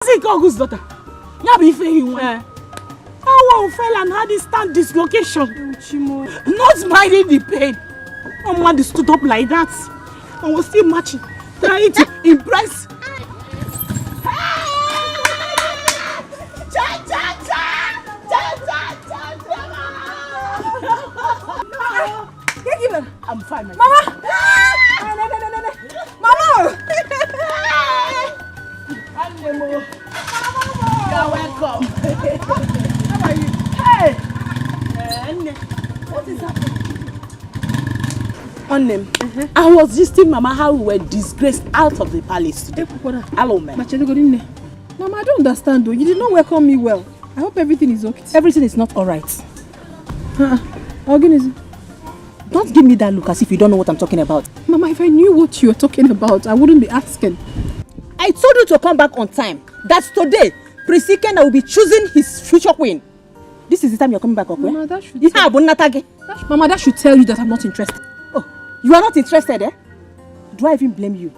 Mazi Kogu's daughter. Yabi Fehi. Our fell and had instant dislocation. Not minding the pain. Someone stood up like that and was still marching, trying to impress. I'm fine, Mama. Mama! You're welcome. How are you? Hey! What is happening? On them. I was just telling Mama how we were disgraced out of the palace today. Hello, man. Mama, I don't understand though. You did not welcome me well. I hope everything is okay. Everything is not alright. Organism. Don't give me that look as if you don't know what I'm talking about. Mama, if I knew what you were talking about, I wouldn't be asking. I told you to come back on time. That's today. Prince Ikenna will be choosing his future queen. This is the time you're coming back, okay? Mama, that should Mama, that should tell you that I'm not interested. Oh, you are not interested, eh? Do I even blame you?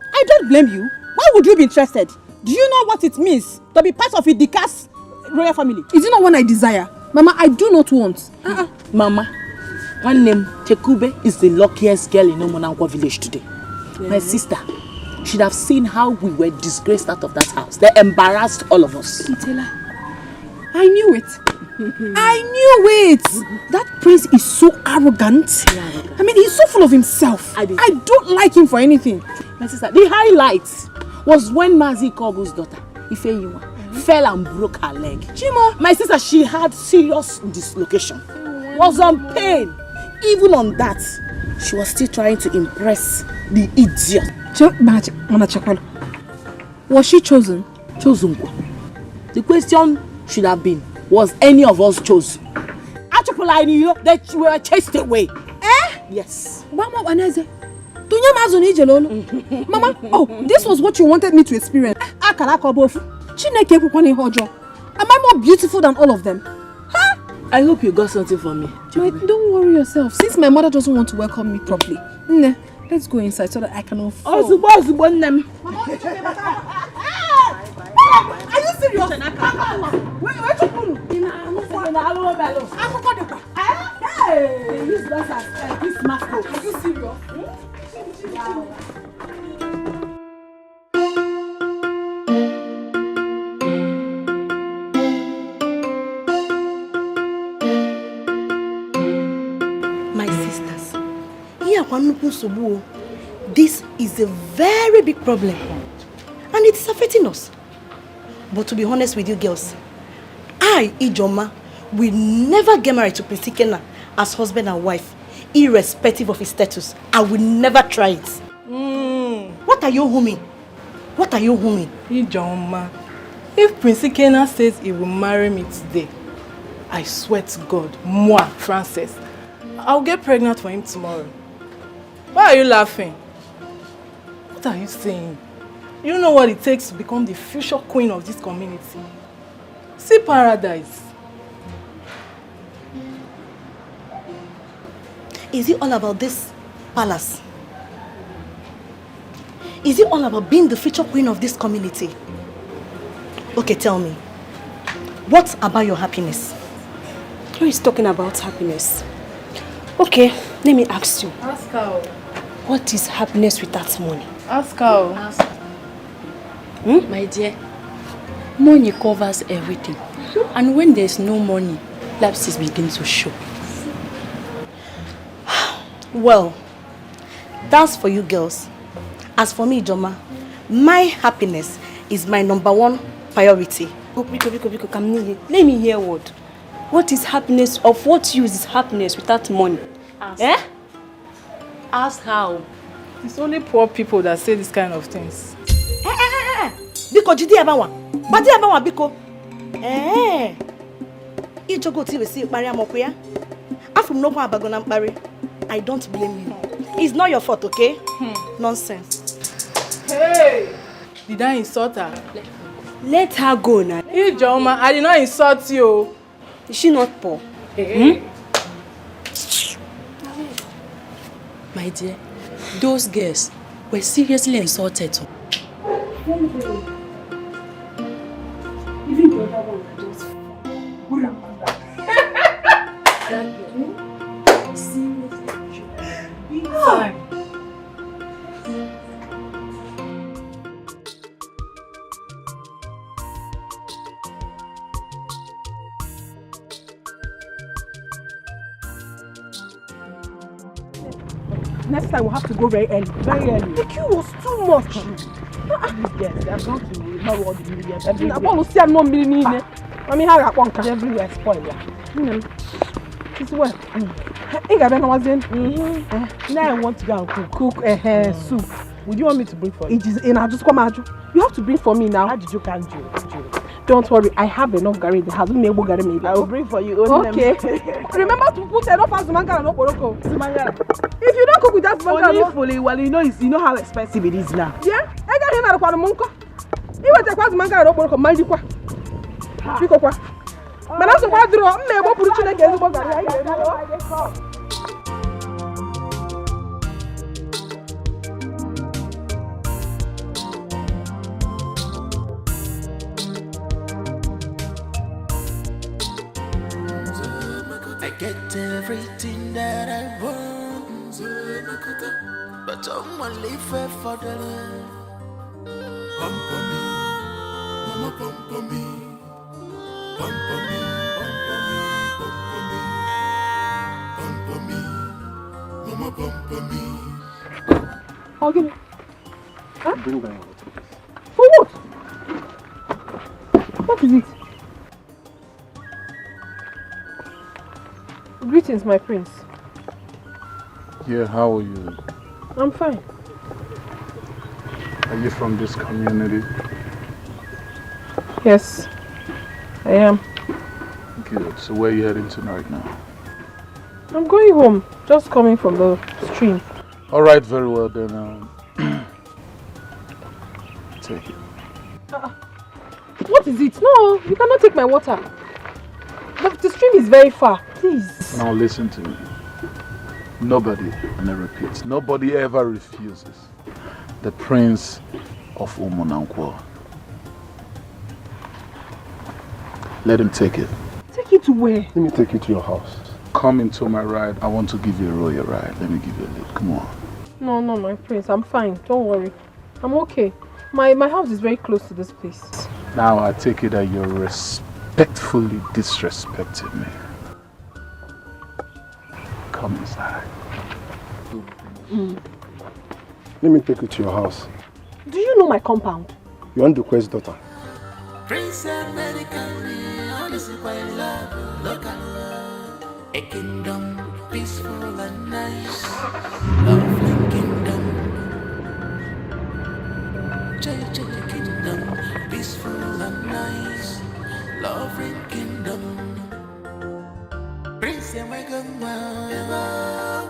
I don't blame you. Why would you be interested? Do you know what it means to be part of a Dikeh's royal family? Is it not one I desire? Mama, I do not want. Mama, one name, Tekube, is the luckiest girl in Omonankwa village today. Yeah. My sister should have seen how we were disgraced out of that house. They embarrassed all of us. I knew it. I knew it. That prince is so arrogant. I mean, he's so full of himself. I don't like him for anything. My sister, the highlight was when Mazi Kogu's daughter, Ifeyiwa, fell and broke her leg. Chimo, my sister, she had serious dislocation. Was on pain. Even on that, she was still trying to impress the idiot. Was she chosen? Chosen. The question should have been, was any of us chosen? That we were chased away. Yes. Mama, oh, this was what you wanted me to experience. Am I more beautiful than all of them? Huh? I hope you got something for me. Don't worry yourself. Since my mother doesn't want to welcome me properly, let's go inside so that I can unfold. Are you serious? Hey, this master. Are you serious? My sisters, this is a very big problem and it's affecting us. But to be honest with you girls, I, Ijoma, will never get married to Prince Ikenna as husband and wife, irrespective of his status. I will never try it. What are you humming? What are you humming? Ijoma, if Prince Ikenna says he will marry me today, I swear to God, moi, Frances, I'll get pregnant for him tomorrow. Why are you laughing? What are you saying? You know what it takes to become the future queen of this community. See paradise. Is it all about this palace? Is it all about being the future queen of this community? Okay, tell me. What about your happiness? Who is talking about happiness? Okay, let me ask you. Ask her. What is happiness without money? Ask her. Ask. My dear, money covers everything. And when there's no money, lapses begin to show. Well, that's for you girls. As for me, Joma, my happiness is my #1 priority. Oh, Biko, come near. Let me hear what. What is happiness? Of what use is happiness without money? Ask. Ask how. It's only poor people that say this kind of things. Biko, jidi abawa. Badi abawa, Biko. Ijogo ti we see Maria Mokuya. Afum no kwa abagona mpari. I don't blame you. It's not your fault, okay? Nonsense. Hey! Did I insult her? Let her go now. Hey, Joma, I did not insult you. Is she not poor? My dear, those girls were seriously insulted. Even the other one are just fun. Seriously, big time. Next time we'll have to go very early. Very early. The queue was too much. Yes, they are going to know what the millions everywhere. I want to see no million. I mean, how I want to Everywhere spoil. It's well. I got no was in. Now I want to go and cook. Soup. Would you want me to bring for you? It is in. I just come out. You have to bring for me now. How did you can't do? Don't worry, I have enough garri in the house. Maybe I will bring for you. Okay. Remember to put enough as manga and oporoko. If you don't cook with that manga, fully, well, you know how expensive it is now. yeah, I got him at a monko. You want to take manga and oporoko, mind you qua. Pico qua. But also, what do I make? What put you like a Get everything that I want, but I'm live for the love. Pump for me, mama, pump for me, pump for me, pump for me, pump for me, mama, pump for me. I'll give you. Huh? Bring down your water, please. For what? What is it? Greetings, my prince. Yeah, how are you? I'm fine. Are you from this community? Yes, I am. Good. So where are you heading tonight now? I'm going home, just coming from the stream. All right, very well then. Take it. What is it? No, you cannot take my water. The stream is very far. Please. Now listen to me. Nobody, and I repeat, nobody ever refuses the Prince of Umunanko. Let him take it. Take it to where? Let me take you to your house. Come into my ride. I want to give you a royal ride. Let me give you a lift. Come on. No, my prince. I'm fine. Don't worry. I'm okay. My house is very close to this place. Now I take it that you're respectfully disrespecting me. Come inside. Let me take you to your house. Do you know my compound? You want the queen's daughter? Prince American, honestly, by love, look at a kingdom, peaceful and nice, lovely kingdom. JJ kingdom, peaceful and nice, lovely kingdom. Prince American, Prince American,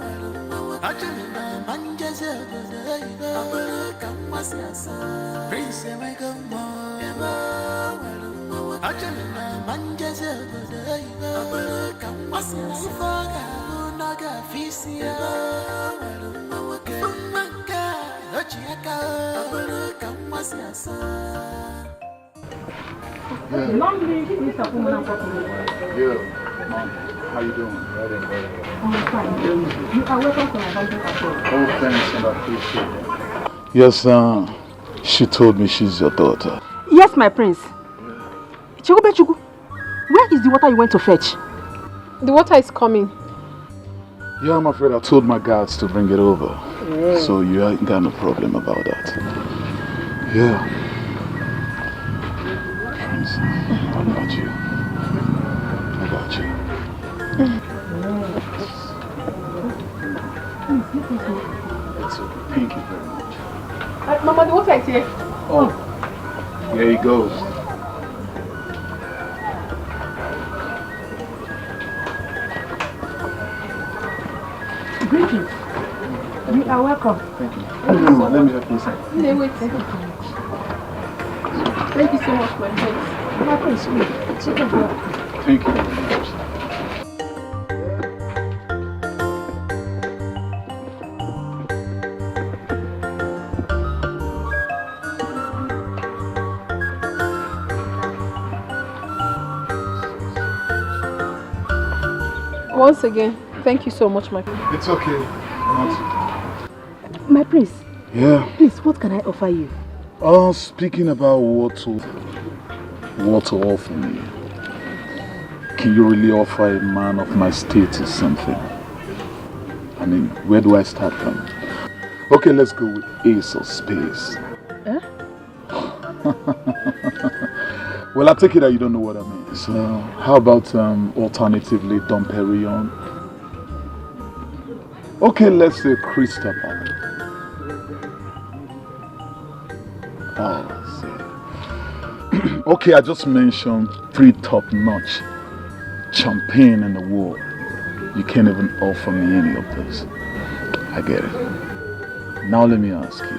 How you doing? I'm fine. You are welcome to my husband at home. Oh, thanks, and I appreciate it. Yes, she told me she's your daughter. Yes, my prince. Chugu, where is the water you went to fetch? The water is coming. Yeah, I'm afraid I told my guards to bring it over. So you ain't got no problem about that. Yeah. Prince, I got you. I got you. It's okay. Thank you very much. Mama, the water is here. Oh, here he goes. Greetings. You are welcome. Thank you. Let me help you inside. No, wait. Thank you so much, my friends. My friends, it's okay. Thank you very much. Once again, thank you so much, my prince. It's okay. My prince. Yeah. Please, what can I offer you? Speaking about what to offer me, can you really offer a man of my status something? I mean, where do I start from? Okay, let's go with Ace of Spades. Huh? Well, I take it that you don't know what I mean. So, how about alternatively Dom Perignon? Okay, let's say Crystal Palace. Okay, I just mentioned 3 top-notch champagne in the world. You can't even offer me any of those. I get it. Now let me ask you,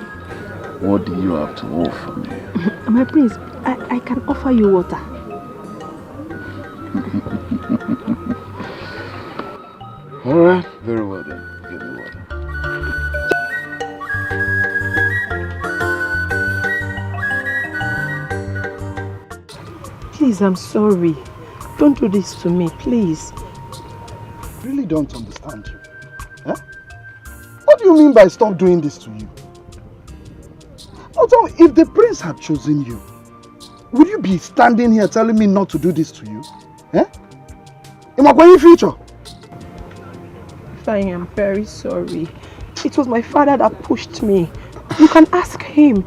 what do you have to offer me? My prince, I can offer you water. Alright, very well then. Give me water. Please, I'm sorry. Don't do this to me, please. I really don't understand you. Huh? What do you mean by stop doing this to you? Now tell me, if the prince had chosen you, would you be standing here telling me not to do this to you? Eh? In my future? I am very sorry. It was my father that pushed me. You can ask him.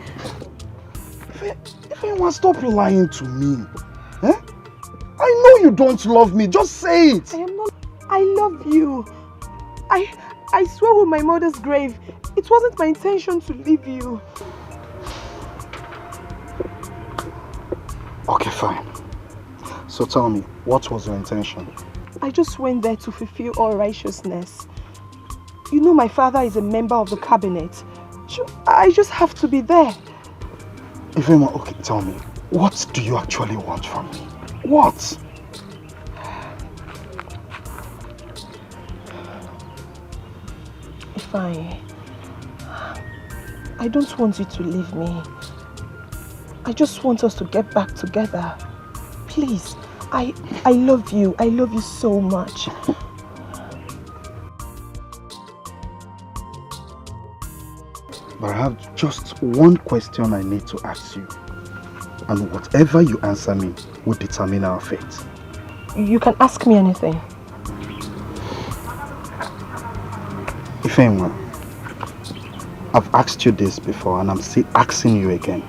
If anyone stop lying to me. Eh? I know you don't love me. Just say it. I am not. I love you. I swear with my mother's grave, it wasn't my intention to leave you. Okay, fine. So tell me, what was your intention? I just went there to fulfill all righteousness. You know my father is a member of the cabinet. I just have to be there. Ifema, okay, tell me, what do you actually want from me? What? I don't want you to leave me. I just want us to get back together. Please, I love you. I love you so much. But I have just one question I need to ask you. And whatever you answer me will determine our fate. You can ask me anything. Ifema, I've asked you this before and I'm still asking you again.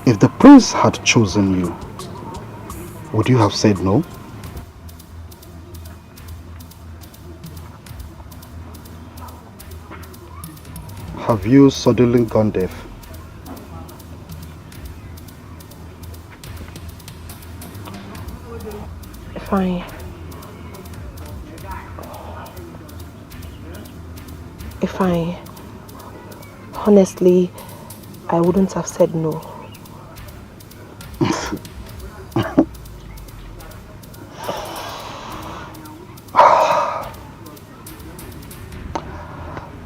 If the prince had chosen you, would you have said no? Have you suddenly gone deaf? Honestly, I wouldn't have said no.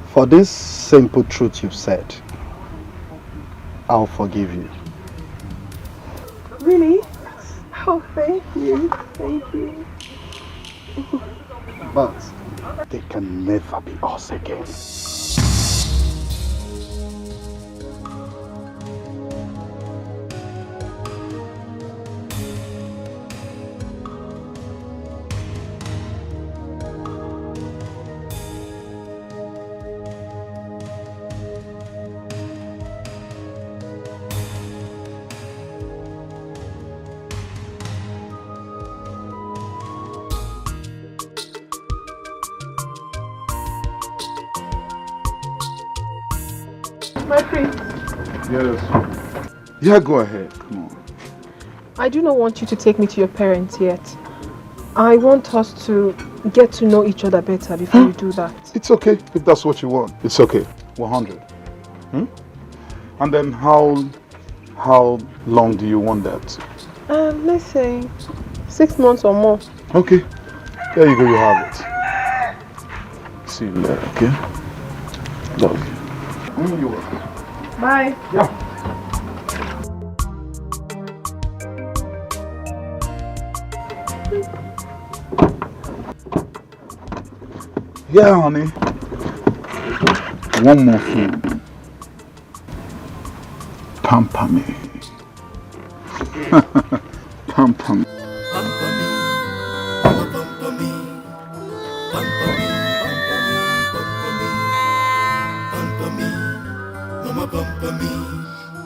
For this simple truth you've said, I'll forgive you. Really? Oh, thank you. Thank you. But they can never be us again. My prince. Yes. Yeah, go ahead. Come on. I do not want you to take me to your parents yet. I want us to get to know each other better before you do that. It's okay if that's what you want. It's okay. 100. And then how long do you want that? Let's say 6 months or more. Okay. There you go, you have it. See you later, okay? Love you. You're welcome. Bye. Yeah. Yeah, honey. One more thing. Pamper me. Pamper me.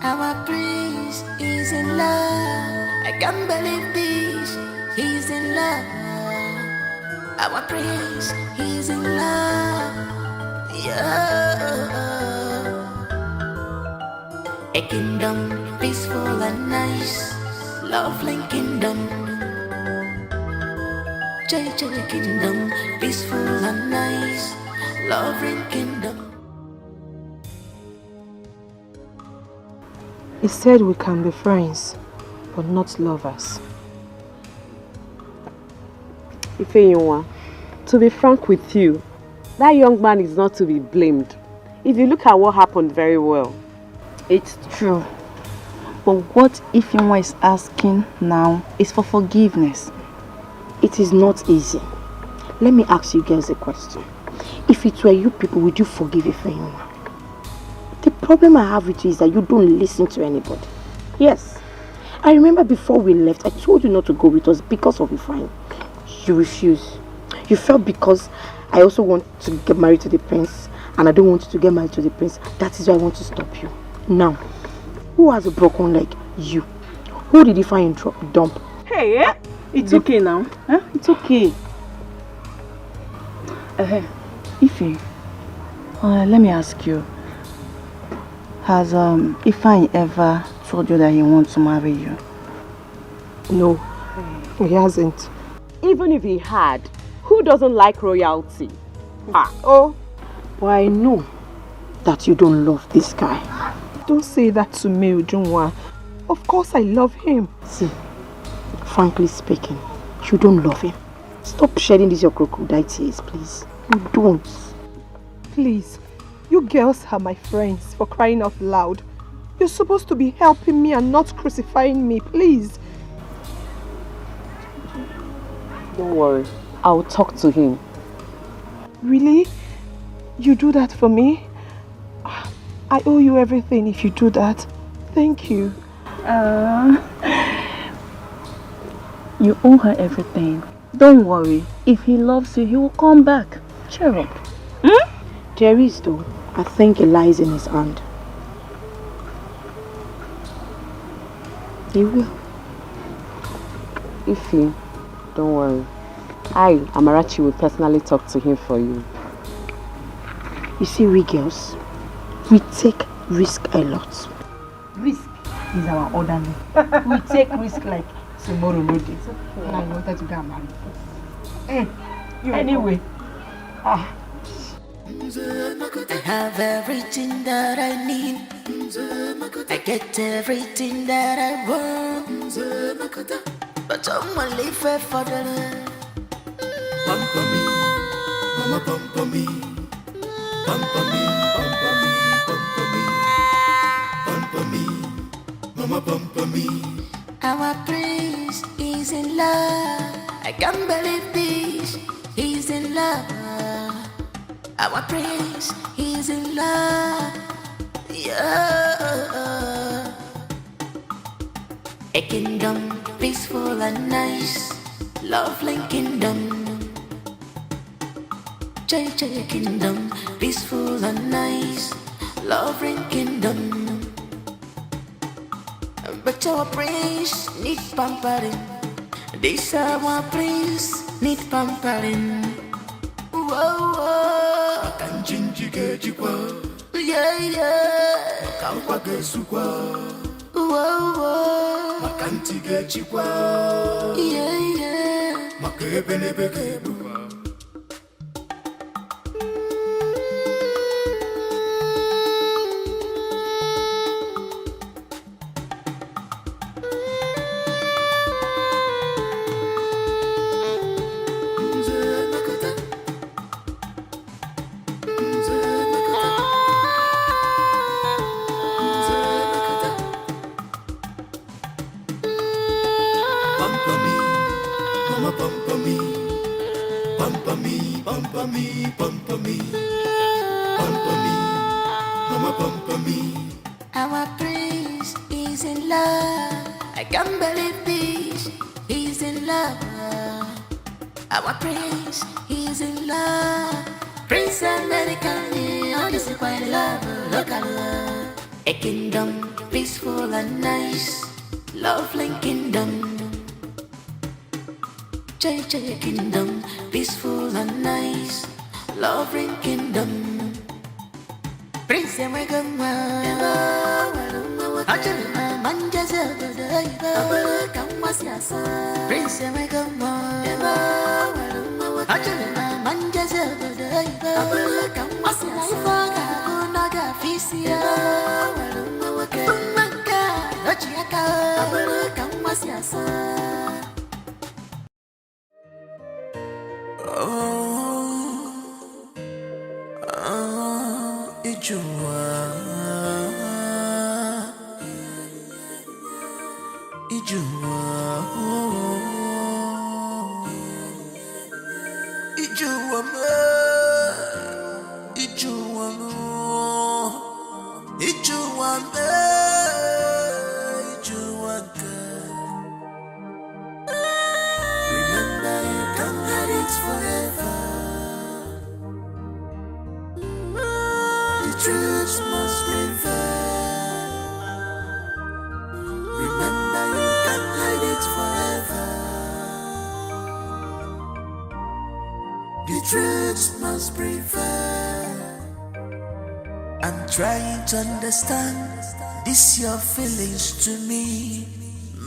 Our prince is in love. I can't believe this. He's in love. Our prince, he's in love. Yeah. A kingdom peaceful and nice, lovely kingdom. JJ kingdom peaceful and nice, lovely kingdom. He said we can be friends, but not lovers. Ifeyinwa, to be frank with you, that young man is not to be blamed. If you look at what happened very well. It's true. But what Ifeyinwa is asking now is for forgiveness. It is not easy. Let me ask you girls a question. If it were you people, would you forgive Ifeyinwa? The problem I have with you is that you don't listen to anybody. Yes. I remember before we left, I told you not to go with us because of Ifeanyi. You refused. You felt because I also want to get married to the prince and I don't want you to get married to the prince. That is why I want to stop you. Now, who has a broken leg? You. Who did Ifeanyi dump? Hey, it's okay now. Huh? It's okay. Ife, let me ask you. Has Ifeanyi ever told you that he wants to marry you? No, he hasn't. Even if he had, who doesn't like royalty? Oh, but I know that you don't love this guy. Don't say that to me, Ujunwa. Of course I love him. See, frankly speaking, you don't love him. Stop shedding these your crocodile tears, please. You don't. Please, you girls are my friends, for crying out loud. You're supposed to be helping me and not crucifying me, please. Don't worry, I'll talk to him. Really? You do that for me? I owe you everything if you do that. Thank you. You owe her everything. Don't worry. If he loves you, he will come back. Cheer up. There is though. I think it lies in his hand. He will. Ify, don't worry. I, Amarachi, will personally talk to him for you. You see, we girls, we take risk a lot. Risk is our order name. We take risk like tomorrow no day. And I wanted to get married. Anyway. I have everything that I need. I get everything that I want. But I'm only fair for the love. Pamper me, mama pamper me. Pamper me, pamper me, pamper me. Pamper me, mama pamper me. Our prince is in love. I can't believe this. He's in love. Our prince, he's in love. Yeah. A kingdom peaceful and nice, lovely kingdom. JJ kingdom peaceful and nice, lovely kingdom. But our prince need pampering. This our prince need pampering. Whoa, whoa. Yeah, yeah. Whoa, whoa. Yeah, yeah. Pamper me, me, pamper me, pamper me, pamper me, mama pamper me. Our prince is in love. I can't believe this. He's in love. Our prince is in love. Prince American, all this is quite love. Look at love. A kingdom peaceful and nice. Lovely kingdom. JJ kingdom peaceful and nice. Lovely kingdom. Prince American, Prince American, I'm trying to understand this your feelings to me.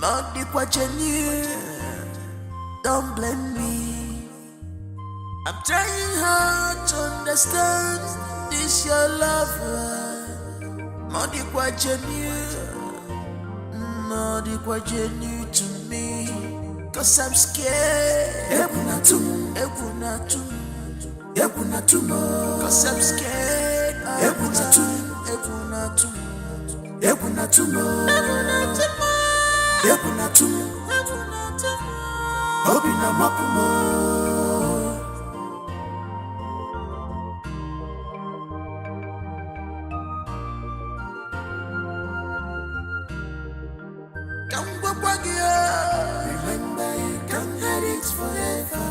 Not the what you knew. Don't blame me. I'm trying hard to understand this your lover. Not the what you knew. Not the what you knew to me. Cause I'm scared. Cause I'm scared. Remember you can't hide it forever.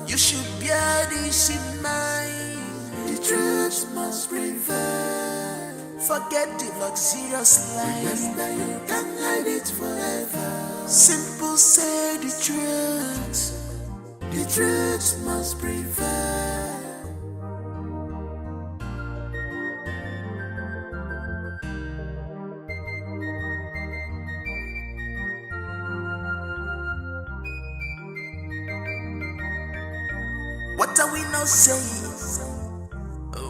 You should bear this in mind. The truth must prevail. Forget the luxurious life. Remember you can't hide it forever. Simple say the truth. The truth must prevail. What are we not saying?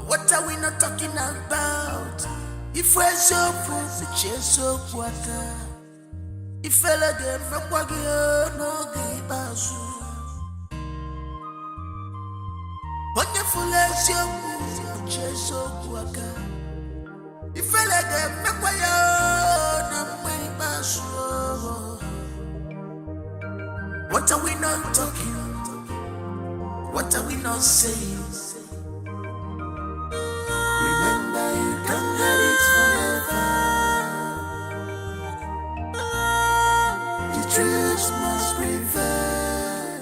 What are we not talking about? If we're so poor, the chase so water. If fella get from Wagio, no give us. Wonderful as you the chase so water. If fella get from Wagio, no give us. What are we not talking? What are we not saying? Remember you can't hide it forever. The truth must prevail.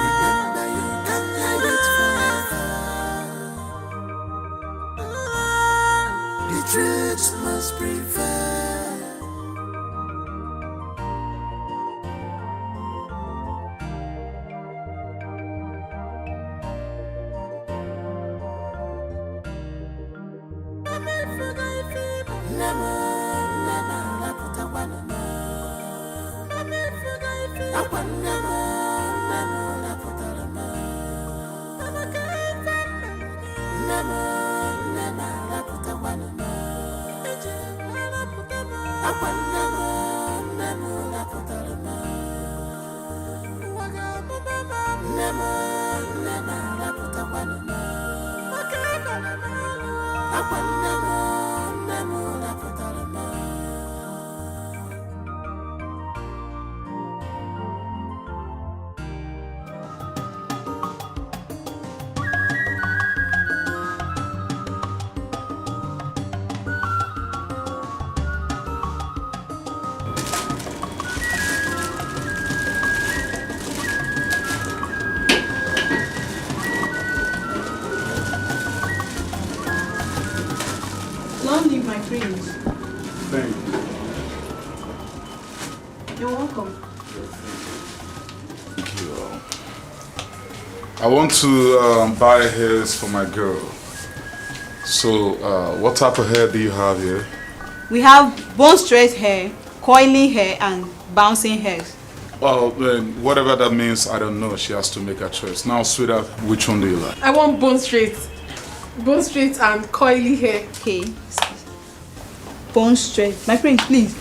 Remember you can't hide it forever. The truth must prevail. You're welcome. Thank you. I want to buy hairs for my girl. So, what type of hair do you have here? We have bone straight hair, coiling hair, and bouncing hairs. Well, then, whatever that means, I don't know. She has to make a choice. Now, sweetheart, which one do you like? I want bone straight. Bone straight and coily hair. Okay. Bone straight. My friend, please.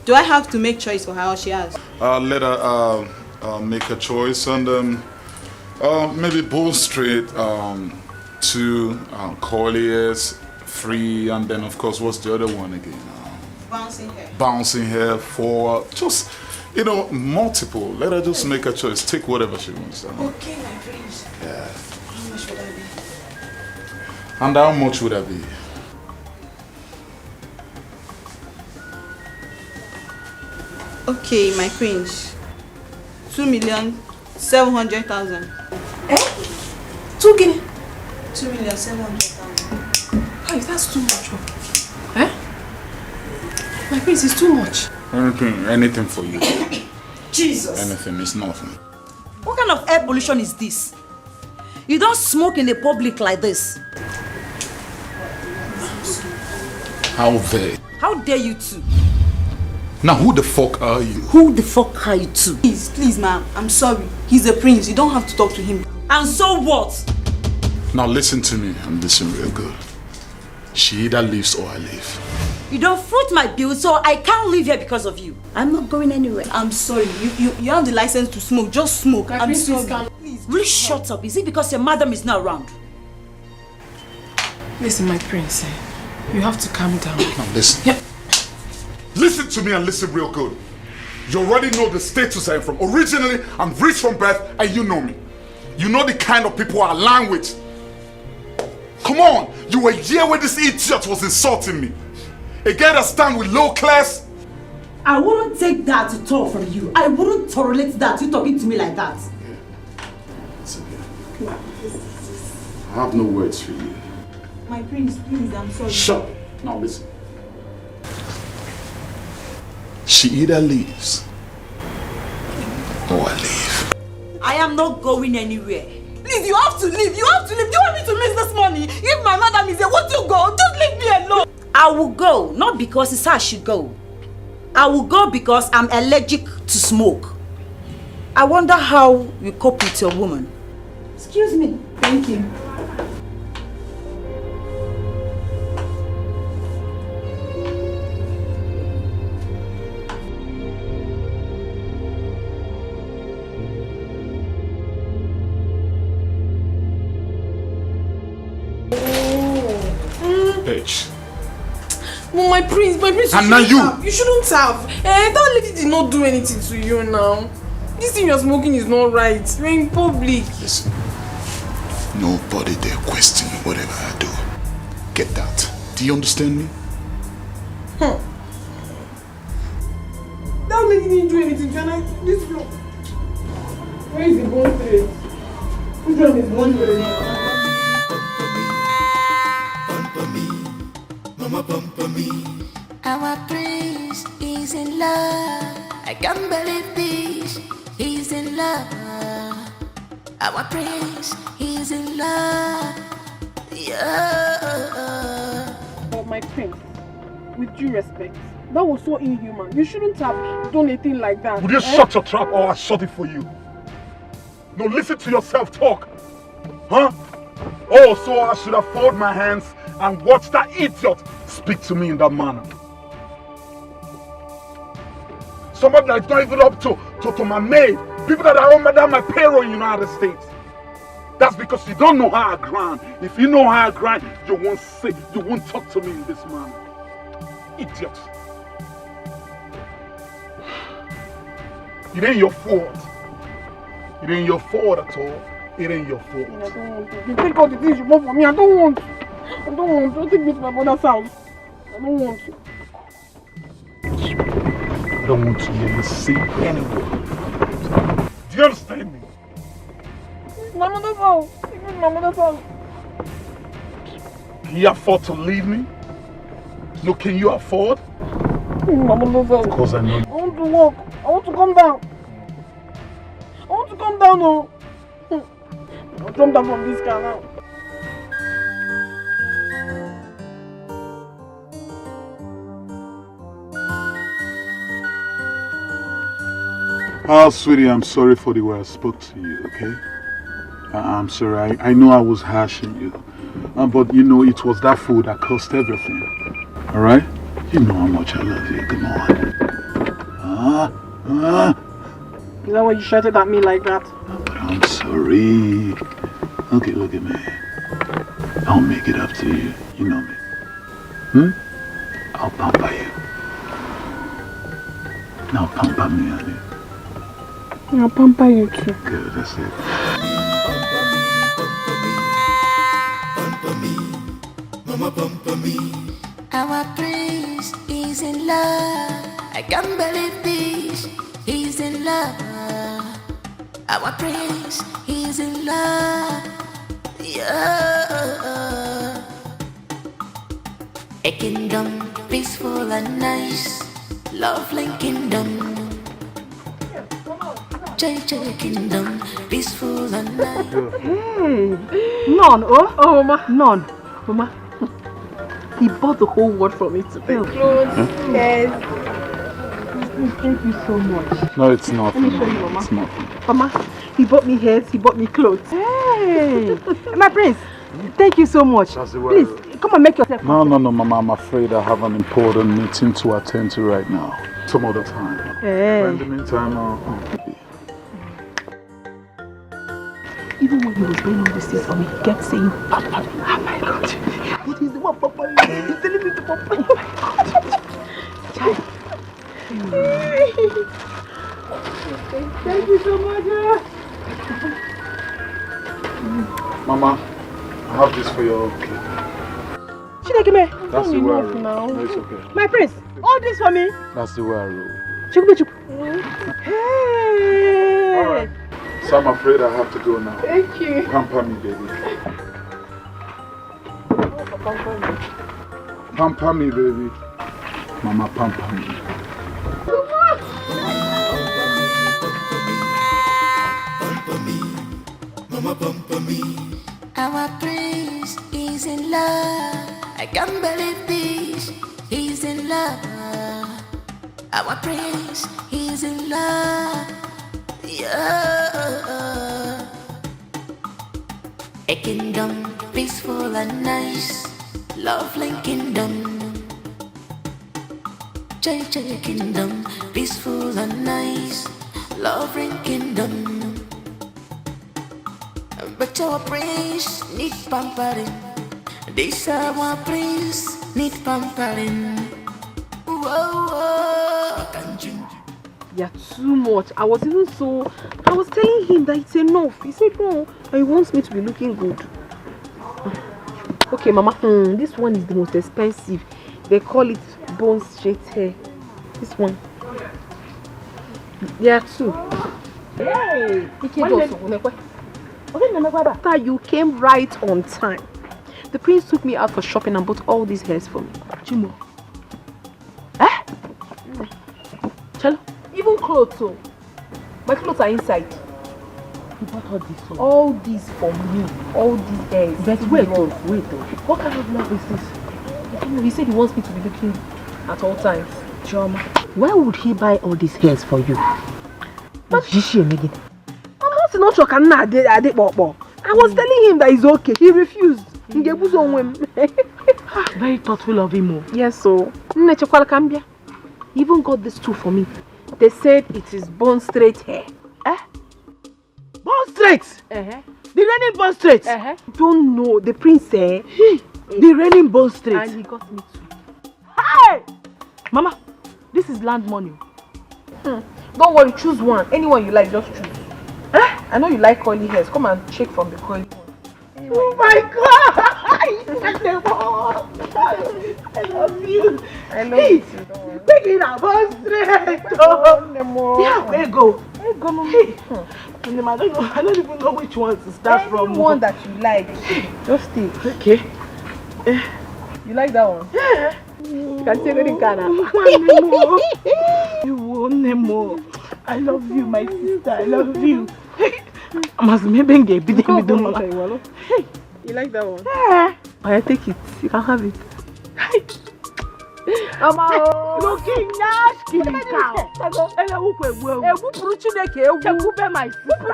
Do I have to make choice for her or she has? Let her make a choice and maybe bone straight, 2 coily hairs, 3, and then of course what's the other one again? Bouncing hair. Bouncing hair, 4, just multiple. Let her just make a choice. Take whatever she wants. Okay, my friend. Yeah. How much would that be? And how much would that be? Okay, my prince. 2,700,000. Eh? 2 guinea? 2,700,000. Hey, that's too much. Eh? My prince is too much. Anything for you. Jesus. Anything is nothing. What kind of air pollution is this? You don't smoke in the public like this. How dare? How dare you two? Now who the fuck are you? Who the fuck are you two? Please, ma'am. I'm sorry. He's a prince. You don't have to talk to him. And so what? Now listen to me and listen real good. She either leaves or I leave. You don't fruit my bill, so I can't live here because of you. I'm not going anywhere. I'm sorry. You have the license to smoke. Just smoke. I'm sorry. Please, will you shut up? Is it because your madam is not around? Listen, my prince. You have to calm down. Now listen. Yeah. Listen to me and listen real good. You already know the status I am from. Originally, I'm rich from birth and you know me. You know the kind of people I align with. Come on, you were here when this idiot was insulting me. A guy that stand with low class. I wouldn't take that at all from you. I wouldn't tolerate that, you talking to me like that. Yeah. It's okay. I have no words for you. My prince, please, I'm sorry. Shut up. Now listen. She either leaves or I leave. I am not going anywhere. Please, you have to leave. You have to leave. Do you want me to miss this money? If my madam is there, won't you go? Just leave me alone. I will go, not because it's how I should go. I will go because I'm allergic to smoke. I wonder how you cope with your woman. Excuse me. Thank you. Bitch. Well, my prince, And now you! You shouldn't have. That lady did not do anything to you now. This thing you're smoking is not right. You're in public. Listen. Nobody dare question whatever I do. Get that? Do you understand me? Huh. That lady didn't do anything. This floor. Where is the bone thread? Which one is bone thread? Mama bumper me. Our prince is in love. I can't believe this. He's in love. Our prince, he's in love. Yeah. But my prince, with due respect, that was so inhuman. You shouldn't have done a thing like that. Would you shut your trap or I shut it for you? No, listen to yourself talk. Huh? Oh, so I should have folded my hands and watch that idiot speak to me in that manner. Somebody that's not even up to my maid. People that are under my payroll in the United States. That's because you don't know how I grind. If you know how I grind, you won't talk to me in this manner. Idiot. It ain't your fault. It ain't your fault at all. It ain't your fault. I don't want to. You take all the things you want from me. I don't want to. Don't take me to my mother's house. I don't want to. I don't want to hear you say anywhere. Do you understand me? It's my mother's house. It's my mother's house. Can you afford to leave me? No, can you afford? Of course I know. I want to walk. I want to come down. I want to come down, no. I'll jump down from this car now. Oh, sweetie, I'm sorry for the way I spoke to you, okay? I'm sorry. I know I was harsh on you. But, you know, it was that food that cost everything. Alright? You know how much I love you. Come on. Is that why you shouted at me like that? But I'm sorry. Okay, look at me. I'll make it up to you. You know me. I'll pamper you. Now pamper me, honey. I'll pamper you too. Good, that's it. Mama pamper me. Our prince is in love. I can't believe this. He's in love. Our prince is in love. Yeah. A kingdom peaceful and nice. Lovely kingdom. JJ kingdom peaceful and nice. None, oh Mama. None. Mama. He bought the whole world for me today. Clothes, yes. Thank you so much. No, it's not. Let me show you, Mama. It's not. Mama, he bought me hairs, he bought me clothes. Hey! My prince, thank you so much. That's the way. Please, come and make yourself. No, Mama. I'm afraid I have an important meeting to attend to right now. Some other time. Hey. In the meantime, Even when he was doing all these things for me, he kept saying, Papa, oh my God. It is the one, Papa. He's telling me to Papa. Oh my God. Thank you so much. Mama, I have this for your cake. Chinekeme. That's the way I roll. Now. No, it's okay. My prince, all this for me. That's the way I roll. Hey. Alright. So I'm afraid I have to go now. Thank you. Pamper me, baby. Pamper me, baby. Mama, pamper me. Mama pamper me. Our prince is in love. I can't believe this. He's in love. Our prince is in love. Yeah. A kingdom peaceful and nice. Lovely kingdom. JJ kingdom peaceful and nice. Lovely kingdom. But our prince need pampering. This our prince need pampering. Whoa. You're too much. I was telling him that it's enough. He said no, and he wants me to be looking good. Okay, Mama, this one is the most expensive. They call it bone straight hair. This one. There are two. Hey! After you came right on time. The prince took me out for shopping and bought all these hairs for me. Chimo. Eh? Chalo. Even clothes too. My clothes are inside. You bought all this for all these for me. All these hairs. But wait. What kind of love is this? He said he wants me to be looking at all times. Choma. Why would he buy all these hairs for you? But I was telling him that he's okay. He refused. Very thoughtful of him. Yes, so he even got this too for me. They said it is bone straight hair. Bone straight? The raining bone straight? Don't know. The prince said the raining bone straight. And he got me too. Hey! Mama, this is land money. Don't worry, choose one. Anyone you like, just choose. I know you like curly hairs. Come and check from the curly one. Oh my God! I love you. I love you too. Take it out, bone straight. Yeah, where go? Hey. I don't even know which one to start from. One that you like. Just take. Okay. You like that one? Yeah. You can say anything, Ghana. You won't Nemo. I love you, my sister. I love you. I must maybe get bit with the mama. You like that one? Yeah. I take it. You can have it. Mama, looking nice, killing cow. And I will go. And who put you the care? Who be my sister?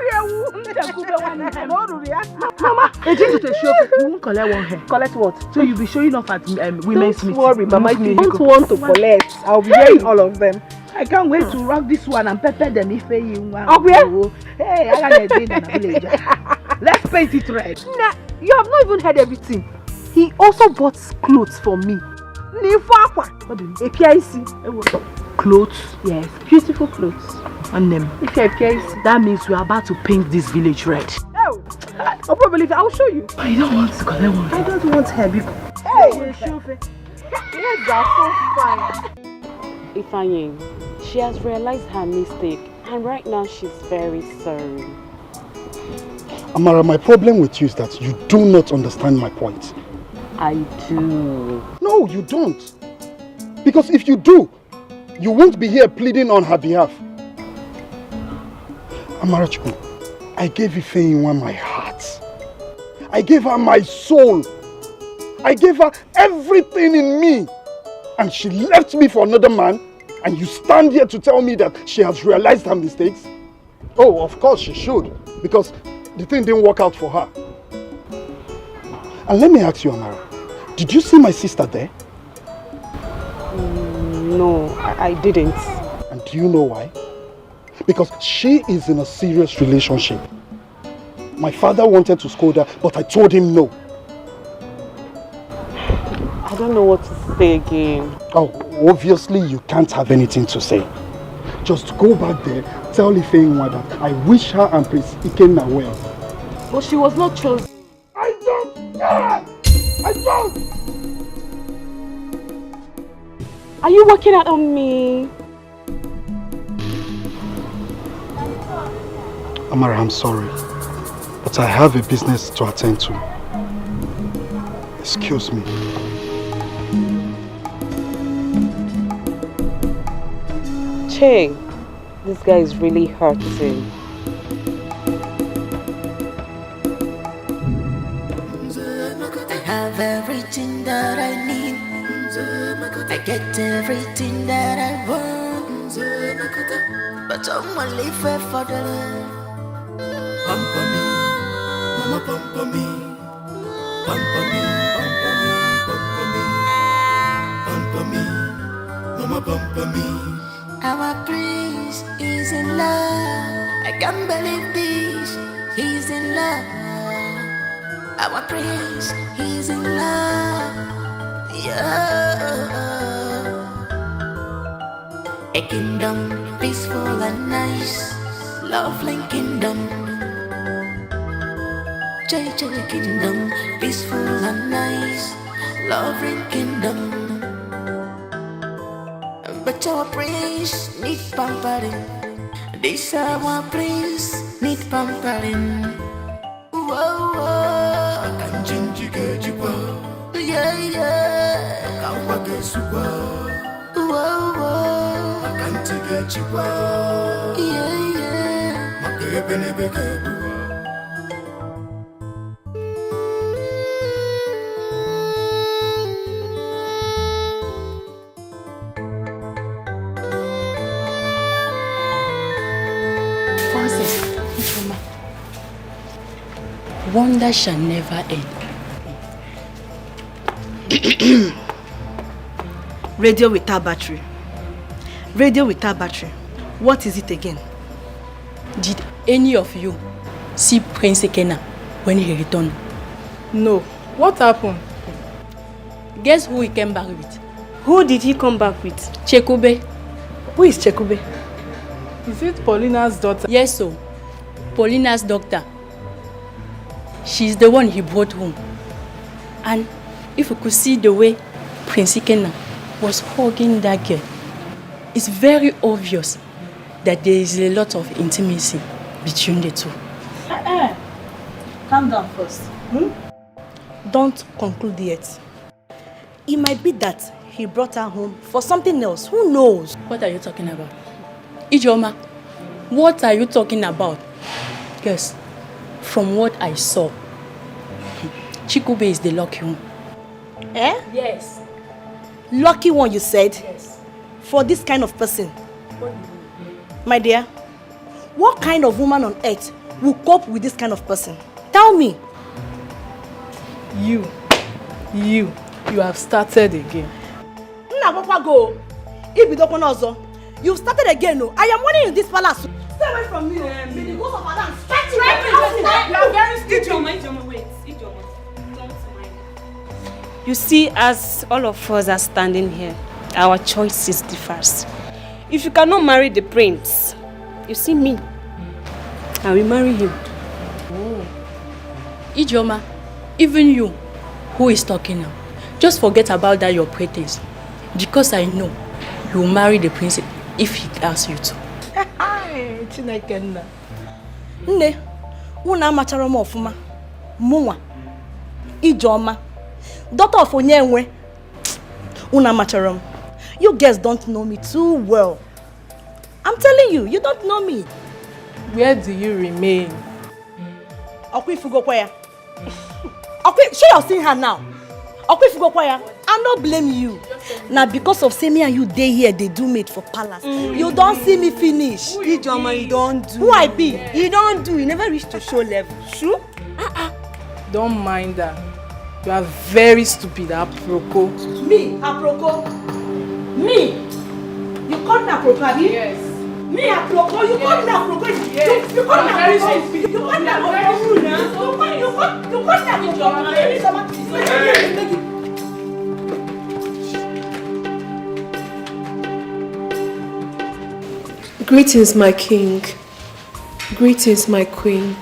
Mama, I think to show you won't collect one hair. Collect what? So you'll be showing off at women's meeting. Don't worry, Mama. If you don't want to collect, I'll be wearing all of them. I can't wait to rock this one and pepper them if you want. Okay. Hey, I got a date in the village. Let's paint it red. Nah, you have not even heard everything. He also bought clothes for me. Clothes? Yes, beautiful clothes. And them. That means we are about to paint this village red. Oh, I'll probably. I'll show you. But you don't want to collect one. I don't want heavy. Hey, yes, that's so fine. Ifeanyi, she has realized her mistake and right now she's very sorry. Amara, my problem with you is that you do not understand my point. I do. No, you don't. Because if you do, you won't be here pleading on her behalf. Amarachukwu, I gave Ifeanyi my heart. I gave her my soul. I gave her everything in me. And she left me for another man. And you stand here to tell me that she has realized her mistakes? Oh, of course she should. Because the thing didn't work out for her. And let me ask you, Amara. Did you see my sister there? No, I didn't. And do you know why? Because she is in a serious relationship. My father wanted to scold her, but I told him no. I don't know what to say again. Oh, obviously you can't have anything to say. Just go back there, tell Ifeanyi that I wish her and Prince Ikenna well. But she was not chosen. I don't care! I don't! Are you working out on me? Amara, I'm sorry, but I have a business to attend to. Excuse me. Che, this guy is really hurting. I have everything that I need. I get everything that I want. But someone leave it for the love. Pampa me, mama pampa me. Pampa me, pampa me, pampa me. Pampa me, mama pampa me. Our prince is in love. I can't believe this. He's in love. Our prince, he's in love. Yeah. A kingdom peaceful and nice, lovely kingdom. JJ kingdom peaceful and nice, lovely kingdom. But our prince need pampering. This our prince need pampering. Whoa, whoa. I can change you, get you well. Yeah, yeah. I can't get you well. Whoa, whoa. I can't get you well. Yeah, yeah. My baby, never get you well. Wonder shall never end. Radio without battery. Radio without battery. What is it again? Did any of you see Prince Ikenna when he returned? No. What happened? Guess who he came back with? Who did he come back with? Chekube. Who is Chekube? Is it Paulina's daughter? Yes, so. Paulina's doctor. She's the one he brought home. And if you could see the way Prince Ikenna was hugging that girl, it's very obvious that there is a lot of intimacy between the two. Calm down first. Don't conclude yet. It might be that he brought her home for something else. Who knows? What are you talking about? Ijeoma, what are you talking about? Yes, from what I saw, Chikube is the lucky one. Eh? Yes. Lucky one, you said? Yes. For this kind of person? My dear, what kind of woman on earth will cope with this kind of person? Tell me. You have started again. Go. If you don't know, you've started again. No, I am warning you in this palace. Stay away from me. May the ghost of Adam strike you. You are very stupid. Wait. Don't mind. You see, as all of us are standing here, our choices differ. If you cannot marry the prince, you see me, I will marry him. Oh. Ijeoma, even you, who is talking now, just forget about that your pretense. Because I know you will marry the prince if he asks you to. Chineke nne, una amachara m ofuma. Munwa, Ijeoma, daughter of Onyenwe. Una amachara m. You guys don't know me too well. I'm telling you, you don't know me. Where do you remain? Okwi Fugokwaya. Okwi, show your seeing her now. Okwi Fugokwaya, I don't blame you. Now because of say me and you day here, they do mate for palace. You don't see me finish. Ijeoma, you don't do. Who I be? You don't do. You never reach to show level. True? Don't mind her. You are very stupid, aproko. Me, aproko? Me? You call me aproko, Abi? Yes. Me, aproko? You call me aproko? Yes. You call me very aproko? stupid. You call me aproko? You call me aproko? Greetings, my king. Greetings, my queen.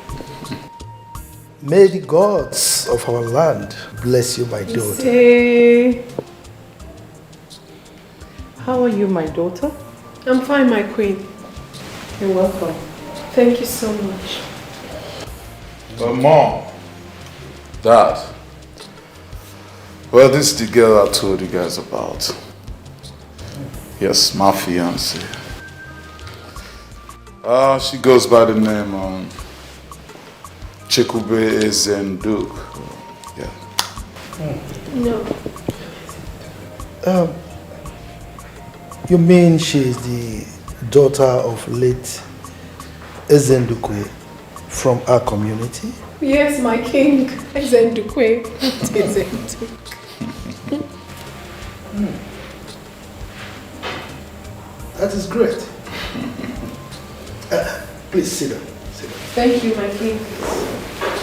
May the gods of our land bless you, my daughter. Say, how are you, my daughter? I'm fine, my queen. You're welcome. Thank you so much. Mom, Dad, well, this is the girl I told you guys about. Yes, my fiance. She goes by the name Chikube Ezenduk. Yeah. No. You mean she's the daughter of late Ezendukwe from our community? Yes, my king. Ezendukwe. Ezendukwe. That is great. Please sit down. Sit down. Thank you, my king.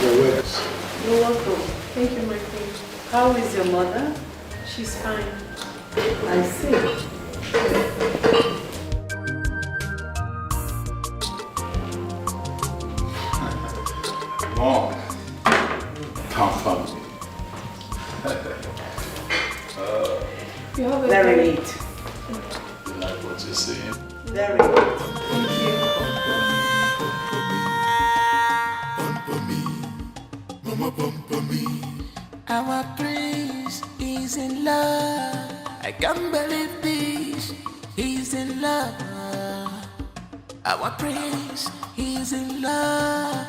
You're welcome. You're welcome. Thank you, my queen. How is your mother? She's fine. I see. Mom, can't find me. You have a Very neat. You like what you're saying? Very neat. Thank you. Our prince is in love. I can't believe this. He's in love. Our prince is in love.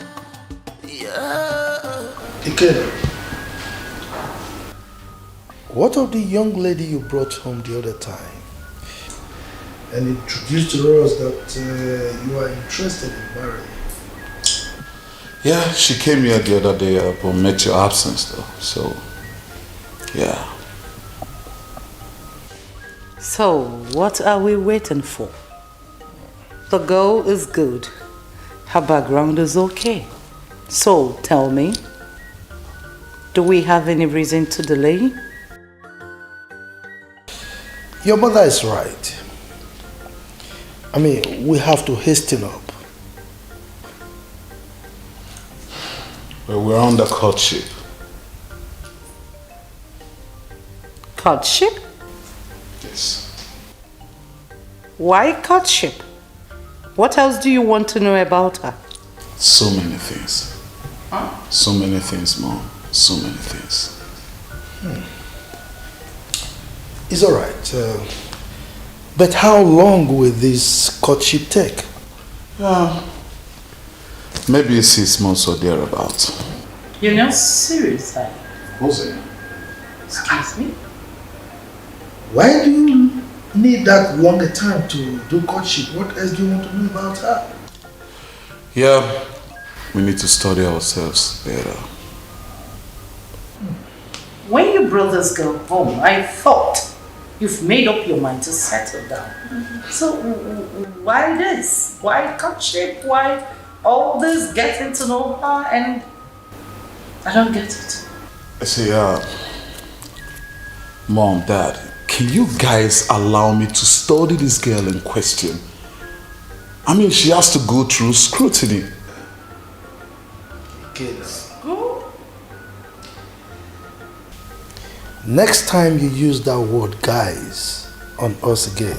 Yeah. Dikeh, what of the young lady you brought home the other time and introduced to us that you are interested in marrying? Yeah, she came here the other day, but met your absence though. So, yeah. So, what are we waiting for? The girl is good. Her background is okay. So, tell me, do we have any reason to delay? Your mother is right. I mean, we have to hasten up. Well, we're on the courtship. Courtship? Yes. Why courtship? What else do you want to know about her? So many things. So many things, Mom. So many things. It's alright. But how long will this courtship take? Maybe 6 months or thereabouts. You're not serious, huh? Who's it? Excuse me? Why do you need that longer time to do courtship? What else do you want to know about her? Yeah, we need to study ourselves better. When you brothers go home, I thought you've made up your mind to settle down. So why this? Why courtship? Why all this getting to know her? And I don't get it. I say, Mom, Dad, can you guys allow me to study this girl in question? I mean, she has to go through scrutiny. Kids. Next time you use that word guys on us again,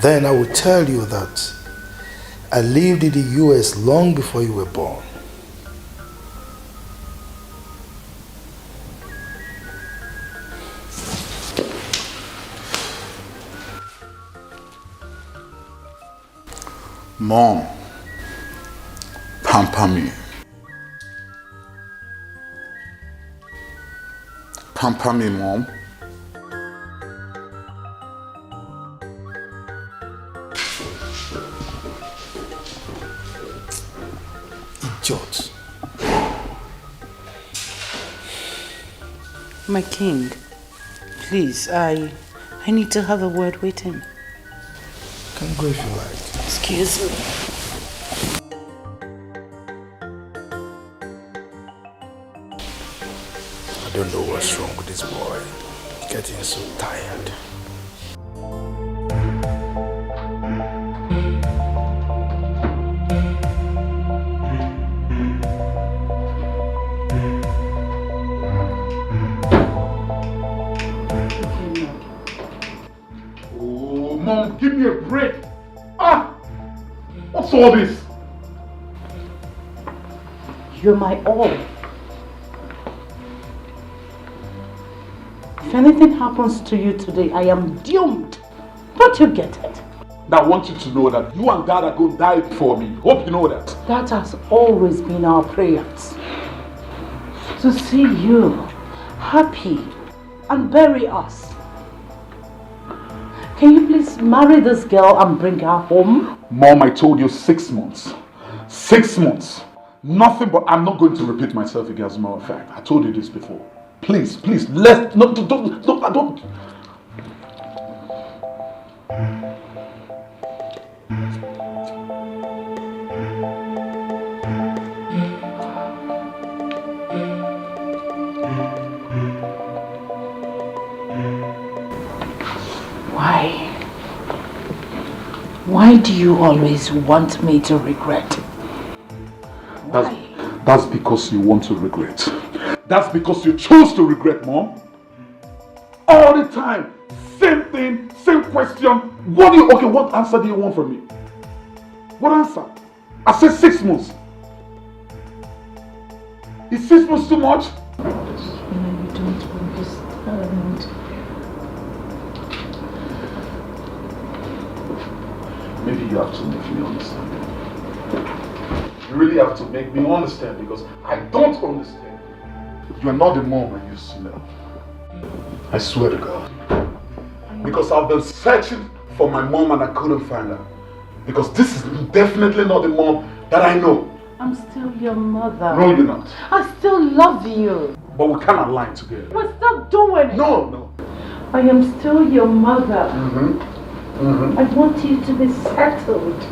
then I will tell you that I lived in the US long before you were born. Mom, pamper me. Pamper me, Mom. Idiot. My king, please, I need to have a word with him. Can go if you like. Excuse me. I don't know what's wrong with this boy. He's getting so tired. Oh, Mom, give me a break. What's all this? You're my all. If anything happens to you today, I am doomed. Don't you get it? I want you to know that you and Dad are going to die for me. Hope you know that. That has always been our prayers. To see you happy and bury us. Can you please marry this girl and bring her home? Mom, I told you 6 months. 6 months. Nothing but I'm not going to repeat myself again, as a matter of fact. I told you this before. Please, don't. Why do you always want me to regret? That's because you want to regret. That's because you chose to regret, Mom. All the time. Same thing, same question. What answer do you want from me? What answer? I said 6 months. Is 6 months too much? You don't understand. Maybe you have to make me understand. You really have to make me understand because I don't understand. You are not the mom I used to know. I swear to God. Because I've been searching for my mom and I couldn't find her. Because this is definitely not the mom that I know. I'm still your mother. No, you're not. I still love you. But we cannot lie together. We're still doing it. No. I am still your mother. Mm-hmm. I want you to be settled.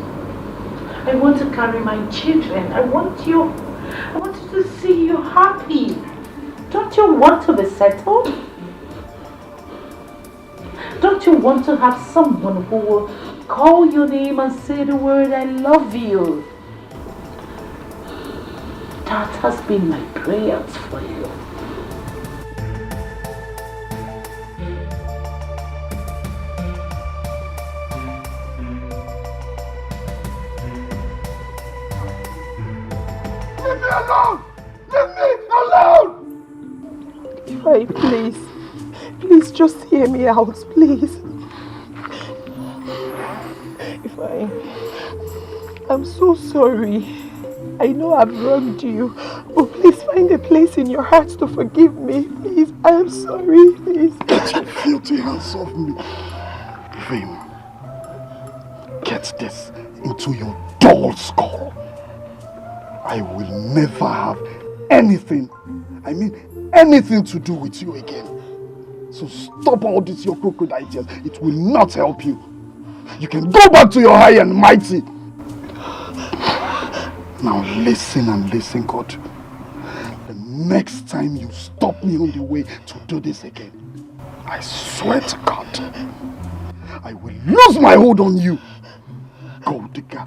I want to carry my children. I want you to see you happy. Don't you want to be settled? Don't you want to have someone who will call your name and say the word I love you? That has been my prayers for you. Leave me alone! Leave me alone! Troy, please. Please just hear me out, please. I'm so sorry. I know I've wronged you. But please find a place in your heart to forgive me. Please, I am sorry. Please. Get your filthy hands off me. Vim, get this into your dull skull. I will never have anything, I mean anything to do with you again. So stop all this your crocodile tears. It will not help you. You can go back to your high and mighty. Now listen and listen good. The next time you stop me on the way to do this again, I swear to God, I will lose my hold on you. Go, Dikeh.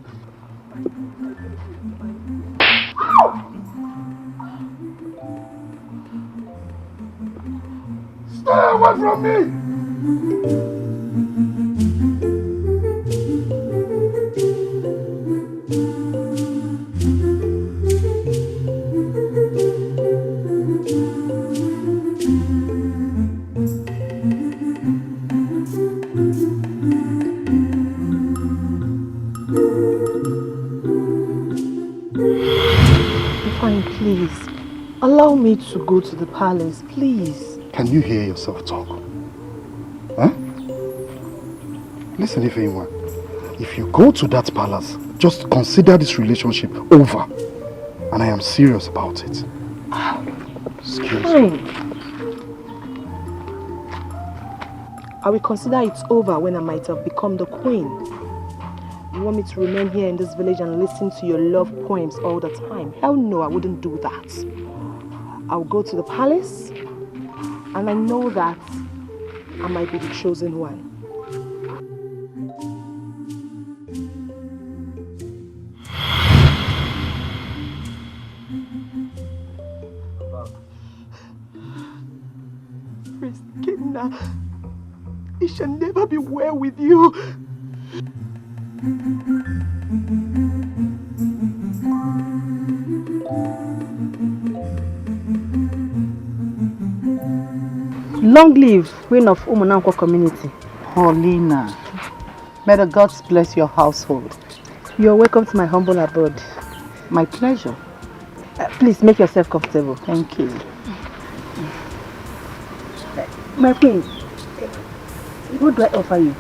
Stay away from me! Fine, please. Allow me to go to the palace, please. Can you hear yourself talk? Huh? Listen, Ifeanyi, if you go to that palace, just consider this relationship over. And I am serious about it. Excuse me. I will consider it over when I might have become the queen. You want me to remain here in this village and listen to your love poems all the time? Hell no, I wouldn't do that. I'll go to the palace, and I know that I might be the chosen one. Christina, it shall never be well with you. Long live Queen of Umunanko community. Paulina, may the gods bless your household. You're welcome to my humble abode. My pleasure. Please make yourself comfortable. Thank you. My queen, what do I offer you?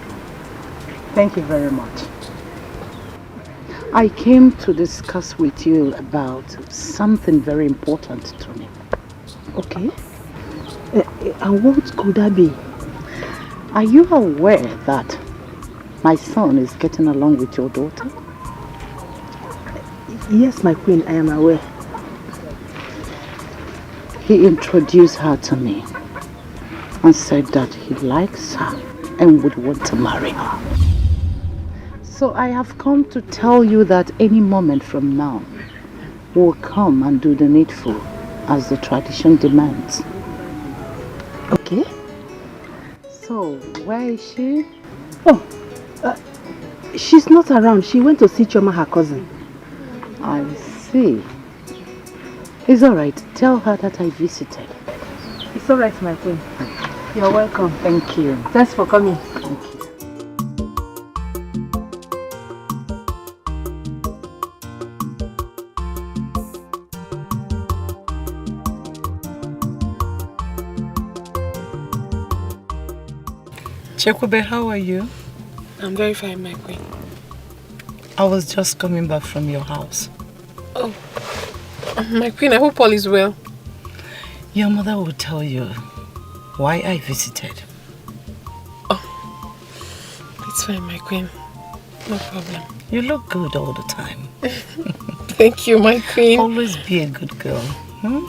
Thank you very much. I came to discuss with you about something very important to me. Okay. And what could that be? Are you aware that my son is getting along with your daughter? Yes, my queen, I am aware. He introduced her to me and said that he likes her and would want to marry her. So I have come to tell you that any moment from now, we'll come and do the needful as the tradition demands. Okay. So, where is she? Oh, she's not around. She went to see Choma, her cousin. I see. It's alright. Tell her that I visited. It's alright, my queen. You're welcome. Thank you. Thanks for coming. Thank you. Chekwube, how are you? I'm very fine, my queen. I was just coming back from your house. Oh, my queen, I hope all is well. Your mother will tell you why I visited. Oh, it's fine, my queen. No problem. You look good all the time. Thank you, my queen. Always be a good girl.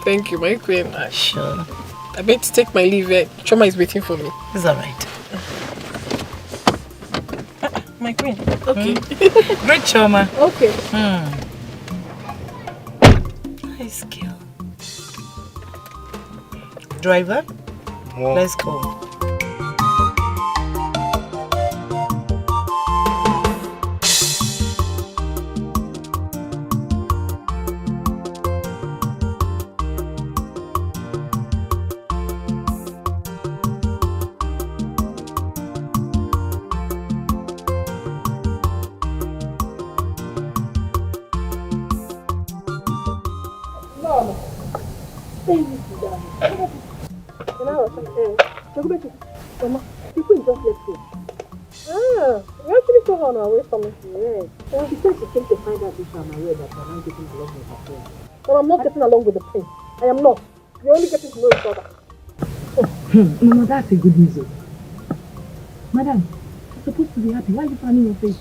Thank you, my queen. Sure. I better take my leave. Choma is waiting for me. It's alright. My queen. Okay. Great, Choma. Okay. Nice girl. Driver, let's go. Mama, the queen just left here. Ah, we actually saw her on our way somewhere. Well, she said she came to find out if I'm aware that I'm not getting along with her friend. But I'm not getting along with the prince. I am not. We're only getting to know each other. Mama, that's a good news. Madam, you're supposed to be happy. Why are you frowning your face?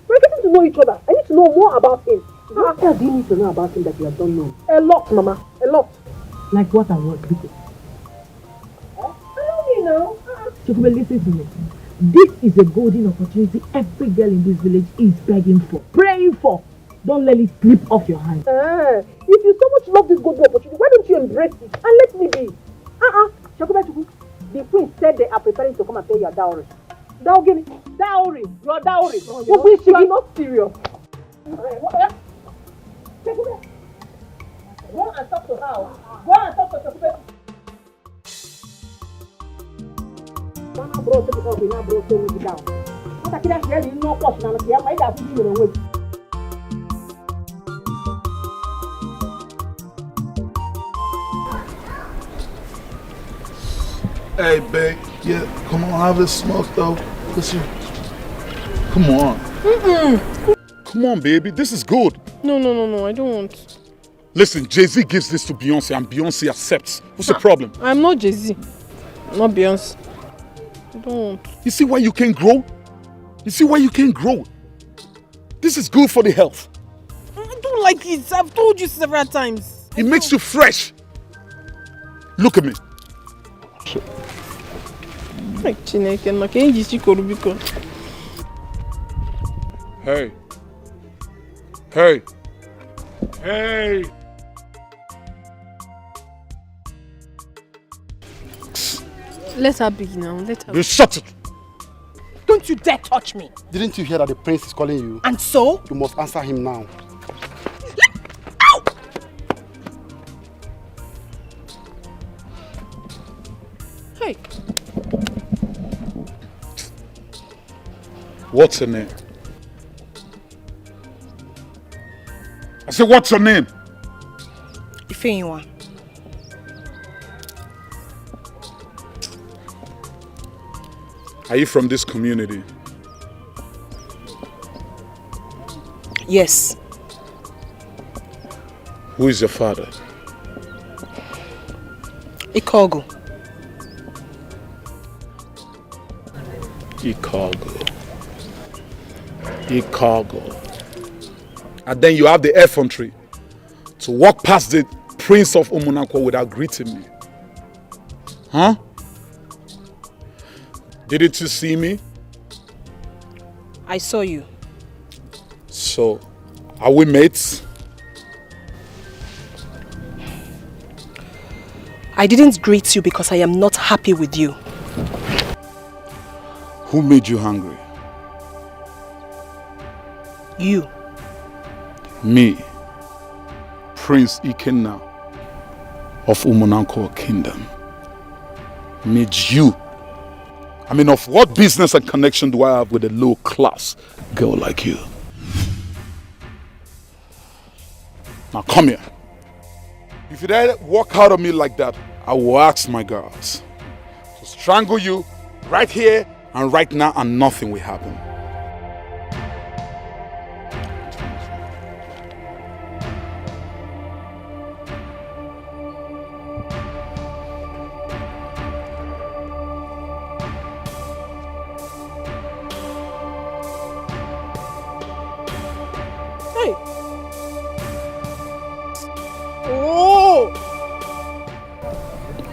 We're getting to know each other. I need to know more about him. What else do you need to know about him that you have don't know? A lot, Mama. A lot. Like what and what? Because I don't know. Chokube, listen to me. This is a golden opportunity every girl in this village is begging for, praying for. Don't let it slip off your hands. If you so much love this golden opportunity, why don't you embrace it and let me be? Chokube, the queen said they are preparing to come and pay your dowry. Dowry? Your dowry. You are not serious. Go and talk to her. Go and talk to Chokube. Hey, babe. Yeah, come on, have a smoke though. Listen. Come on. Come on, baby. This is good. No, I don't want. Listen, Jay-Z gives this to Beyonce and Beyonce accepts. What's the problem? I'm not Jay-Z. I'm not Beyonce. I don't want. You see why you can't grow? You see why you can't grow? This is good for the health. I don't like it. I've told you several times. It makes you fresh. Look at me. Hey. Hey. Hey. Let her be now. Let her be. You shut it. Don't you dare touch me. Didn't you hear that the prince is calling you? And so? You must answer him now. Ow! Hey. What's her name? I said, what's her name? Ifeyinwa. Are you from this community? Yes. Who is your father? Ikogo. And then you have the effrontery to walk past the prince of Umunakwa without greeting me. Huh? Didn't you see me? I saw you. So, are we mates? I didn't greet you because I am not happy with you. Who made you hungry? You. Me, Prince Ikenna of Umunakwa Kingdom, made you. I mean, of what business and connection do I have with a low-class girl like you? Now come here. If you dare walk out of me like that, I will ask my guards to strangle you right here and right now, and nothing will happen.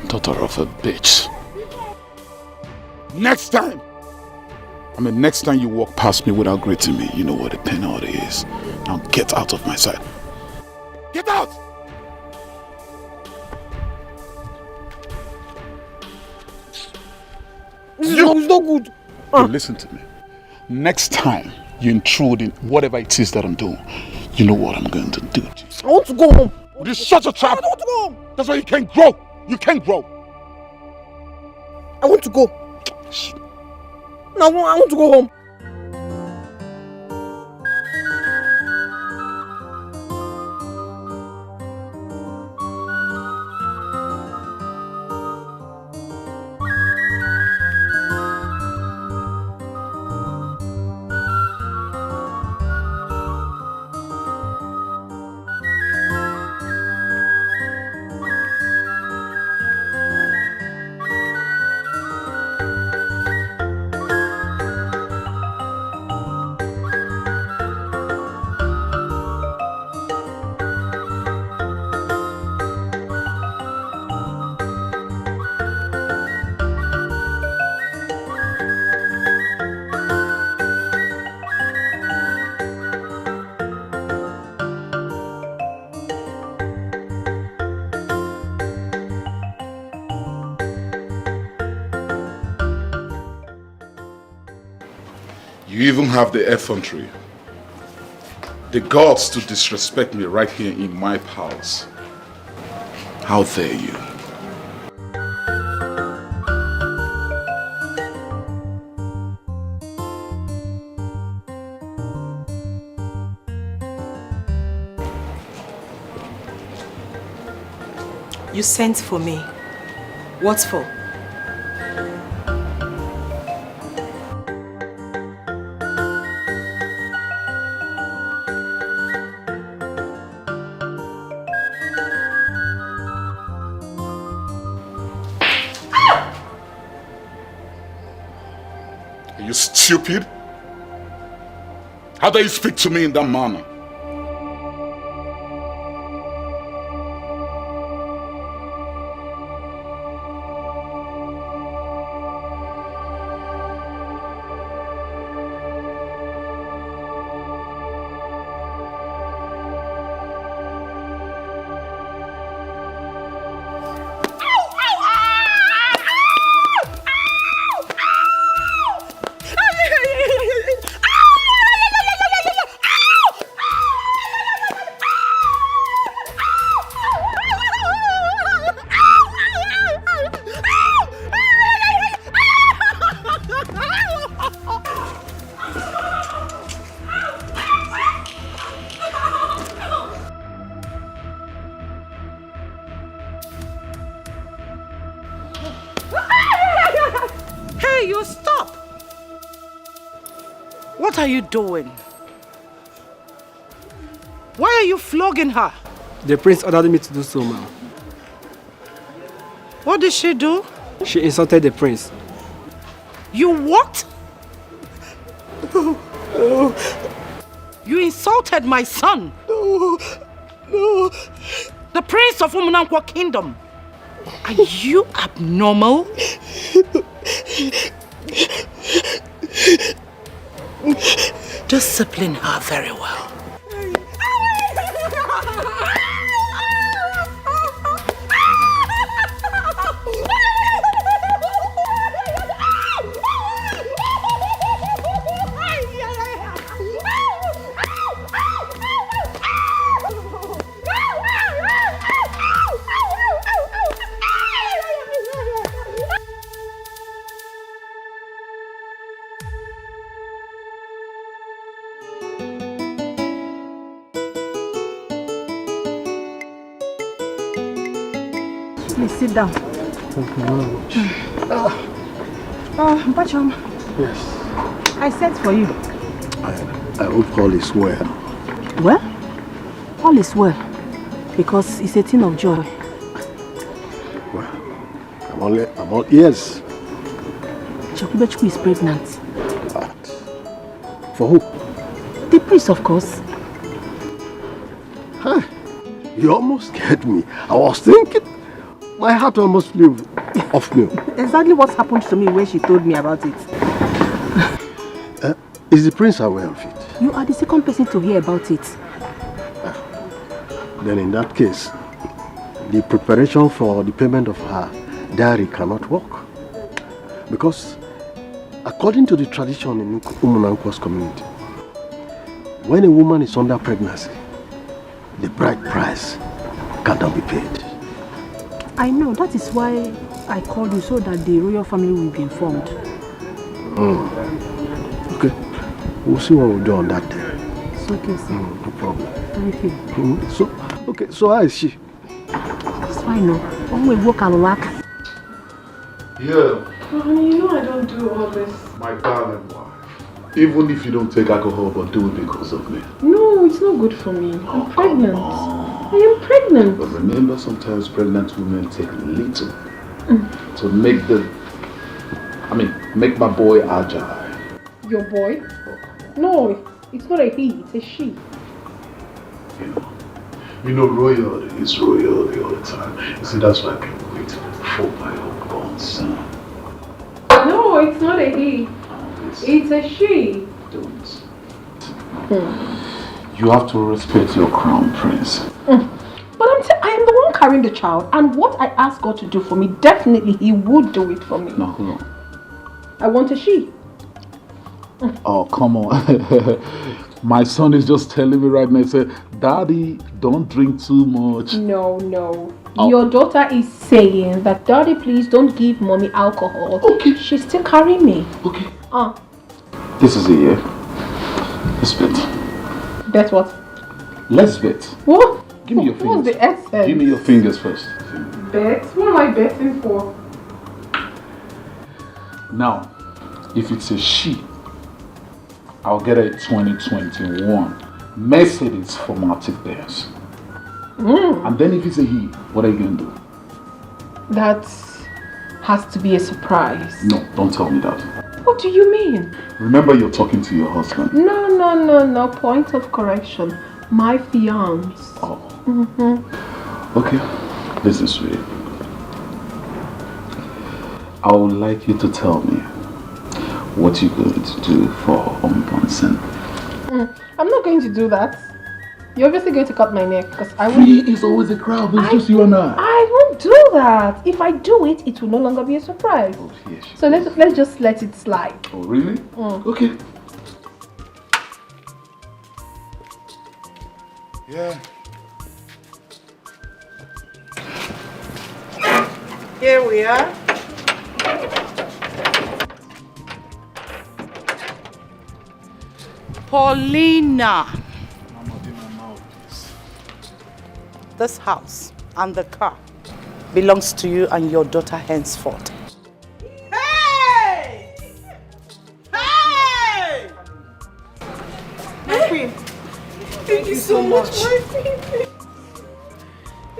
Daughter of a bitch. Next time you walk past me without greeting me, you know what the penalty is. Now get out of my sight. Get out! It's not good. Hey, listen to me. Next time you intrude in whatever it is that I'm doing, you know what I'm going to do. I want to go home. Would you shut your trap? I don't want to go home. That's why you can't grow. You can't grow. I want to go. No, I want to go home. You even have the effrontery, the guts to disrespect me right here in my palace. How dare you? You sent for me. What for? Are you stupid? How dare you speak to me in that manner? What are you doing? Why are you flogging her? The prince ordered me to do so, ma'am. What did she do? She insulted the prince. You what? You insulted my son. No. The prince of Umunankwa kingdom. Are you abnormal? Discipline her very well. Please sit down. Thank you very much. Bacham. Yes. I sent for you. I hope all is well. Well? All is well. Because it's a thing of joy. Well, I'm all ears. Chakubechukwu is pregnant. For who? The prince, of course. Huh. You almost scared me. I was thinking, my heart almost flew off me. Exactly what happened to me when she told me about it. Is the prince aware of it? You are the second person to hear about it. Then in that case, the preparation for the payment of her dowry cannot work. Because according to the tradition in Umunankwa's community, when a woman is under pregnancy, the bride price cannot be paid. I know, that is why I called you, so that the royal family will be informed. Okay, we'll see what we'll do on that day. It's okay, sir. No problem. Thank you. So how is she? It's fine, no. When we walk and work. Yeah. Honey, you know I don't do all this. My darling wife. Even if you don't take alcohol, but do it because of me. No, it's not good for me. I'm pregnant. I am pregnant. But remember, sometimes pregnant women take little to make make my boy agile. Your boy? No, it's not a he, it's a she. You know, royalty is royalty all the time. You see, that's why I can't wait for my unborn son. No, it's not a he. It's a she. Don't. You have to respect your crown prince. But I am the one carrying the child, and what I ask God to do for me, definitely He would do it for me. No, hold on. I want a she. Oh, come on. My son is just telling me right now, he said, Daddy, don't drink too much. No. Your daughter is saying that, Daddy, please don't give mommy alcohol. Okay. She's still carrying me. Okay. This is it, yeah? Let's bet. Bet what? Let's bet. What? Give me your fingers. What's the essence? Give me your fingers first. Bet? What am I betting for? Now, if it's a she, I'll get a 2021 Mercedes formatic Benz. And then if it's a he, what are you going to do? That has to be a surprise. No, don't tell me that. What do you mean? Remember, you're talking to your husband. No. Point of correction. My fiance. Oh. Okay, this is sweet. I would like you to tell me what you're going to do for unbouncing. I'm not going to do that. You're obviously going to cut my neck because I won't. It's always a crowd, it's just you and I. I won't do that. If I do it, it will no longer be a surprise. Oh, yes, so let's just let it slide. Oh, really? Okay. Yeah. Here we are. Paulina. This house and the car belongs to you and your daughter henceforth. Hey! Hey! My queen. Thank you so much. My queen.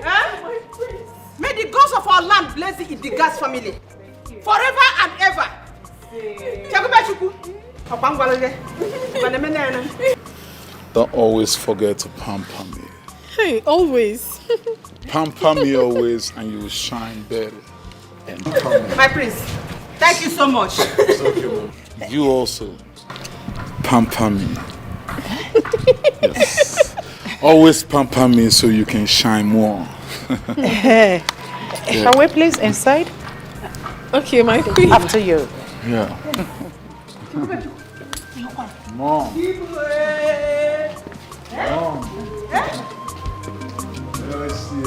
My prince. May the gods of our land bless the Idigas family. Forever and ever. Don't always forget to pamper me. Hey, always. Pamper me always and you will shine better. And come. My prince, thank you so much. It's okay, Mom. You also pamper me. Yes. Always pamper me so you can shine more. Shall we please inside? Okay, my queen. After you. Yeah. Mom. Let's see.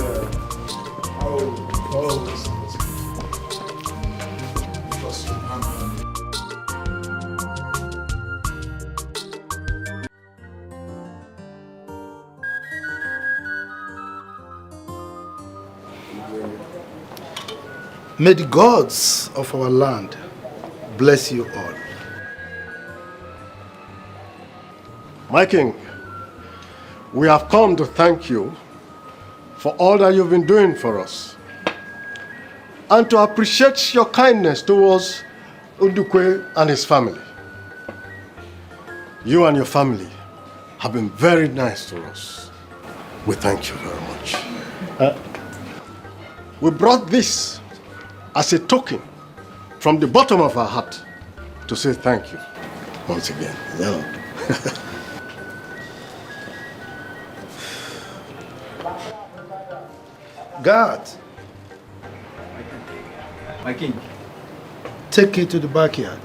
May the gods of our land bless you all. My king, we have come to thank you for all that you've been doing for us and to appreciate your kindness towards Ndukwe and his family. You and your family have been very nice to us. We thank you very much. We brought this as a token from the bottom of our heart to say thank you once again. God, my king, take it to the backyard.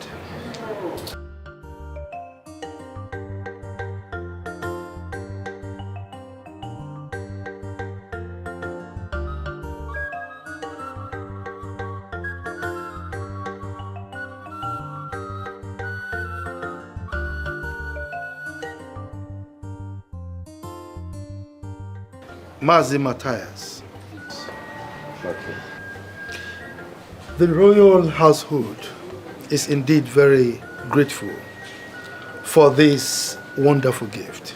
Mazi Matthias. The royal household is indeed very grateful for this wonderful gift.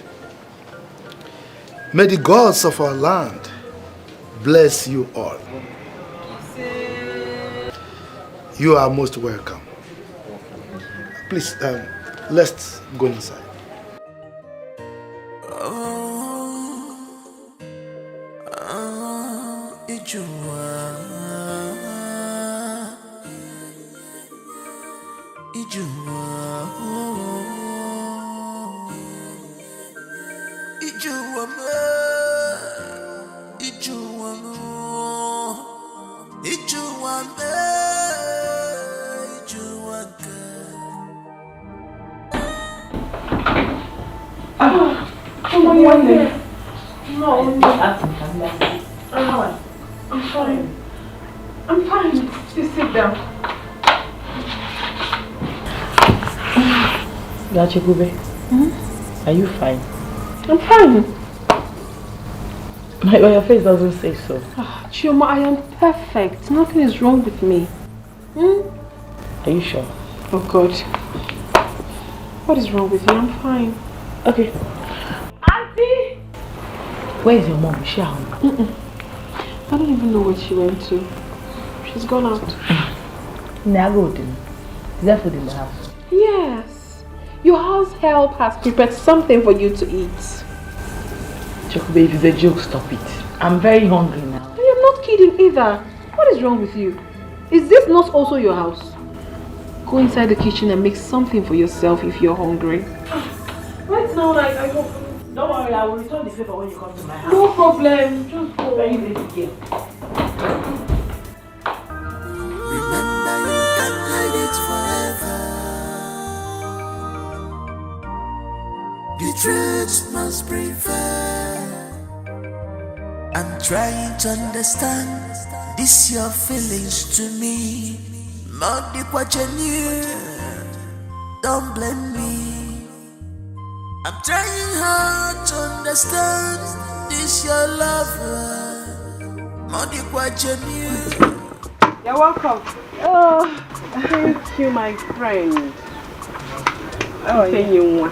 May the gods of our land bless you all. You are most welcome. Please, let's go inside. Chimo, you are here. No. I'm fine. I'm fine. Just sit down. Gachigube, are you fine? I'm fine. But your face doesn't say so. Chioma, I am perfect. Nothing is wrong with me. Are you sure? Oh God. What is wrong with you? I'm fine. Okay. Auntie! Where is your mom? Is she at home? I don't even know where she went to. She's gone out. Is there food in the house? Yes. Your house help has prepared something for you to eat. Chokube, if it's a joke, stop it. I'm very hungry now. I am not kidding either. What is wrong with you? Is this not also your house? Go inside the kitchen and make something for yourself if you're hungry. Right now, I go. Don't worry, I will return the favor when you come to my house. No problem. Just go. Very late again. Remember, you can't hide it forever. The truth must prevail. I'm trying to understand this your feelings to me. Not what you knew. Don't blame me. I'm trying hard to understand this your lover. Not what you knew. You're welcome. Oh, thank you, my friend. Oh, yeah.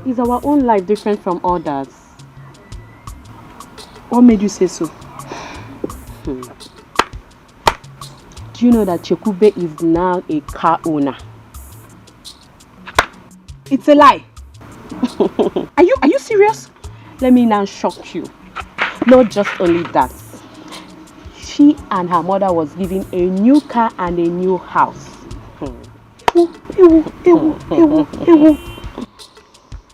Is our own life different from others? What made you say so? Do you know that Chekube is now a car owner? It's a lie. Are you serious? Let me now shock you. Not just only that. She and her mother was given a new car and a new house.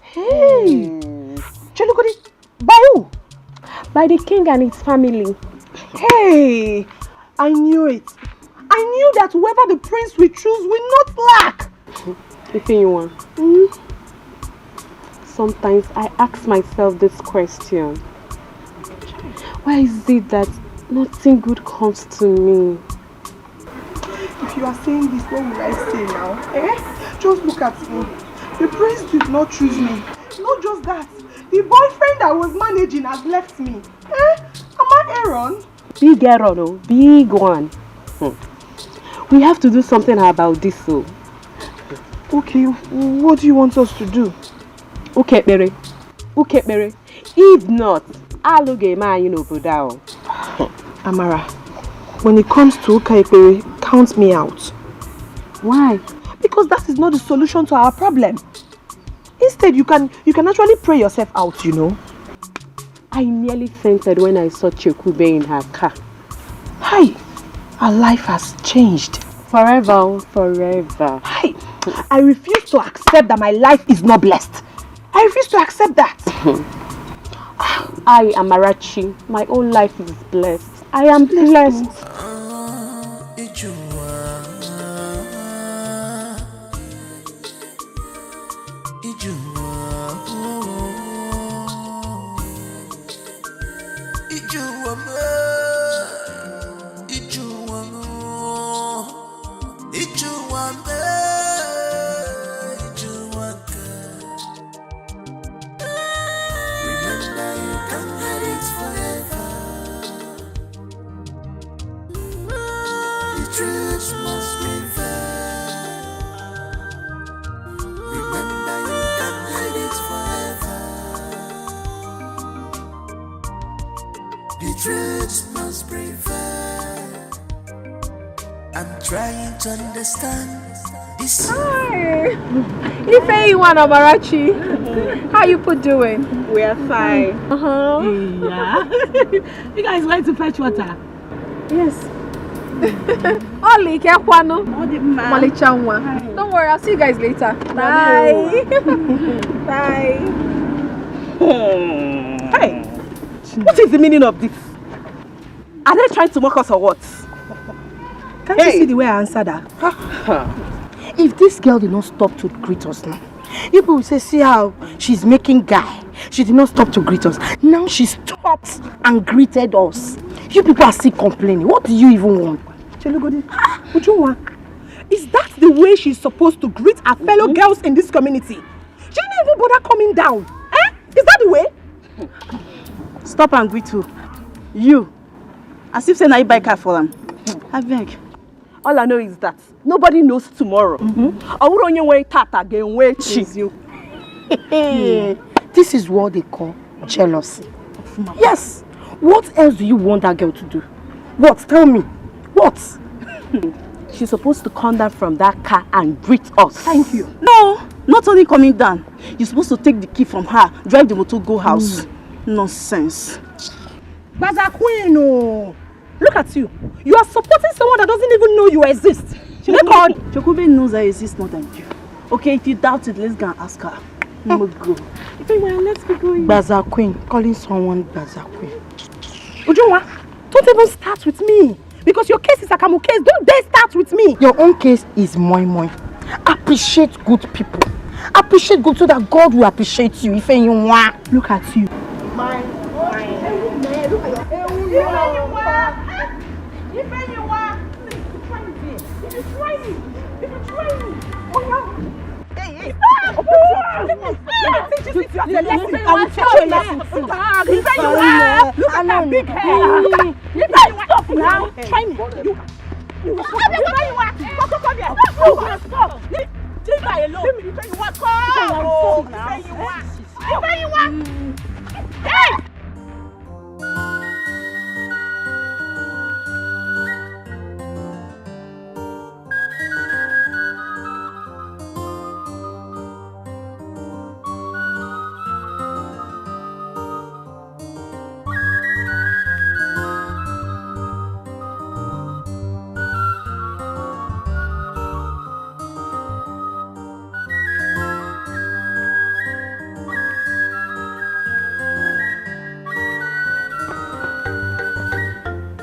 Hey! Chelukudi, by who? By the king and his family. Hey! I knew it. I knew that whoever the prince we choose will not lack. Sometimes I ask myself this question. Why is it that nothing good comes to me? If you are saying this, what will I say now? Just look at me. The prince did not choose me. Not just that. The boyfriend I was managing has left me. Am I Aaron? Big Aaron, oh, big one. We have to do something about this, so. Okay, what do you want us to do? Okay, Mary. If not, I'll get my, brother. Amara, when it comes to Ukekere, count me out. Why? Because that is not the solution to our problem. Instead, you can actually pray yourself out, I nearly fainted when I saw Chekube in her car. Hi, her life has changed. Forever. Hi, I refuse to accept that my life is not blessed. I refuse to accept that. I am Amarachi. My own life is blessed. I am blessed. Trying to understand this. Hi! Ifeyiwan Amarachi. How you put doing? We are fine. Yeah. You guys like to fetch water? Yes. Oli Kekwano. Malichanwa. Don't worry, I'll see you guys later. Bye. Bye. Hey, what is the meaning of this? Are they trying to mock us or what? Can't you see the way I answered her? If this girl did not stop to greet us now, People will say, see how she's making guy. She did not stop to greet us. Now she stopped and greeted us. You people are still complaining. What do you even want? Is that the way she's supposed to greet her fellow girls in this community? She didn't even bother coming down. Eh? Is that the way? Stop and greet you. You. As if say na you buy car for them. I beg. All I know is that nobody knows tomorrow. This is what they call jealousy. Yes. What else do you want that girl to do? What? Tell me. What? She's supposed to come down from that car and greet us. Thank you. No, not only coming down. You're supposed to take the key from her, drive the motor, go house. Nonsense. Baza Queen, oh. Look at you. You are supporting someone that doesn't even know you exist. Chokube knows I exist more than you. Okay, if you doubt it, let's go and ask her. Let's go. Let's be going. Baza Queen, calling someone Baza Queen. Ujunwa, don't even start with me. Because your case is a Kamu case. Don't dare start with me. Your own case is moi moi. Appreciate good people. Appreciate good so that God will appreciate you. If you want. Look at you.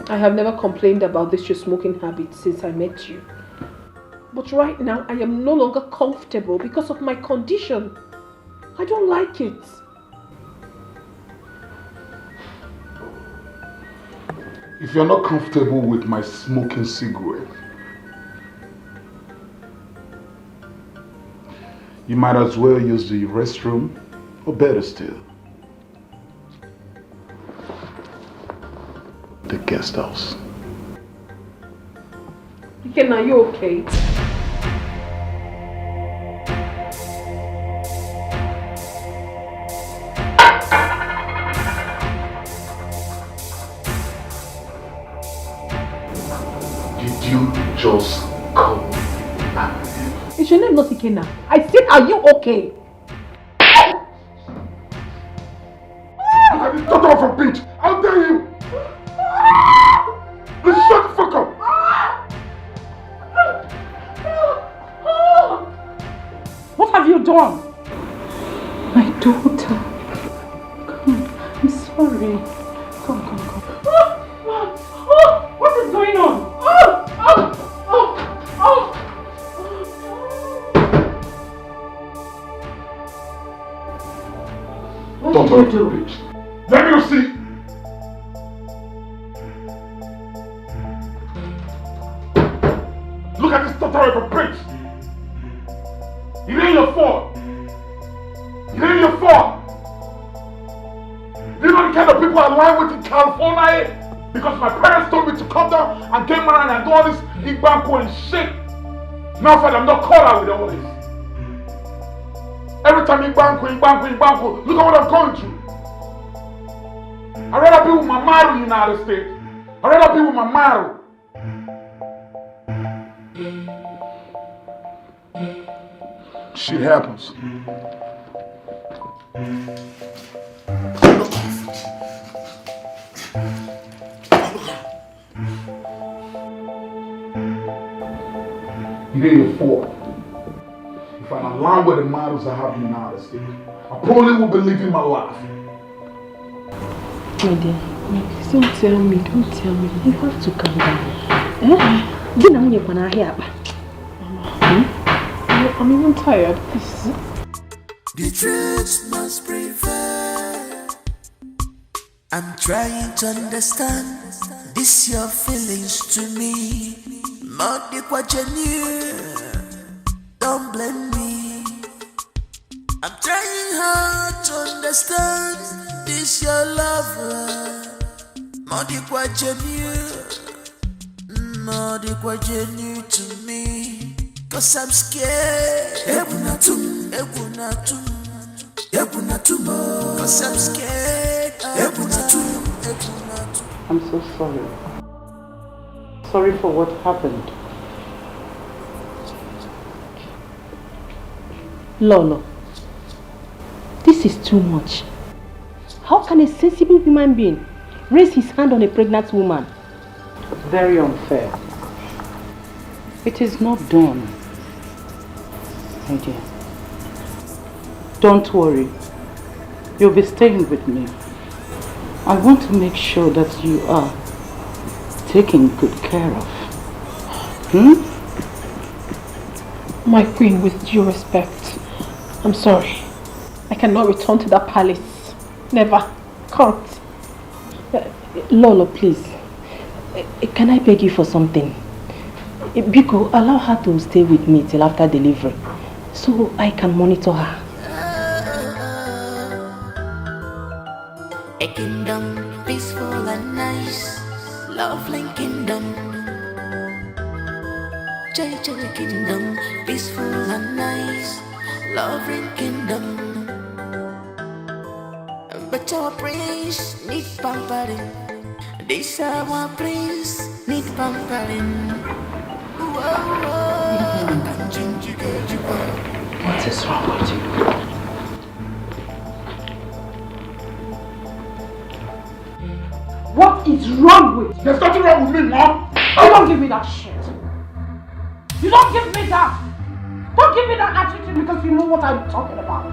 I have never complained about this your smoking habit since I met you. But right now, I am no longer comfortable because of my condition. I don't like it. If you're not comfortable with my smoking cigarette, you might as well use the restroom, or better still, the guest house. Dikeh, are you okay? Did you just call me that name? Is your name not Dikeh? I said, are you okay? Look at this daughter of a bitch! How dare you! Let's shut the fuck up! What have you done? My daughter. Come, I'm sorry. Come. What is going on? What did you do? Let me see! Look at this daughter of a bitch! It ain't your fault! It ain't your fault! You know the kind of people I lie with in California? Because my parents told me to come down and get married and do all this Igbanko and shit. Now that I'm not caught out with all this. Every time Igbanko, look at what I'm going through. I'd rather be with my Maru in the United States. I'd rather be with my Maru. Shit happens. It ain't your fault. If I'm aligned with the models I have in the United States, I probably will be living my life. My dear, don't tell me. You have to calm down. I'm even tired. Please. The truth must prevail. I'm trying to understand this your feelings to me. Modi kwa genuine, don't blame me. I'm trying hard to understand this your love. Modi kwa genuine, Modi kwa genuine to me. Cause I'm scared. Ebunatum, ebunatum, ebunatum. Cause I'm scared. Ebunatum, ebunatum. I'm so sorry. Sorry for what happened. Lolo, this is too much. How can a sensible human being raise his hand on a pregnant woman? Very unfair. It is not done. My dear, don't worry. You'll be staying with me. I want to make sure that you are taken good care of. My queen, with due respect, I'm sorry. I cannot return to that palace. Never. Can't. Lolo, please. Can I beg you for something? Biko, allow her to stay with me till after delivery, so I can monitor her. A kingdom peaceful and nice, lovely kingdom. JJ kingdom peaceful and nice, lovely kingdom. But our prince need pampering. This our prince need pampering. What is wrong with you? What is wrong with you? There's nothing wrong with me, Mom. You don't give me that shit. You don't give me that. Don't give me that attitude because you know what I'm talking about.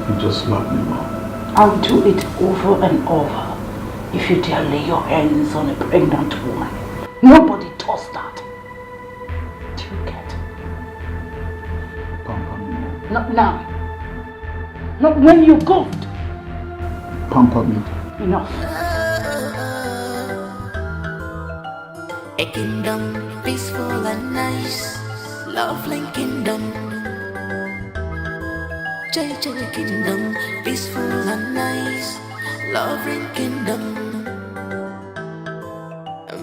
You just love me, Mom. I'll do it over and over if you dare lay your hands on a pregnant woman. Nobody does that. Do you get? Pamper me, Mom. Not now. Not when you go. Pamper me. Enough. A kingdom peaceful and nice, lovely kingdom. JJ kingdom peaceful and nice, lovely kingdom.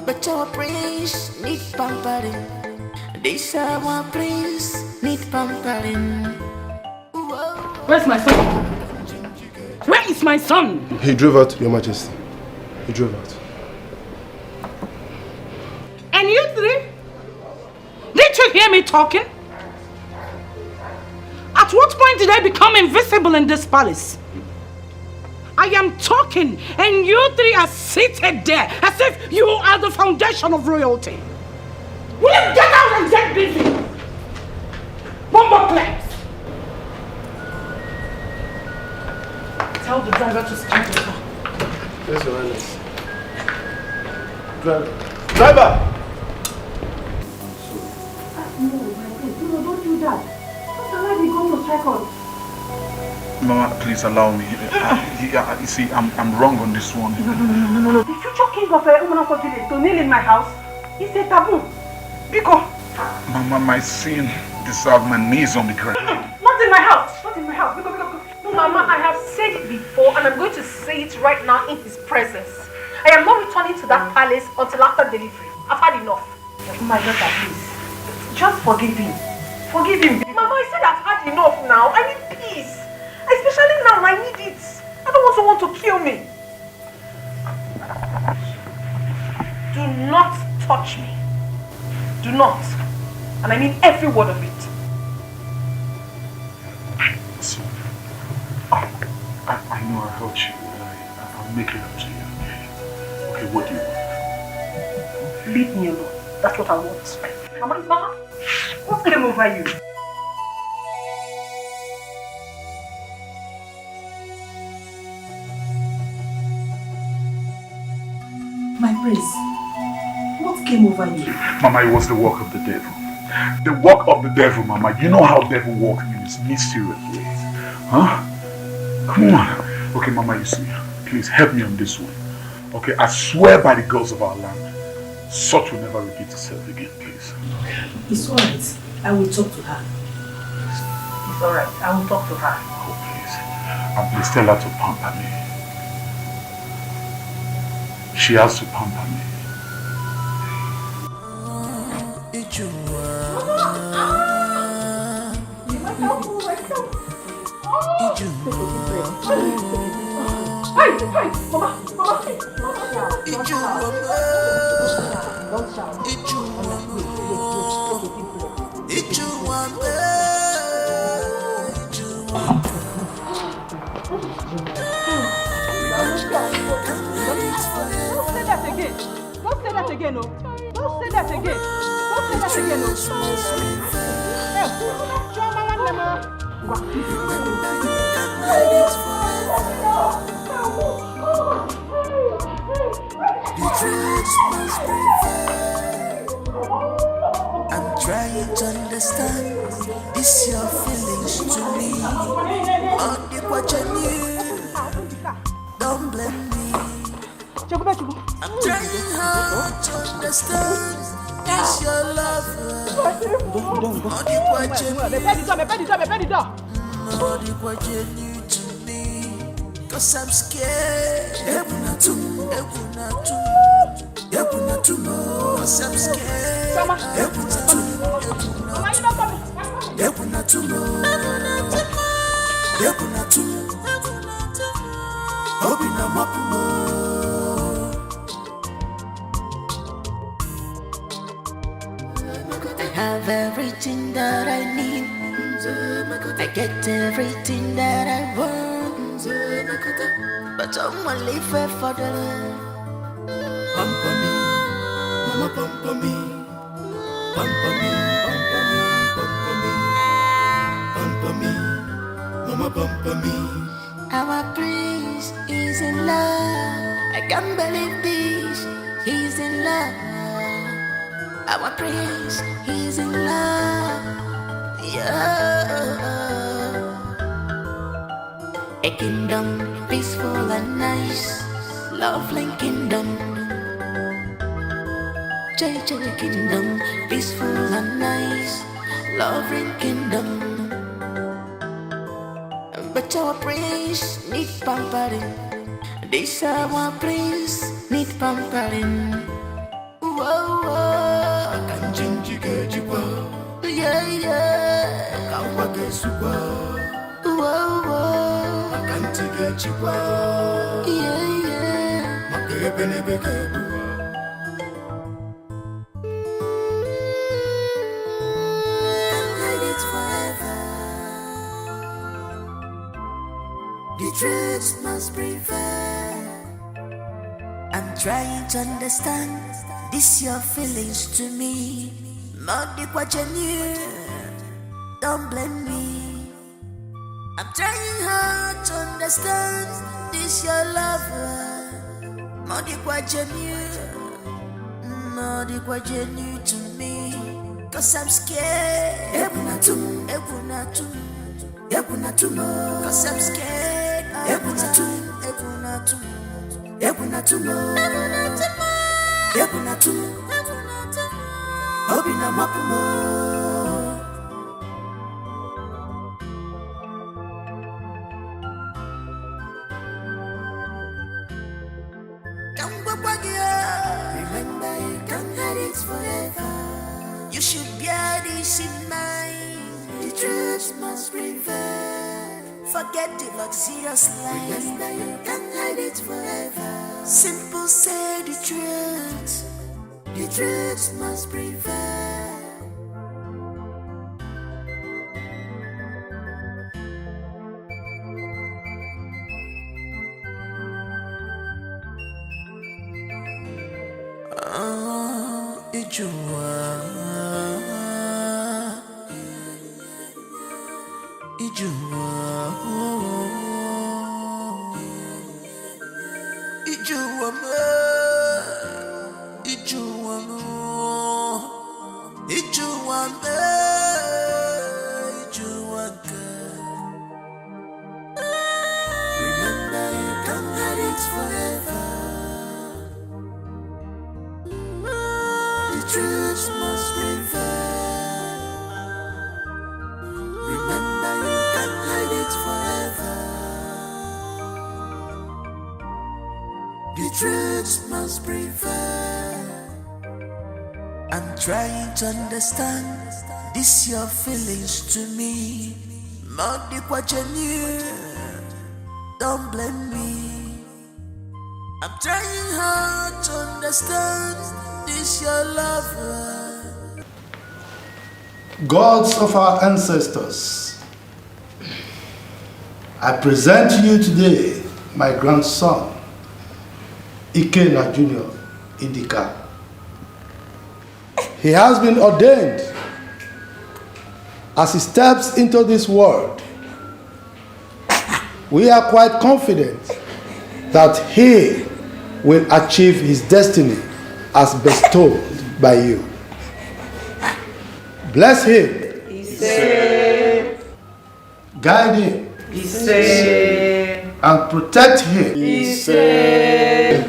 But our prince need pampering. This our prince need pampering. Where's my son? Where is my son? He drove out, Your Majesty. He drove out. And you three? Did you hear me talking? At what point did I become invisible in this palace? I am talking and you three are seated there as if you are the foundation of royalty. Will you get out and get busy? Bomber claps. Tell the driver to start the car. Yes, Your Highness. Driver. Driver! No, don't do that. How can I be going to strike on? Mama, please allow me. You see, I'm wrong on this one. No. The future king of Umunako village to kneel in my house is a taboo. Because Mama, my sin deserves my knees on the ground. not in my house. Not in my house. Because. No, Mama, I have said it before and I'm going to say it right now in his presence. I am not returning to that palace until after delivery. I've had enough. My daughter, please. Just forgive him. Forgive him. Mama, I said I've had enough now. I need peace. Especially now, I need it. I don't want someone to kill me. Do not touch me. Do not. And I mean every word of it. So, I know I hurt you. I'll make it up to you, okay? Okay, what do you want? Leave me alone. That's what I want. Mama, what came over you? My prince, came over here? Mama, it was the work of the devil. The work of the devil, Mama. You know how devil works in his mysterious ways. Huh? Come on. Okay, Mama, you see. Please help me on this one. Okay, I swear by the gods of our land, such will never repeat itself again, please. It's alright. I will talk to her. It's alright. I will talk to her. Oh, please. And please tell her to pamper me. She has to pamper me. Don't say that again, no. Don't say that again. Don't say that again, no. I'm trying to understand this your feelings to me. On the question don't blame me. I'm trying hard to understand this your love. On the question to me, 'cause I'm scared. Cause I'm scared. I have everything that I need. I get everything that I want. But I'm only fair for the love. Pamper me, mama pamper me. Pamper me, pamper me, pamper me. Pamper me, mama pamper me. Our prince is in love. I can't believe this. He's in love. Our prince, he's in love. Yeah. A kingdom peaceful and nice, lovely kingdom. JJ kingdom, peaceful and nice, loving kingdom. But our prince need pampering. This our prince need pampering. Whoa, whoa. I can change you, yeah, yeah. I can walk a super. Whoa, whoa. I can't get you, yeah, yeah. My baby, the truth must prevail. I'm trying to understand this your feelings to me. Not the question you. Don't blame me. I'm trying hard to understand this your lover. Not the question you. Not the question you to me. 'Cause I'm scared. Cause I'm scared. Remember, you can't hide it forever. You should bear this in mind. The truth must prevail. Forget the luxurious life. Remember, you can't hide it forever. Simple, say the truth. The truth must prevail. made you a girl. Remember, you can't have it forever. The truth must prevail. Remember, you can't hide it forever. The truth must prevail. I'm trying to understand this your feelings to me. Not the what you knew. Don't blame me. I'm trying hard to understand this your lover. Gods of our ancestors, I present to you today my grandson, Ikena Jr. Idika. He has been ordained. As he steps into this world, we are quite confident that he will achieve his destiny as bestowed by you. Bless him. Guide him. And protect him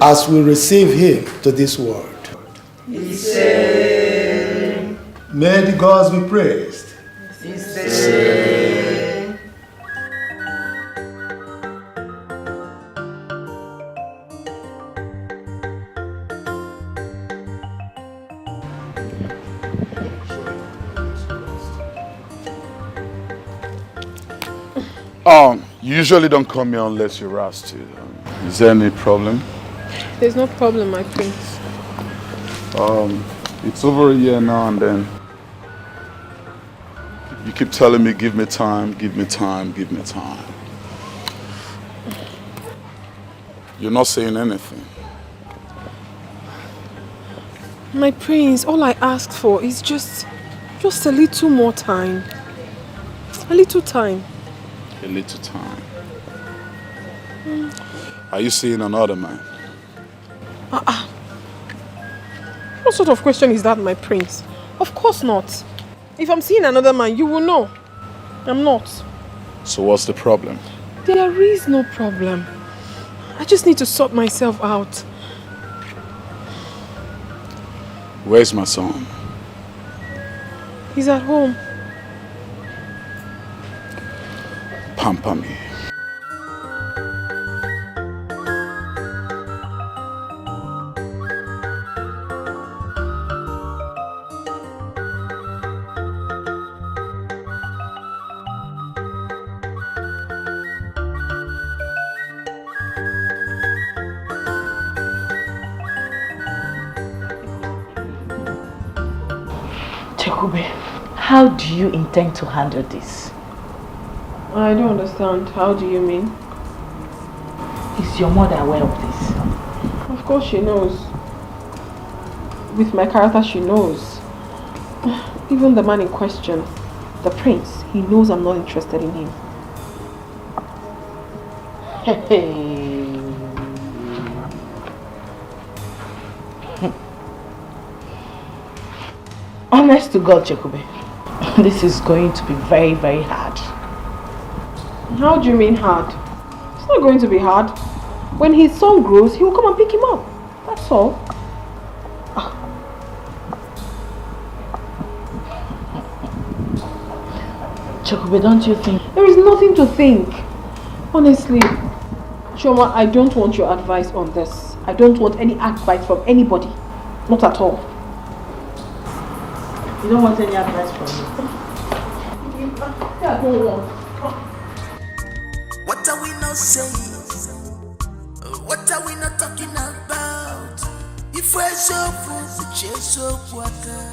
as we receive him to this world. May the gods be praised. You usually don't come here unless you're asked to. Is there any problem? There's no problem, my prince. It's over a year now, and then you keep telling me, give me time, give me time, give me time. You're not saying anything. My prince, all I asked for is just a little more time. A little time. A little time. Are you seeing another man? What sort of question is that, my prince? Of course not. If I'm seeing another man, you will know. I'm not. So what's the problem? There is no problem. I just need to sort myself out. Where's my son? He's at home. Pamper me. How do you intend to handle this? I don't understand. How do you mean? Is your mother aware of this? Of course she knows. With my character, she knows. Even the man in question, the prince, he knows I'm not interested in him. Honest to God, Chekube, this is going to be very, very hard. How do you mean hard? It's not going to be hard. When his son grows, he will come and pick him up. That's all. Chekube, don't you think? There is nothing to think. Honestly, Chioma, I don't want your advice on this. I don't want any advice from anybody. Not at all. You don't want any advice from me? Yeah, I don't want. What are we not saying? What are we not talking about? If we're so full, the chase so water.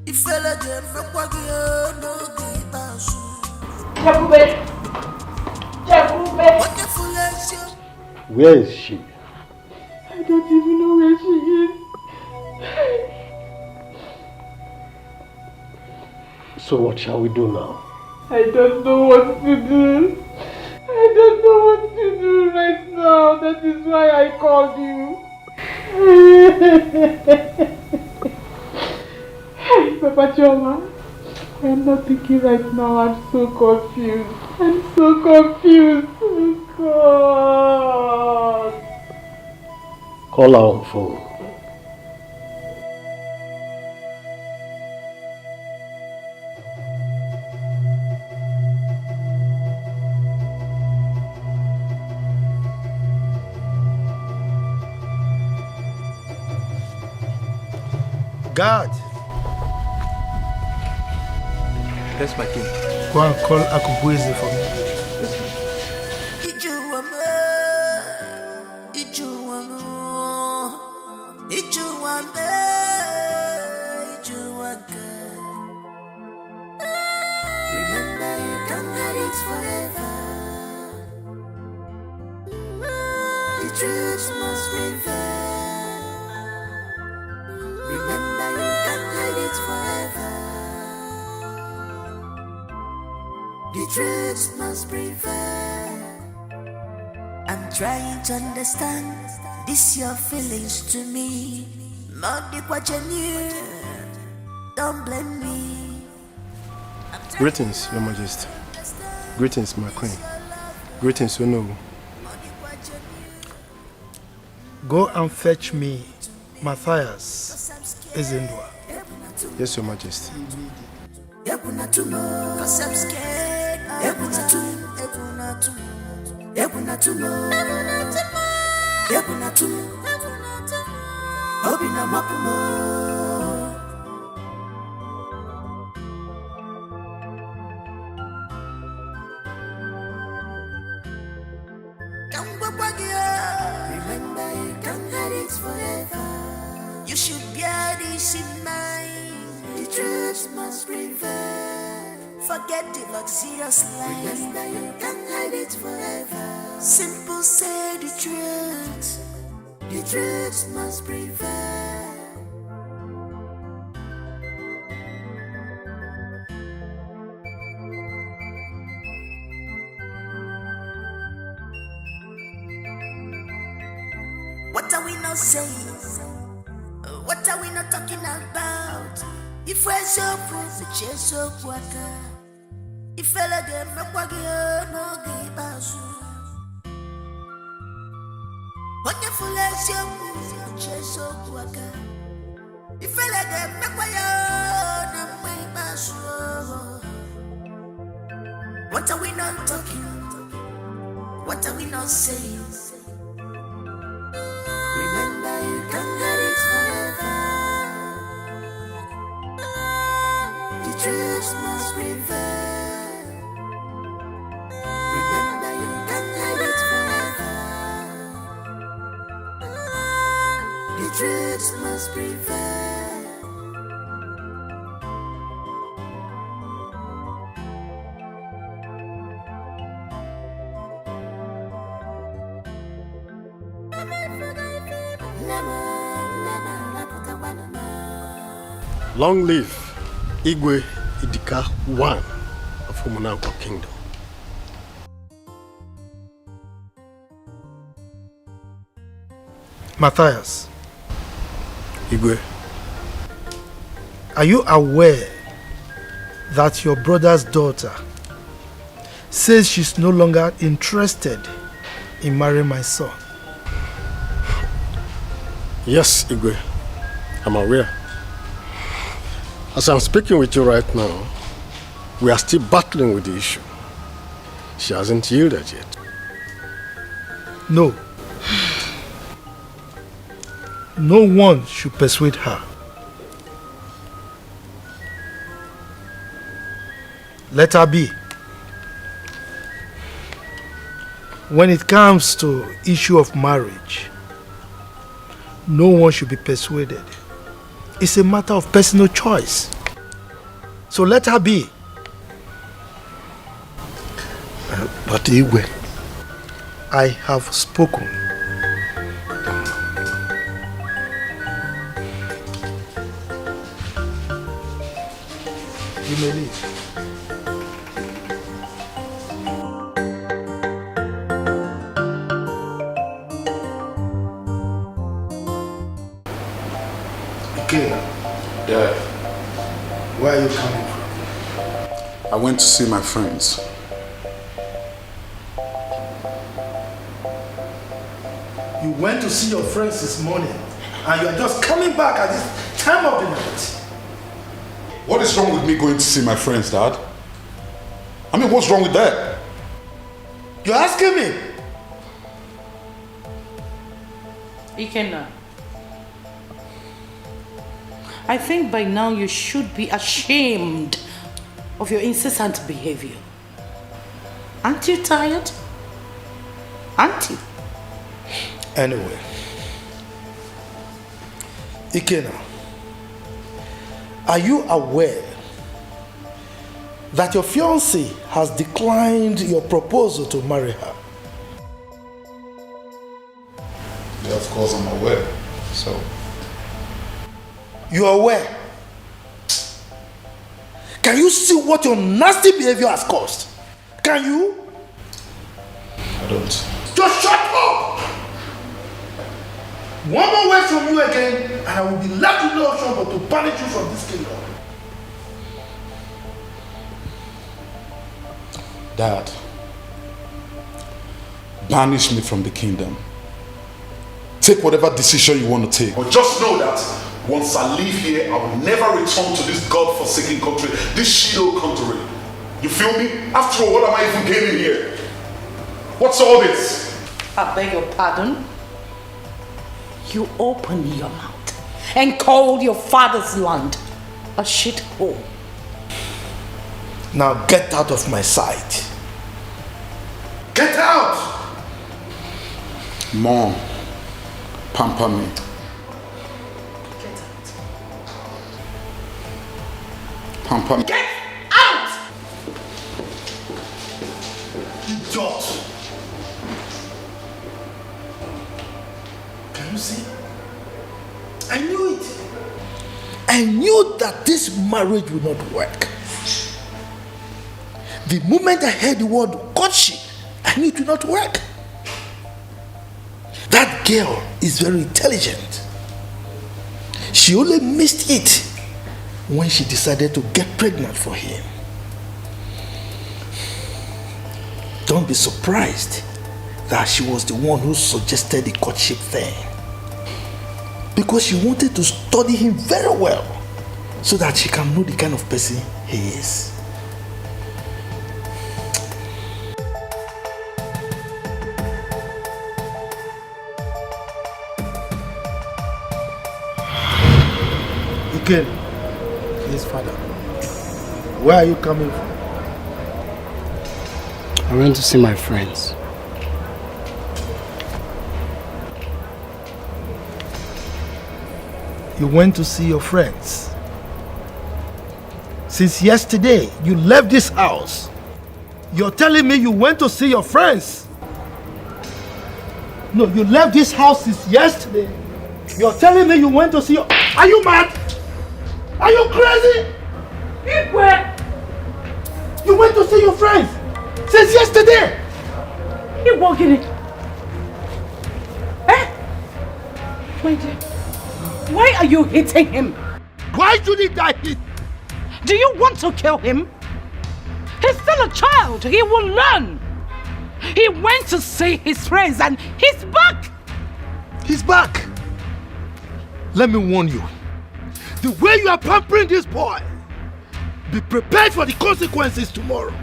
If I let them from Wagio, no give us. Wonderful as you. Where is she? I don't even know where she is. So what shall we do now? I don't know what to do. I don't know what to do right now. That is why I called you. Papa Choma. I am not thinking right now. I'm so confused. I'm so confused. Oh God. Call her on phone. God. That's my king. Go and call Akubueze for me. Remember, you can't hide it forever. The truth must prevail. Remember, you can't hide it forever. The truth must prevail. I'm trying to understand this your feelings to me. Not the what you knew. Don't blame me. Greetings, Your Majesty. Greetings, my queen. Greetings, Ono. Go and fetch me Matthias Ezendwa. Yes, Your Majesty. Cause I'm scared. Remember, you can't hide it forever. You should bear this in mind. The truth must prevail. Forget the luxurious life. Remember, you can't hide it forever. Simple, say the truth. The truth must prevail. What are we not saying? What are we not talking about? If we're so proof, the chase so quaka. If fella get no quaggy, no give us. What you full as your proof, the chase so quaka. If fella get no quaggy, no give us. What are we not talking? What are we not saying? Remember, you can't hide it forever. The truth must prevail. Remember, you can't hide it forever. The truth must prevail. Long live Igwe Idika I of Umunanko Kingdom. Matthias. Igwe. Are you aware that your brother's daughter says she's no longer interested in marrying my son? Yes, Igwe. I'm aware. As I'm speaking with you right now, we are still battling with the issue. She hasn't yielded yet. No. No one should persuade her. Let her be. When it comes to issue of marriage, no one should be persuaded. It's a matter of personal choice. So let her be. But Igwe, I have spoken. You may leave. Okay. Yeah. Where are you coming from? I went to see my friends. You went to see your friends this morning and you are just coming back at this time of the night. What is wrong with me going to see my friends, Dad? I mean, what's wrong with that? You're asking me? Ikenna, I think by now you should be ashamed of your incessant behavior. Aren't you tired? Aren't you? Anyway, Ikenna, are you aware that your fiancé has declined your proposal to marry her? Yeah, of course I'm aware. So. You are aware? Can you see what your nasty behavior has caused? Can you? I don't. Just shut up! One more word from you again, and I will be left with no option but to banish you from this kingdom. Dad, banish me from the kingdom. Take whatever decision you want to take. But just know that once I leave here, I will never return to this God-forsaken country, this shit-old country. You feel me? After all, what am I even gaining here? What's all this? I beg your pardon? You opened your mouth and called your father's land a shithole. Now get out of my sight. Get out! Mom, pamper me. Get out. Pamper me. Get out! Idiot! Can you see? I knew it. I knew that this marriage would not work. The moment I heard the word courtship, I knew it would not work. That girl is very intelligent. She only missed it when she decided to get pregnant for him. Don't be surprised that she was the one who suggested the courtship thing. Because she wanted to study him very well so that she can know the kind of person he is. Again, yes, Father. Where are you coming from? I went to see my friends. You went to see your friends. Since yesterday, you left this house. You're telling me you went to see your friends? No, you left this house since yesterday. You're telling me you went to see your... Are you mad? Are you crazy? Where? You went to see your friends since yesterday. You walking in? Eh? My dear, why are you hitting him? Why should he die? Do you want to kill him? He's still a child. He will learn. He went to see his friends and he's back. He's back. Let me warn you. The way you are pampering this boy, be prepared for the consequences tomorrow.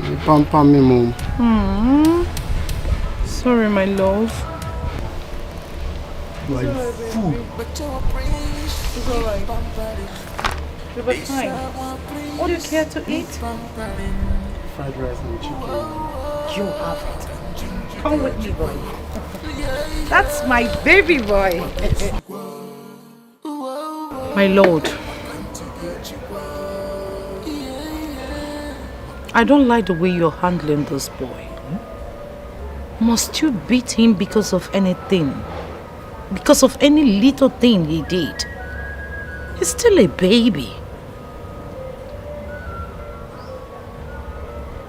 You pamper me, Mom. Sorry, my love. You are a fool. It's alright. We'll be fine. What do you care to eat? Fried rice and chicken. You have it. Come with me, boy. That's my baby boy. My lord, I don't like the way you're handling this boy. Must you beat him because of anything? Because of any little thing he did? He's still a baby.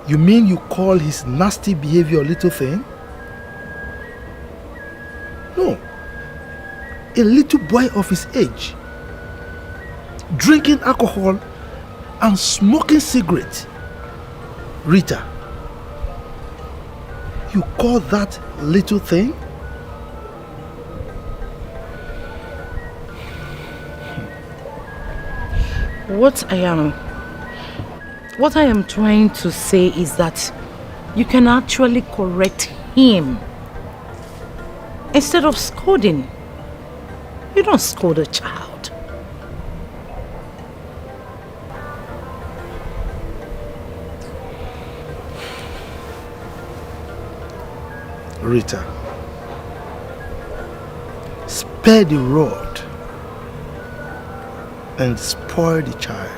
You mean you call his nasty behavior a little thing? No. A little boy of his age drinking alcohol, and smoking cigarettes. Rita, you call that little thing? What I am trying to say is that you can actually correct him instead of scolding. You don't scold a child. Rita, spare the rod and spoil the child.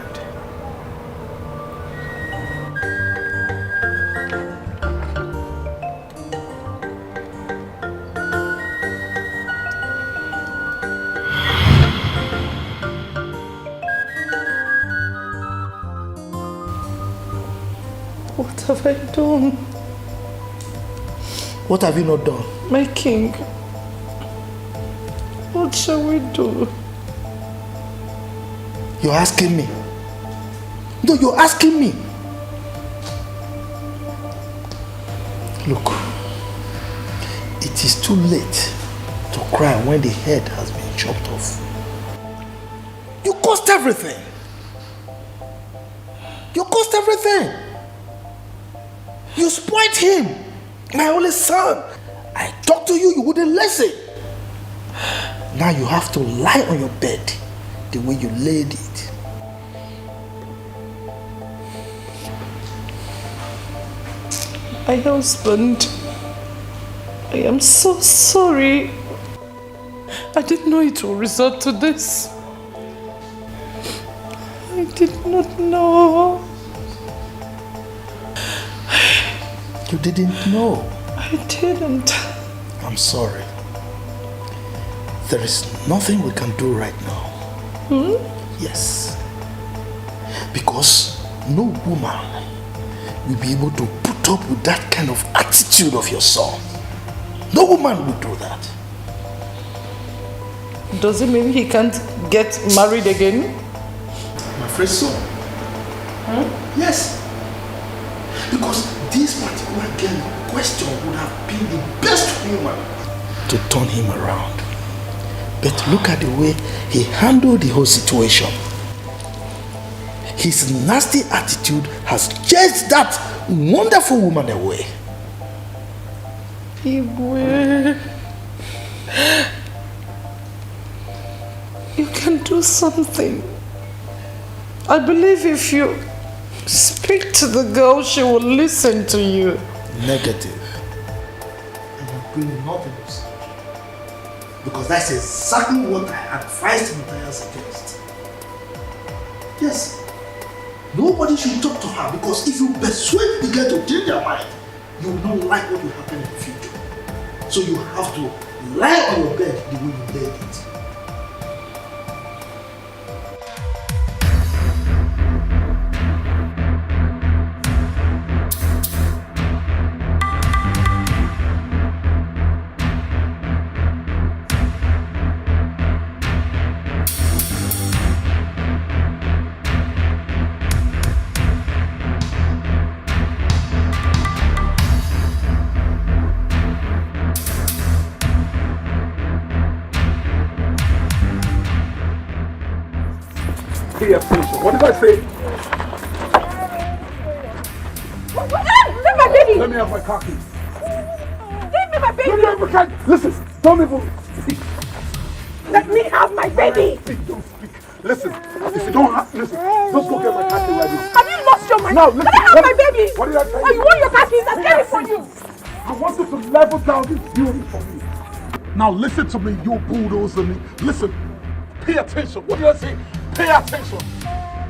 What have I done? What have you not done? My king, what shall we do? You're asking me? No, you're asking me. Look, it is too late to cry when the head has been chopped off. You caused everything. You caused everything. You spoiled him, my only son. I talked to you, you wouldn't listen. Now you have to lie on your bed the way you laid it. My husband, I am so sorry. I didn't know it would resort to this. I did not know. You didn't know? I didn't. I'm sorry. There is nothing we can do right now. Yes. Because no woman will be able to put up with that kind of attitude of your son. No woman will do that. Does it mean he can't get married again? I'm afraid so. Yes. Because this particular girl in question would have been the best woman to turn him around. But look at the way he handled the whole situation. His nasty attitude has chased that wonderful woman away. Igwe, you can do something. I believe if you speak to the girl, she will listen to you. Negative. I'm doing nothing else. Because that's exactly what I advised Matthias against. Yes. Nobody should talk to her, because if you persuade the girl to change her mind, you will not like what will happen in the future. So you have to lie on your bed the way you laid it. Pay attention. What did I say? Leave my baby! Let me have my car keys. Leave me my baby! Let me have my car. Listen, don't even speak. Let me have my baby! Don't speak. Listen, if you don't have, listen, just go get my car keys right now. Have you lost your mind? Now, listen. Let me have my baby! What did I tell you? Oh, you want your car keys? I'll get it for you! I want you to level down this building for me. Now listen to me, you bulldozer me. Listen, pay attention. What did I say? Pay attention.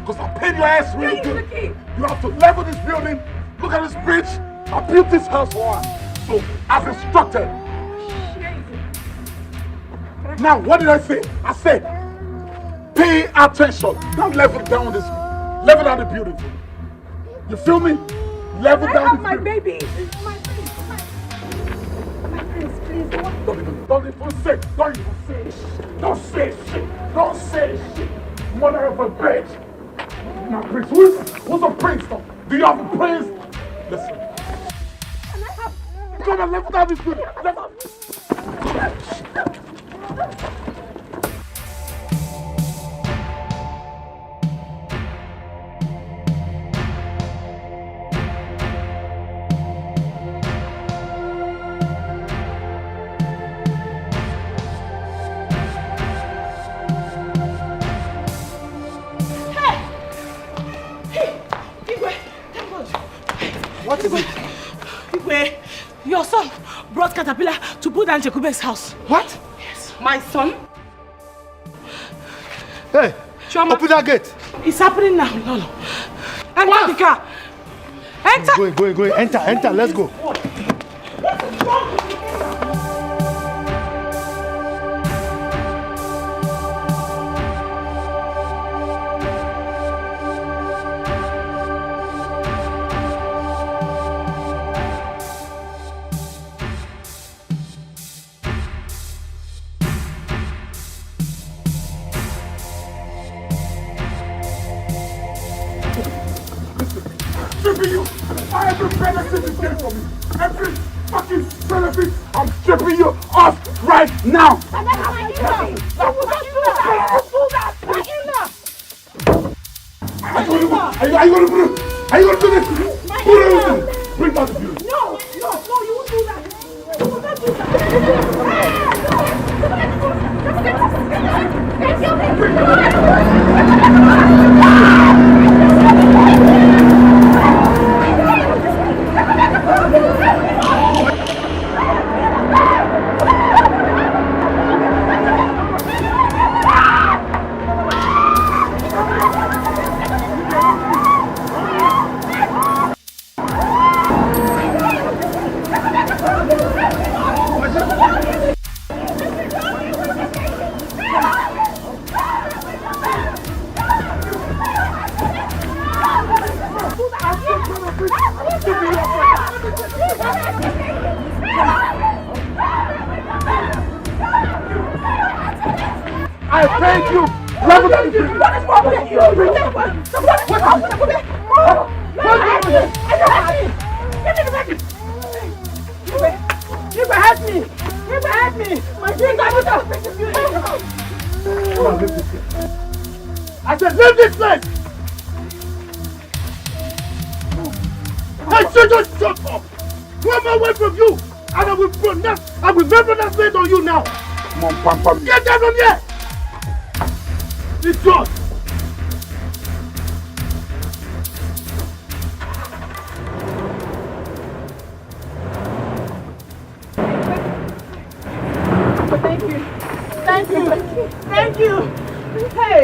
Because I paid your ass really good. You have to level this building. Look at this bridge. I built this house for her. So, as instructed. Now, what did I say? I said, pay attention. Don't level down this. Level down the building. You feel me? Level down this my building. baby! My prince, please, Don't even say shit. Don't say shit. Don't say shit. Mother of a bitch! Now, Prince, who's a prince? Do you have a prince? Listen. Jordan, let's have this good. What is it? Igwe, your son brought Caterpillar to put down Chekube's house. What? Yes. My son? Hey, Choma, open that gate. It's happening now, Lolo. Enter the car. Enter. Go. Enter. Let's go. Right now! Are you going to do this? Bring down the beauty. No, you won't do that. You will not do I thank you! What is wrong with you? What is wrong with you? Help me! My finger! Come on, leave this place. I said, leave this place! I said, just shut up! One more word from you, and I will never pronounce on you now! Come on, Pam. Get down from here! It's yours! Thank you. Hey.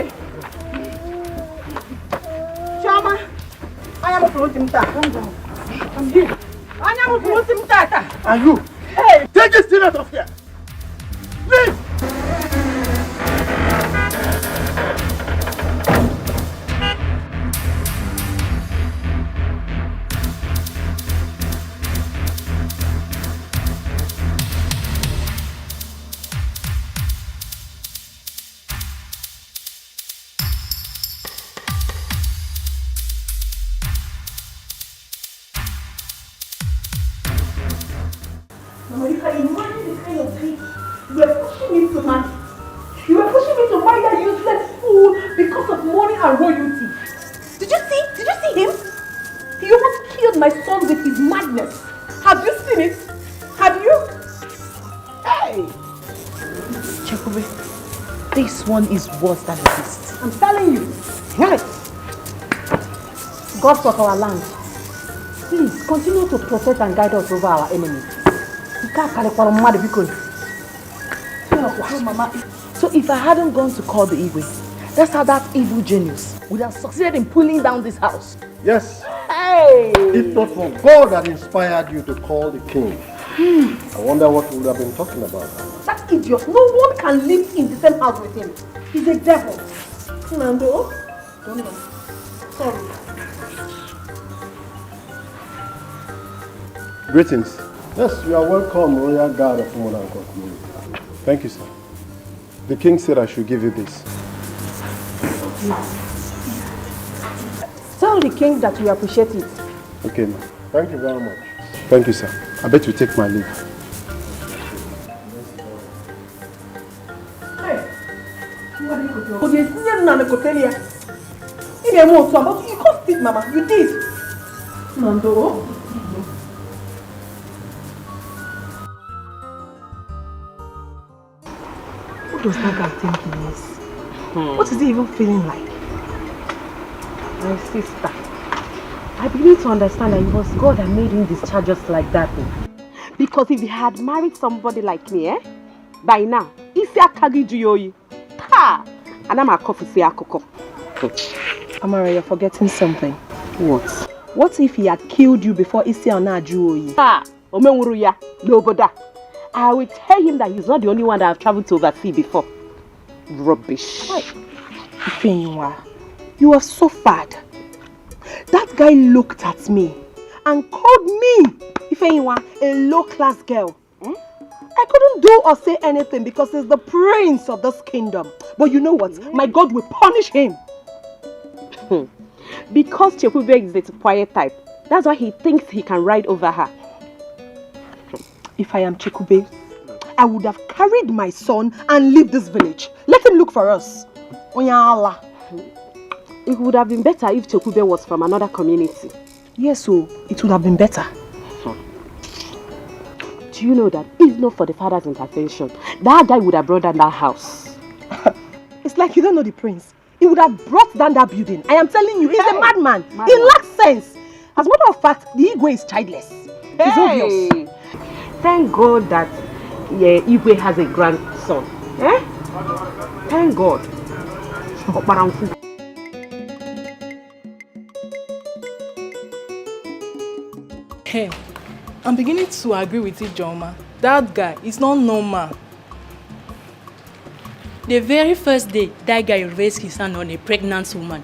Chama, I am a floating tata. I'm here. I am a floating tata. And you? Hey. Take this thing out of here. Leave. You can imagine the kind of thing you were pushing me to marry. You were pushing me to marry that useless fool because of money and royalty. Did you see him? He almost killed my son with his madness. Have you seen it? Have you? Hey! Chekube, this one is worse than the beast. I'm telling you. Right. Gods of our land, please continue to protect and guide us over our enemies. So if I hadn't gone to call the Igwe, that's how that evil genius would have succeeded in pulling down this house. Yes. Hey! If not for God that inspired you to call the king, I wonder what we would have been talking about. That idiot, no one can live in the same house with him. He's a devil. Nando, don't know. Sorry. Greetings. Yes, you are welcome, Royal Guard of Philmond and Confronting. Thank you, sir. The king said I should give you this. Tell the king that we appreciate it. Okay, ma'am. Thank you very much. Thank you, sir. I bet you take my leave. You caused it, Mama. You did. Mando. What does that guy think he is? What is he even feeling like? My sister, I begin to understand that it was God that made him discharge us like that. Because if he had married somebody like me, by now, isi akagi juyoyi. Ha! And I'm a coffee for akoko. Amara, you're forgetting something. What? What if he had killed you before Isi Ona Juoyi? Ha! Omenwuruya, nobody. I will tell him that he's not the only one that I've traveled to overseas before. Rubbish. Ifenyinwa, you have suffered. That guy looked at me and called me, Ifenyinwa, a low-class girl. I couldn't do or say anything because he's the prince of this kingdom. But you know what? My God will punish him. Because Chekube is the quiet type. That's why he thinks he can ride over her. If I am Chekube, I would have carried my son and leave this village. Let him look for us. Onyala. It would have been better if Chekube was from another community. Yes, so it would have been better. Do you know that if not for the father's intervention, that guy would have brought down that house? It's like you don't know the prince. He would have brought down that building. I am telling you, he's a madman. He lacks sense. As a matter of fact, the Igwe is childless. It's obvious. Thank God that Igwe has a grandson. Thank God. Hey, I'm beginning to agree with you, Joma. That guy is not normal. The very first day that guy raised his hand on a pregnant woman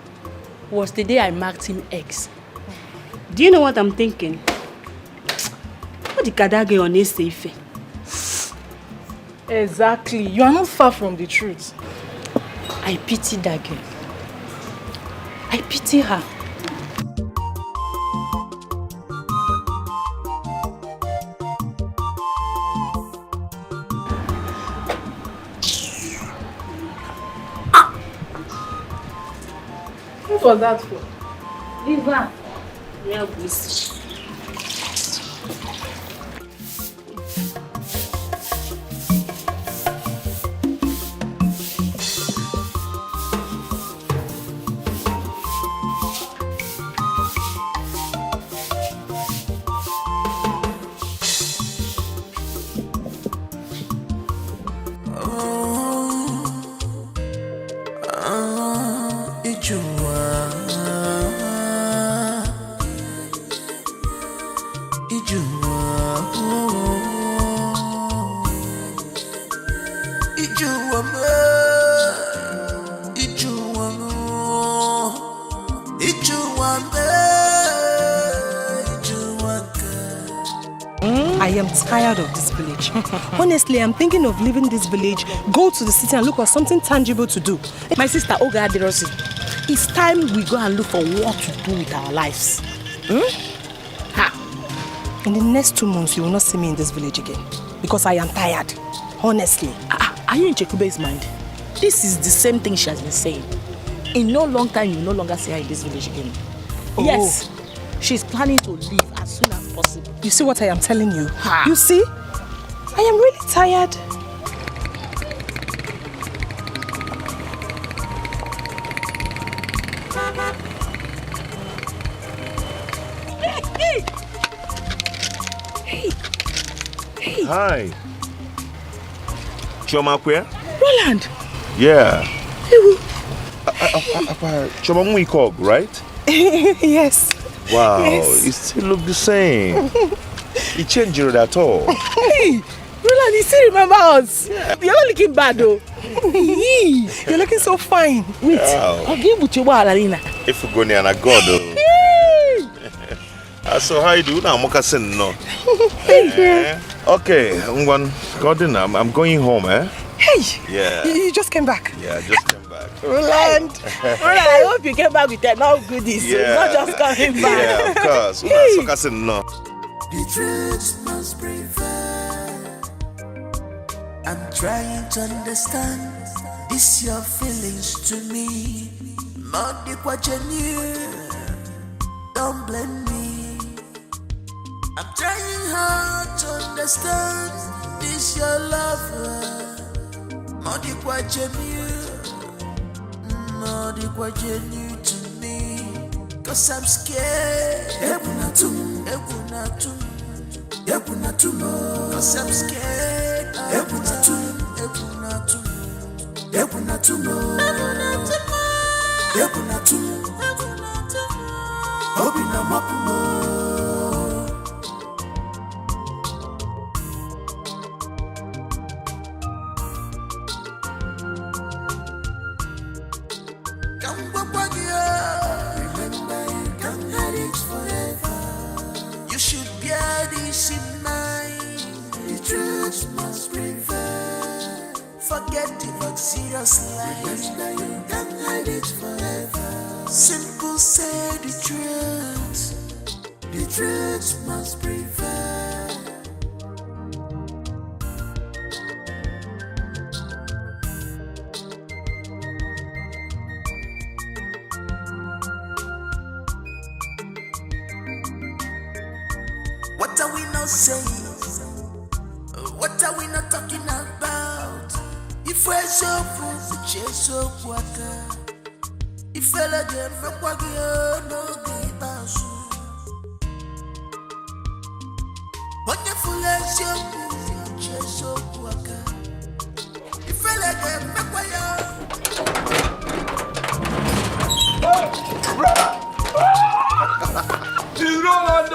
was the day I marked him X. Do you know what I'm thinking? What the kadage on his safe? Exactly. You are not far from the truth. I pity that girl. I pity her. What was that for? Liver. Yeah, please. I am tired of this village. Honestly, I'm thinking of leaving this village, go to the city and look for something tangible to do. My sister Oga Aderosi, it's time we go and look for what to do with our lives. In the next 2 months, you will not see me in this village again. Because I am tired. Honestly. Are you in Chekube's mind? This is the same thing she has been saying. In no long time, you will no longer see her in this village again. Oh. Yes, she's planning to leave as soon as possible. You see what I am telling you? You see? I am really tired. Hey. Hi. Choma where? Roland. Yeah. Choma Mwikog, right? Yes. Wow, Yes. it still look the same. It changed you at all. Hey, Roland, you still remember us? Yeah. You're not looking bad though. You're looking so fine. Wait, Wow. I'll give you a Arena. If you go near a god, so how you do now? Mokasin no. Thank you. Okay, I'm going home, eh? Hey! Yeah. You just came back. Yeah, I just came back. Roland, I hope you came back with enough goodies. Yeah. Not just coming back. Yeah, of course. No. The truth must prevail. I'm trying to understand this your feelings to me. Modi kwa genuine. Don't blame me. I'm trying hard to understand this your love. Modi kwa genuine. Modi kwa genuine to me. Cause I'm scared. Ebunatum. Cause I'm scared. Ebunatum. Obina mapumo. Remember, you can't hide it forever. You should bear this in mind. The truth must prevail. Forget the luxurious life. Remember, you can't hide it forever. Simple, say the truth. The truth must prevail. What are we not saying? What are we not talking about? If we're so full, we're so water. If we're again, we're no good house. Wonderful as you move, so water. If we're again, Roland!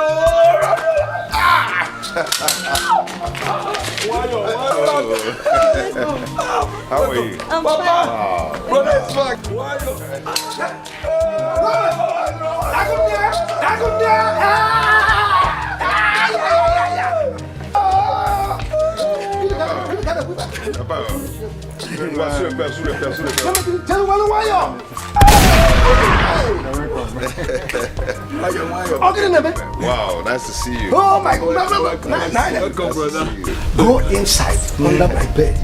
How are you? I'm Papa! fine. Brother, it's back. Wow, nice to see you. Oh my God. Welcome, brother. Go inside under my bed.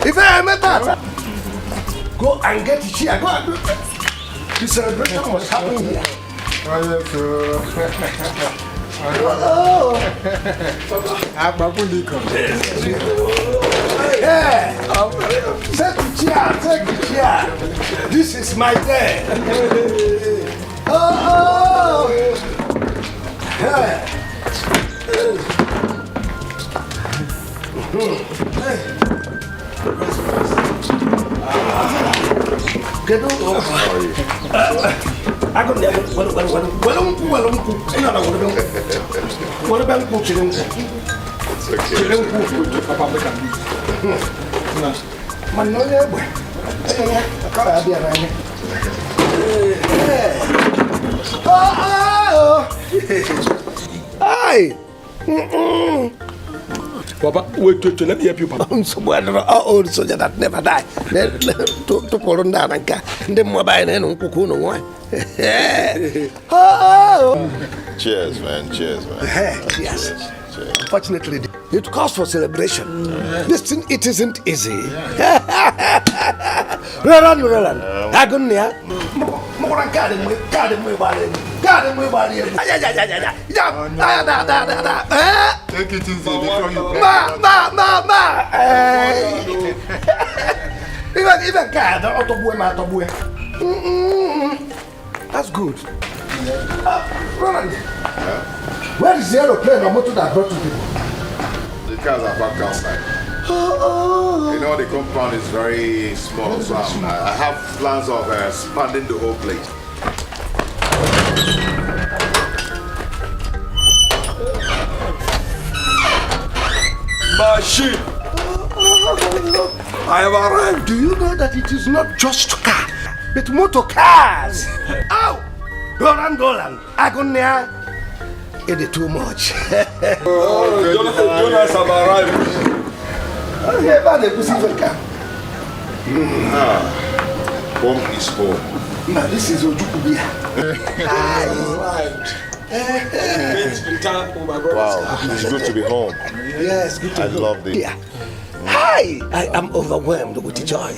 If I met that, go and get the chair. Go and do the celebration was happening here. Yeah. Take the chair. This is my day. Oh. Yeah. Get I got never. What about cooking? It's okay. Hi. Papa, wait, let me help you, Papa. So what old soldier that never die. To pull on down and then mobile and uncle no one. Cheers, man. Cheers, man. Yes. Unfortunately, it calls for celebration. This thing, it isn't easy. Roland. Agonia. Take it easy before you Even God, that's good. Roland, where is the aeroplane or motor that brought you people? The cars are parked outside. You know, the compound is very small, so I have plans of expanding the whole place. Machine! I have arrived. Do you know that it is not just car, but motor cars? Ow! Roland, Agonia, it is too much. Jonas have arrived. Home is home. Now this is Ojukubia. Wow, it's good to be home. Yes, good to be home. I love this. Yeah. Hi, I am overwhelmed with joy.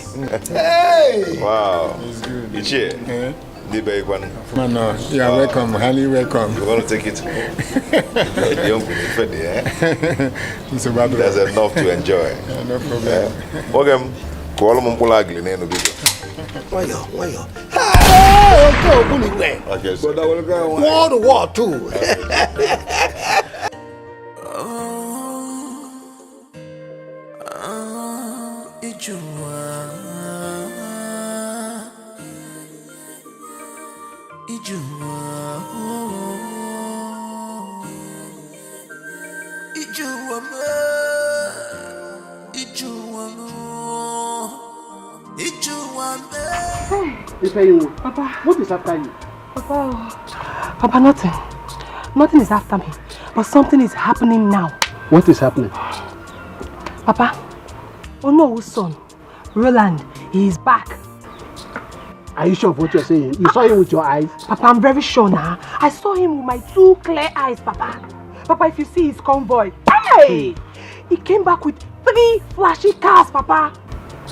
Hey! Wow. It's good. Ichie. Deepening. No, you are welcome, highly welcome. You want to take it? There's enough to enjoy. No problem. Welcome. Call them ugly name. Why? Okay, so World War II. Papa, what is after you? Papa, nothing. Nothing is after me. But something is happening now. What is happening? Papa, Ono's son, Roland, he is back. Are you sure of what you're saying? You saw him with your eyes? Papa, I'm very sure now. I saw him with my 2 clear eyes, Papa. Papa, if you see his convoy, hey! He came back with 3 flashy cars, Papa.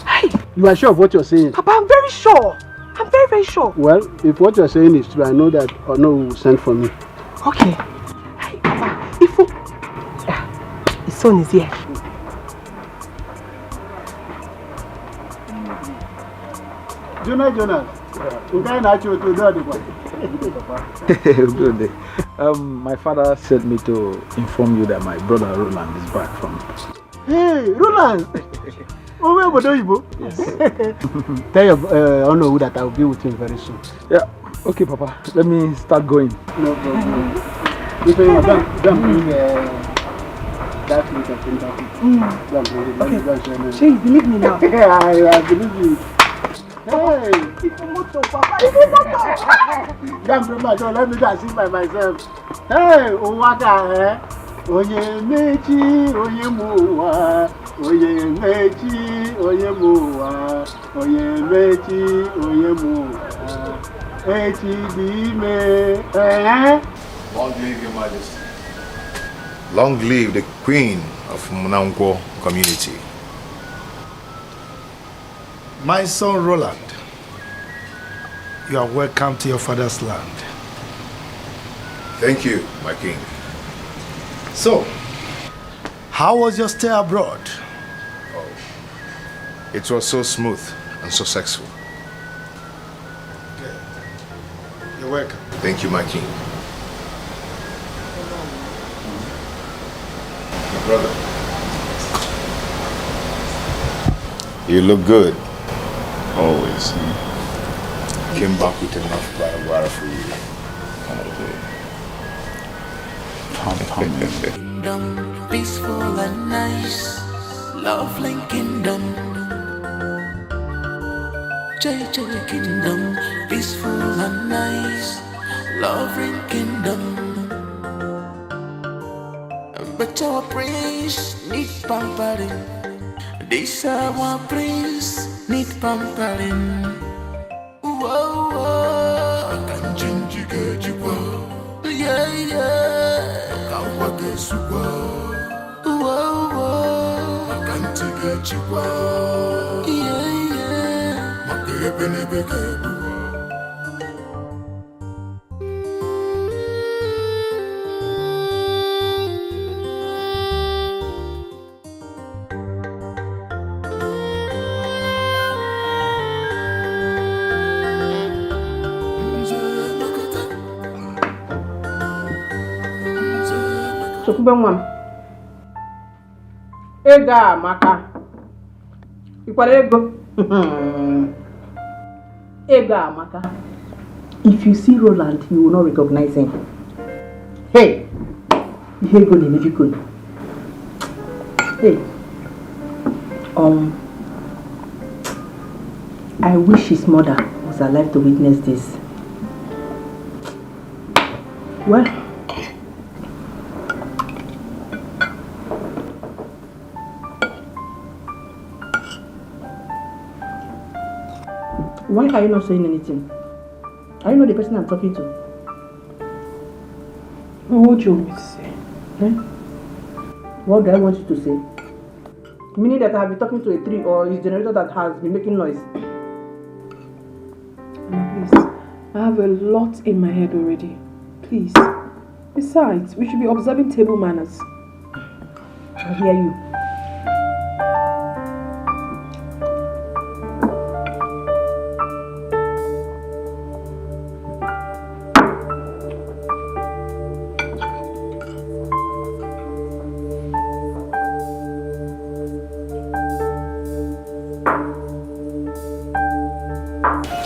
Hey! You are sure of what you're saying? Papa, I'm very sure. I'm very, very sure. Well, if what you're saying is true, I know that Ono will send for me. Okay. Hey, Papa, if his son is here. Jonas. My father sent me to inform you that my brother Roland is back from. Hey, Roland! Yes. Tell your Ono that I will be with him very soon. Yeah, okay, Papa. Let me start going. No problem. If you don't bring that meat of Kidnapping, don't bring it. Okay. She believe me now. Yeah, I believe you. Hey! Don't bring my door. Let me just see by myself. Hey, Owaka, Oye Mechi, Oye Muwa. Oye mechi, oye muwa, oye mechi, oye muwa, echi dime, Long live your majesty. Long live the queen of Munangwo community. My son Roland, you are welcome to your father's land. Thank you, my king. So, how was your stay abroad? It was so smooth and successful. Okay. You're welcome. Thank you, my king. My brother. You look good. Always. Came back with enough guara for you. Kingdom, peaceful and nice, lovely kingdom. JJ kingdom, peaceful and nice, lovely kingdom. But our prince need pampering. This our prince need pampering. Whoa, whoa, I can change you, get you, yeah, yeah. Whoa, whoa, I can't get you, yeah, yeah. Ego amaka. Ikwara ego. Ego amaka. If you see Roland, you will not recognize him. Hey! Ego ni nevikuni. Hey. I wish his mother was alive to witness this. Well, Why are you not saying anything? Are you not the person I'm talking to? What do you want me to say? What do I want you to say? Meaning that I have been talking to a tree or his generator that has been making noise. Please, I have a lot in my head already. Please. Besides, we should be observing table manners. I hear you.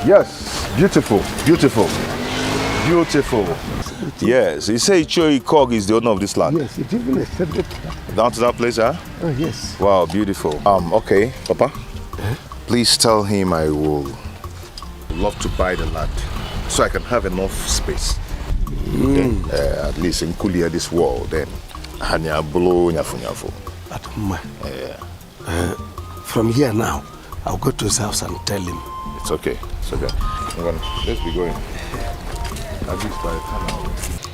Yes, beautiful, beautiful, beautiful. Yes, he said Choi Kog is the owner of this land. Yes, it even accepted. Down to that place, huh? Oh, yes. Wow, beautiful. Okay, Papa. Please tell him I will love to buy the land so I can have enough space. Then, at least in clear this wall, then Hanya blow nyafu. From here now, I'll go to his house and tell him. It's okay. It's okay. Let's be going. At least by the time.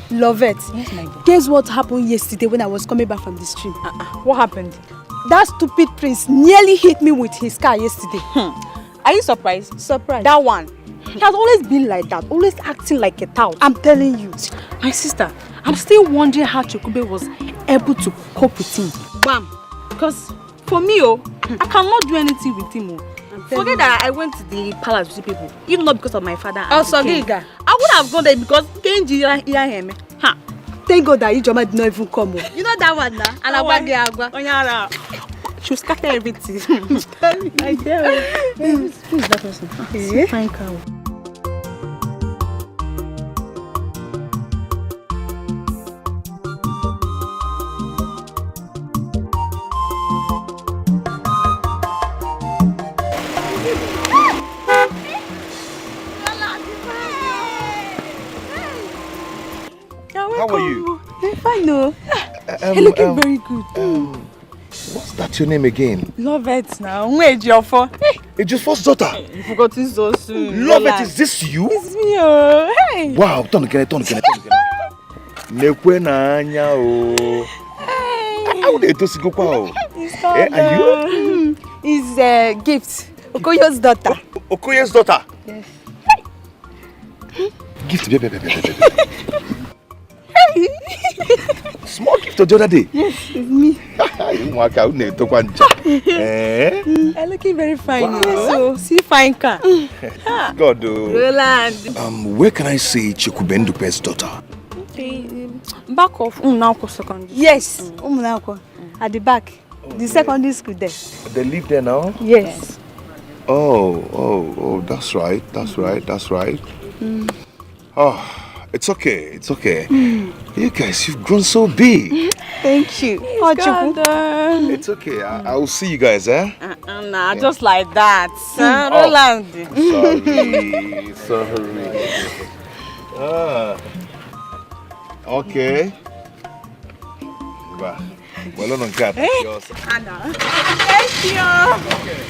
Lovette, guess what happened yesterday when I was coming back from the stream? What happened? That stupid prince nearly hit me with his car yesterday. Are you surprised? Surprised. That one. He has always been like that, always acting like a tout. I'm telling you. My sister, I'm still wondering how Chukube was able to cope with him. Bam. Because for me, I cannot do anything with him. Forget that I went to the palace to see people, even not because of my father. Oh, Giga. I would have gone there because Kenji hear him. Thank God that Ijoma did not even come. You know that one now? And Agwa. She will scatter everything. I tell you. Who is that person? Fine cow. How are you? I'm fine, no. You're looking very good. What's that your name again? Lovette now. Where's your phone? Ejiofor's daughter. You forgot it so soon. Lovette, is this you? It's me, oh. Hey. Wow, turn again. Nekwe na anya o. How dey to sigo kwa o? And you? It's a gift. Okoyo's daughter. Okoye's daughter? Yes. Gift, baby. Small gift the other day. Yes, it's me. I'm looking very fine. Wow. So, see fine car. God. Roland. Where can I see Chikubendupe's daughter? Okay, back of Umunako Secondary. Yes, Umunako. At the back. The secondary school there. They live there now? Yes. Oh, that's right. Oh, it's okay. You guys, you've grown so big. Thank you. It's okay. I'll see you guys, eh? Nah, just like that. Roland. Sorry. Okay. Well, on cat. Yours. Anna. Thank you. Okay.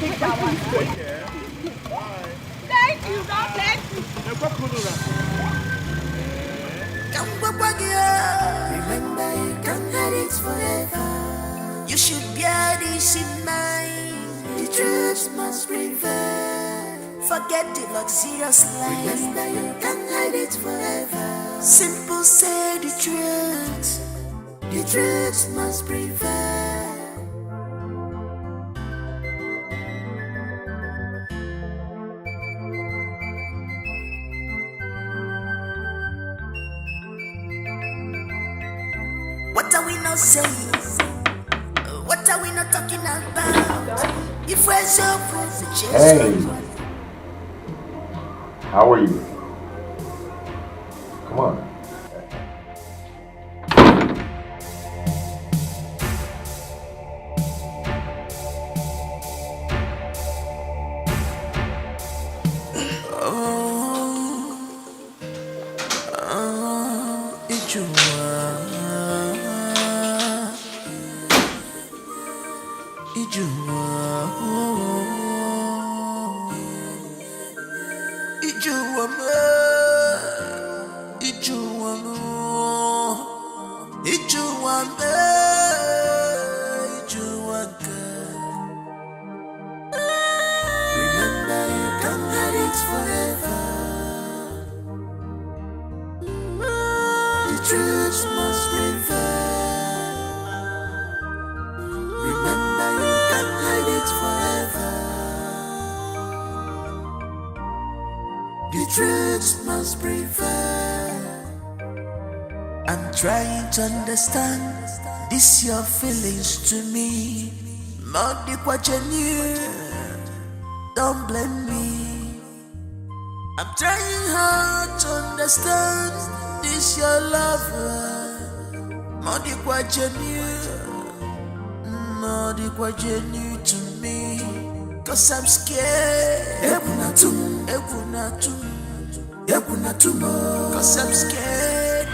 Take that one. Thank you. God bless you. Remember, you can't hide it forever. You should bear this in mind. The truth must prevail. Forget the luxurious life. Remember, you can't hide it forever. Simple, say the truth. The truth must prevail. What are we not saying? What are we not talking about? If we're so full to chase. Hey. How are you? Come on. Remember, you can't hide it forever. The truth must prevail. Remember, you can't hide it forever. The truth must prevail. I'm trying to understand this your feelings to me. Not the what you knew. Don't blame me. I'm trying hard to understand this your lover. Not the what you knew. Not the what you knew to me. Cause I'm scared. Cause I'm scared.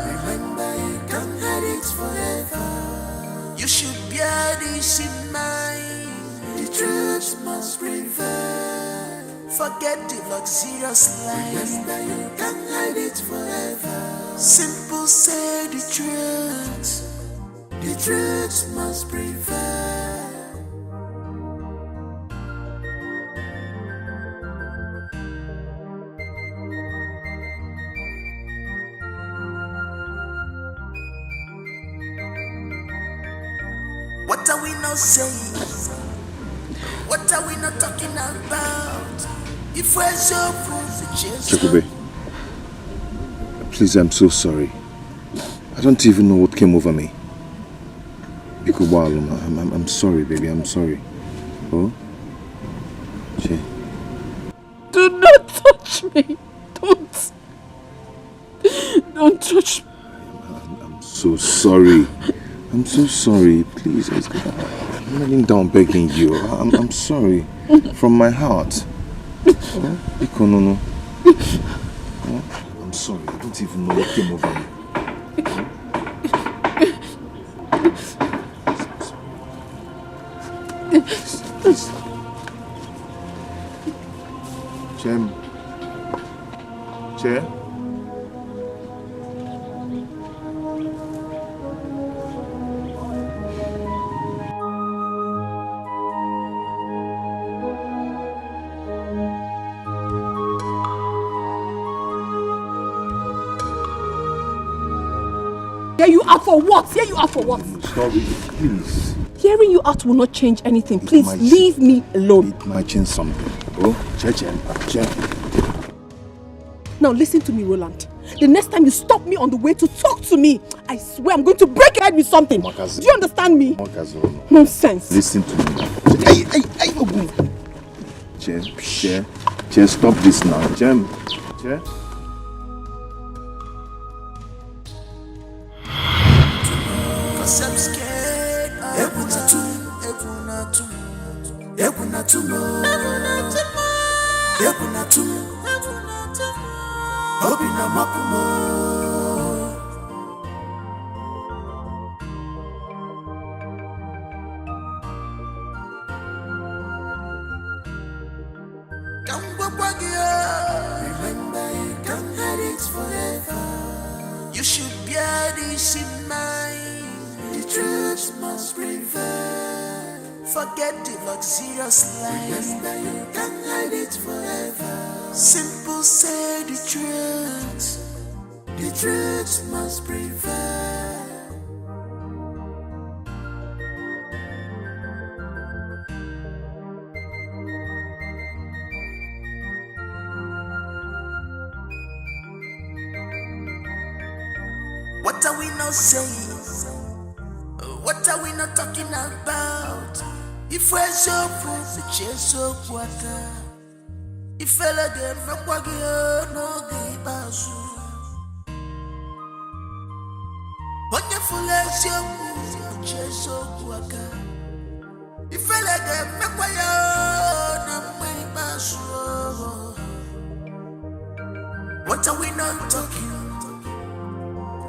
Remember, you can't hide it forever. You should bear this in mind. The truth must prevail. Forget the luxurious life. Remember, you can't hide it forever. Simple, say the truth. The truth must prevail. What are we not saying? What are we not talking about? If we're so Chukube, please, I'm so sorry. I don't even know what came over me. I'm sorry, baby, I'm sorry. Oh? Che. Do not touch me. Don't touch me. I'm so sorry. I'm so sorry. Please, I'm kneeling down begging you. I'm sorry. From my heart. Oh, no. Oh, I'm sorry. I don't even know what came over me. Please. Chair. Hear you out for what? Hear you out for what? Sorry, please. Hearing you out will not change anything. Please leave me alone. It might change something. Oh, Chair. Now listen to me, Roland. The next time you stop me on the way to talk to me, I swear I'm going to break your head with something. Do you understand me? Nonsense. Listen to me. Chair, stop this now. Chair. Cause I'm scared. Remember, you can't hide it forever. You should bear this in mind. The truth must prevail. Forget the luxurious life. Remember, you can't hide it forever. Simple, say the truth. The truth must prevail. What are we not saying? What are we not talking about? If we're so proof, the chase so water. If I let them no give us. What you full as you What are we not talking?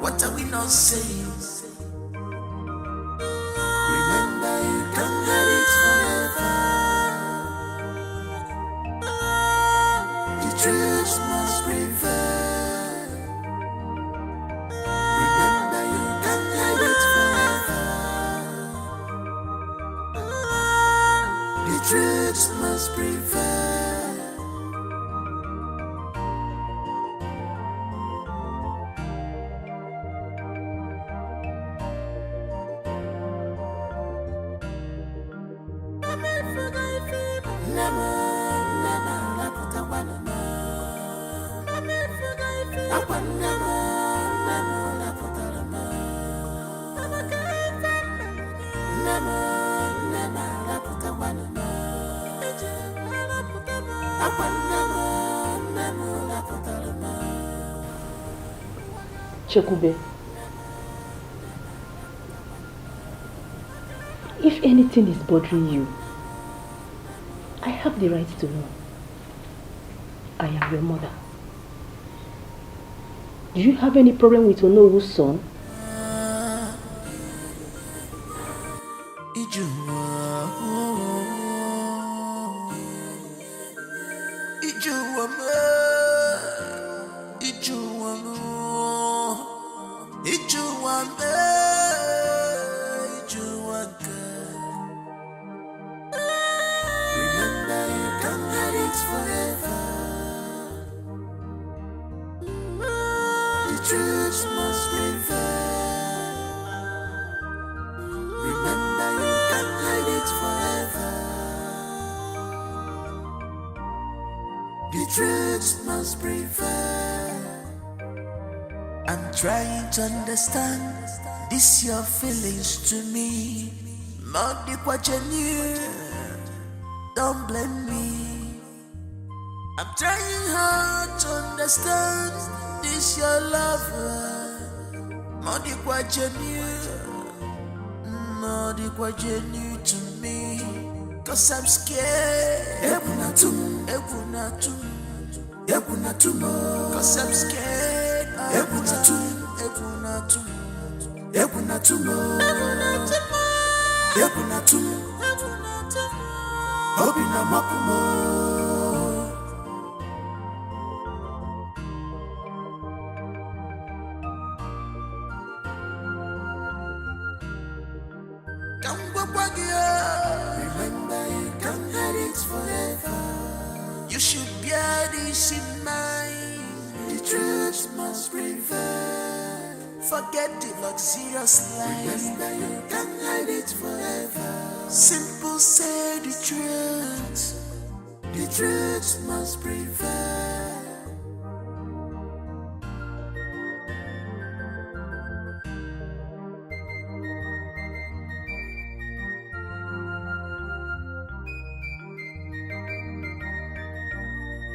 What are we not saying? Remember, you can't have it forever. The truth must prevail. Remember, you can't have it forever. The truth must prevail. Chekube, if anything is bothering you, I have the right to know. I am your mother. Do you have any problem with Onowu's son? Trying to understand this your feelings to me. Not the what you knew. Don't blame me. I'm trying hard to understand this your lover. Not the what you knew. Not the what you knew to me. Cause I'm scared. Cause I'm scared. Remember, you can't have it forever. You should bear this in mind. The truth must prevail. Forget the luxurious life. Remember, you can't hide it forever. Simple, say the truth. The truth must prevail.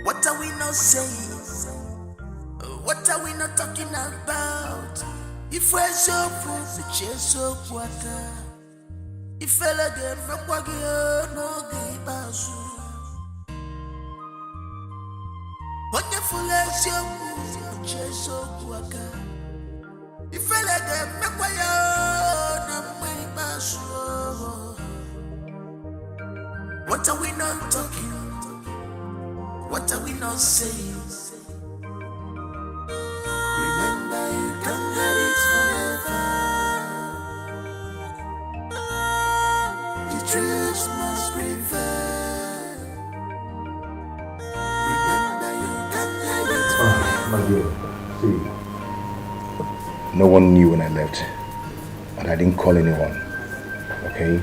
What are we not saying? What are we not talking about? If we're so poor, the chase so water. If I let them from Waggy, no give us. Wonderful as your the chase so water. If I let them from Waggy, no give us. What are we not talking? What are we not saying? Remember, you can't have it forever. The truth must prevail. Remember, you can't have it forever. My dear, see, no one knew when I left, and I didn't call anyone. Okay?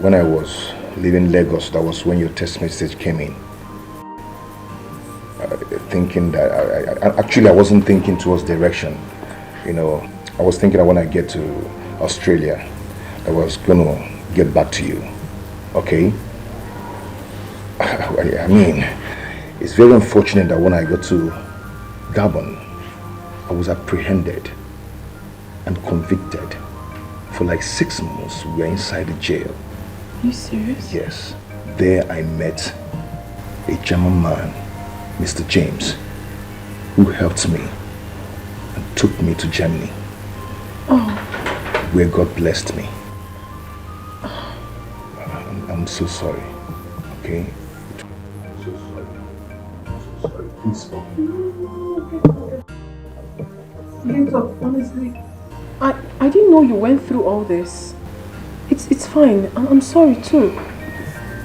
When I was leaving Lagos, that was when your text message came in. Thinking that I wasn't thinking towards direction. You know, I was thinking that when I get to Australia, I was gonna get back to you. Okay? I mean, it's very unfortunate that when I got to Gabon, I was apprehended and convicted For like 6 months, we were inside the jail. Are you serious? Yes. There I met a German man, Mr. James, who helped me and took me to Germany. Oh. Where God blessed me. I'm so sorry. Okay? I'm so sorry. Please forgive me. Honestly, I didn't know you went through all this. It's fine. I'm sorry too.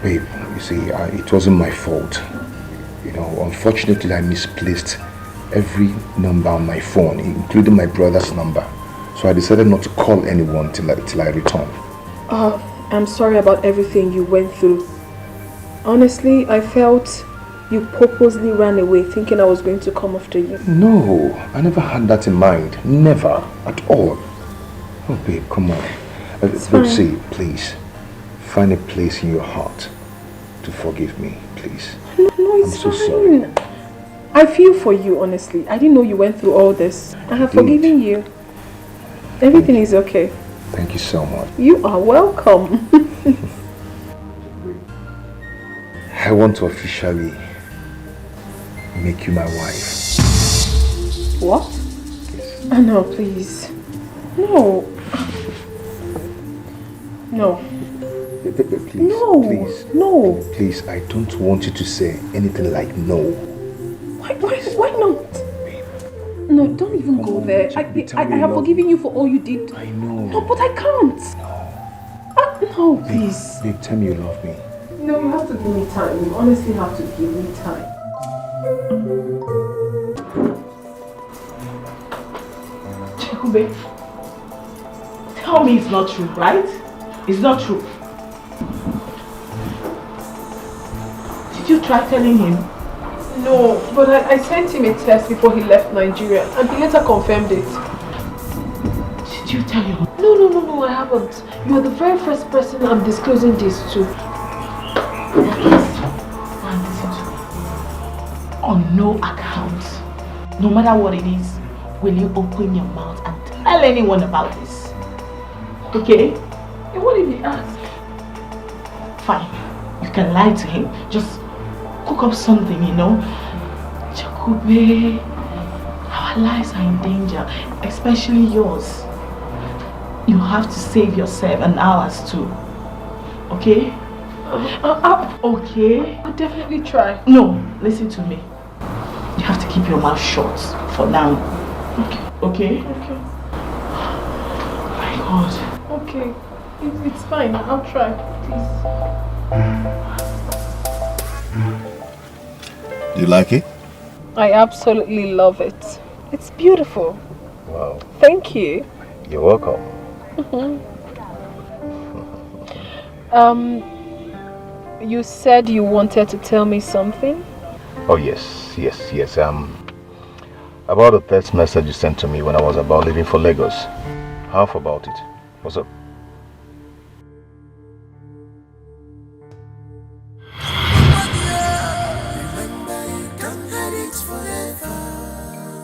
Babe, you see, it wasn't my fault. You know, unfortunately, I misplaced every number on my phone, including my brother's number. So I decided not to call anyone till I return. I'm sorry about everything you went through. Honestly, I felt you purposely ran away thinking I was going to come after you. No, I never had that in mind. Never. At all. Oh, babe, come on. Babe, see, please. Find a place in your heart to forgive me, please. No, it's I'm so sorry. I feel for you, honestly. I didn't know you went through all this. I have forgiven you. Everything is okay. Thank you so much. You are welcome. I want to officially make you my wife. What? Oh, no, please. No. No. Please, no. Please. No. Please, I don't want you to say anything like no. Why not? No, don't even go there. I have forgiven you for all you did. I know. No, but I can't. No, please. Babe, tell me you love me. No, you have to give me time. You honestly have to give me time. Chekube, tell me it's not true, right? It's not true. Did you try telling him? No, but I sent him a text before he left Nigeria and he later confirmed it. Did you tell him? No, I haven't. You are the very first person I'm disclosing this to. And listen to me. On no account, no matter what it is, will you open your mouth and tell anyone about this? Okay? What if he asks? Fine. You can lie to him. Just cook up something, you know. Chekube, our lives are in danger, especially yours. You have to save yourself and ours too. Okay? Okay? I'll definitely try. No, listen to me. You have to keep your mouth shut for now. Okay? Okay. My God. Okay. It's fine. I'll try. Do you like it? I absolutely love it. It's beautiful. Wow. Thank you. You're welcome. You said you wanted to tell me something? Oh yes. About the text message you sent to me when I was about leaving for Lagos. Half about it. What's up?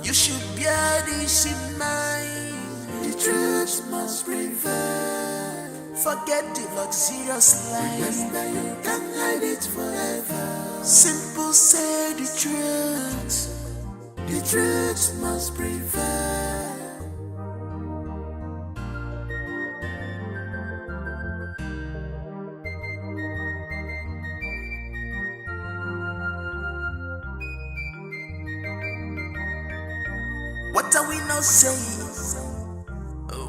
You should bear this in mind. The truth must prevail. Forget the luxurious life. Remember you can't hide it forever. Simple, say the truth. The truth must prevail. What are we not saying?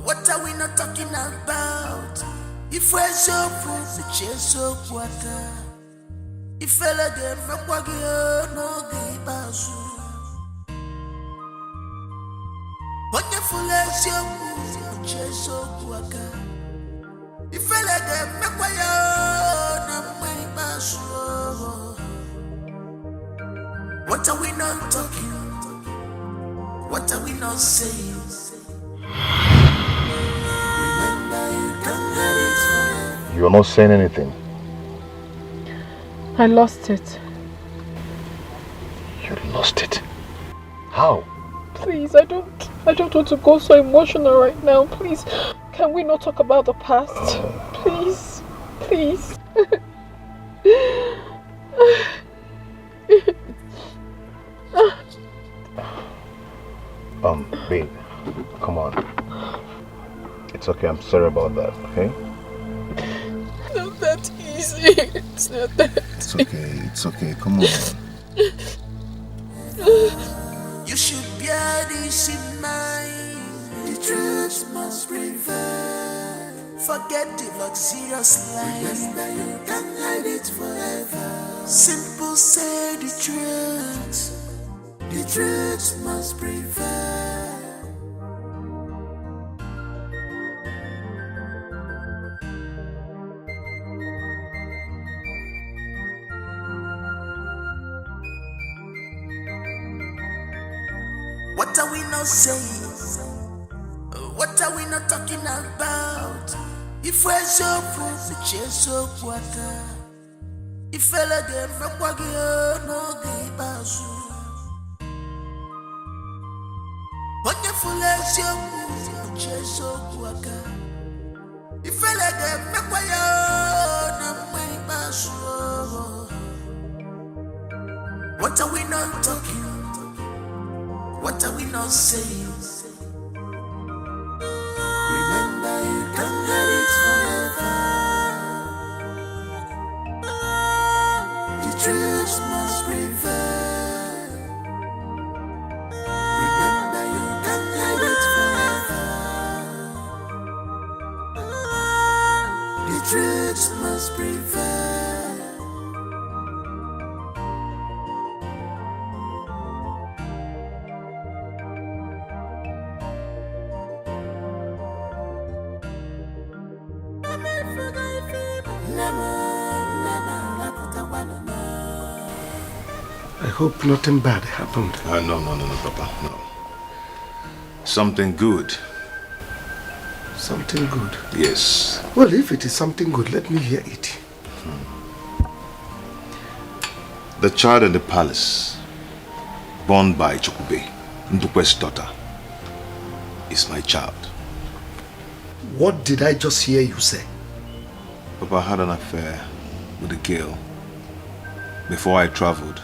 What are we not talking about? If we're so poor, the chase so water. If I let them make no give us. But if we let the chase so water. If I let them make no give us. What are we not talking? What are we not saying? You're not saying anything. I lost it. You lost it? How? Please, I don't want to go so emotional right now. Please, can we not talk about the past? Please, please. Babe, come on. It's okay, I'm sorry about that, okay? Not that easy. It's not that It's okay, come on. You should bear this in mind. The truth must prevail. Forget the luxurious life. Remember, you can't hide it forever. Simple, say the truth. The truth must prevail. What are we not saying? What are we not talking about? If we're so poor, the chase so water. If I let them rock, no give us. Wonderful as you move, the chase so water. If I let them rock, no give us. What are we not talking? What are we not saying? Remember, you can't get it forever. The truth must prevail. Remember, you can't get it forever. The truth must prevail. I hope nothing bad happened. No, Papa, no. Something good. Something good? Yes. Well, if it is something good, let me hear it. The child in the palace, born by Chukube, Ndukwe's daughter, is my child. What did I just hear you say? Papa had an affair with a girl before I traveled.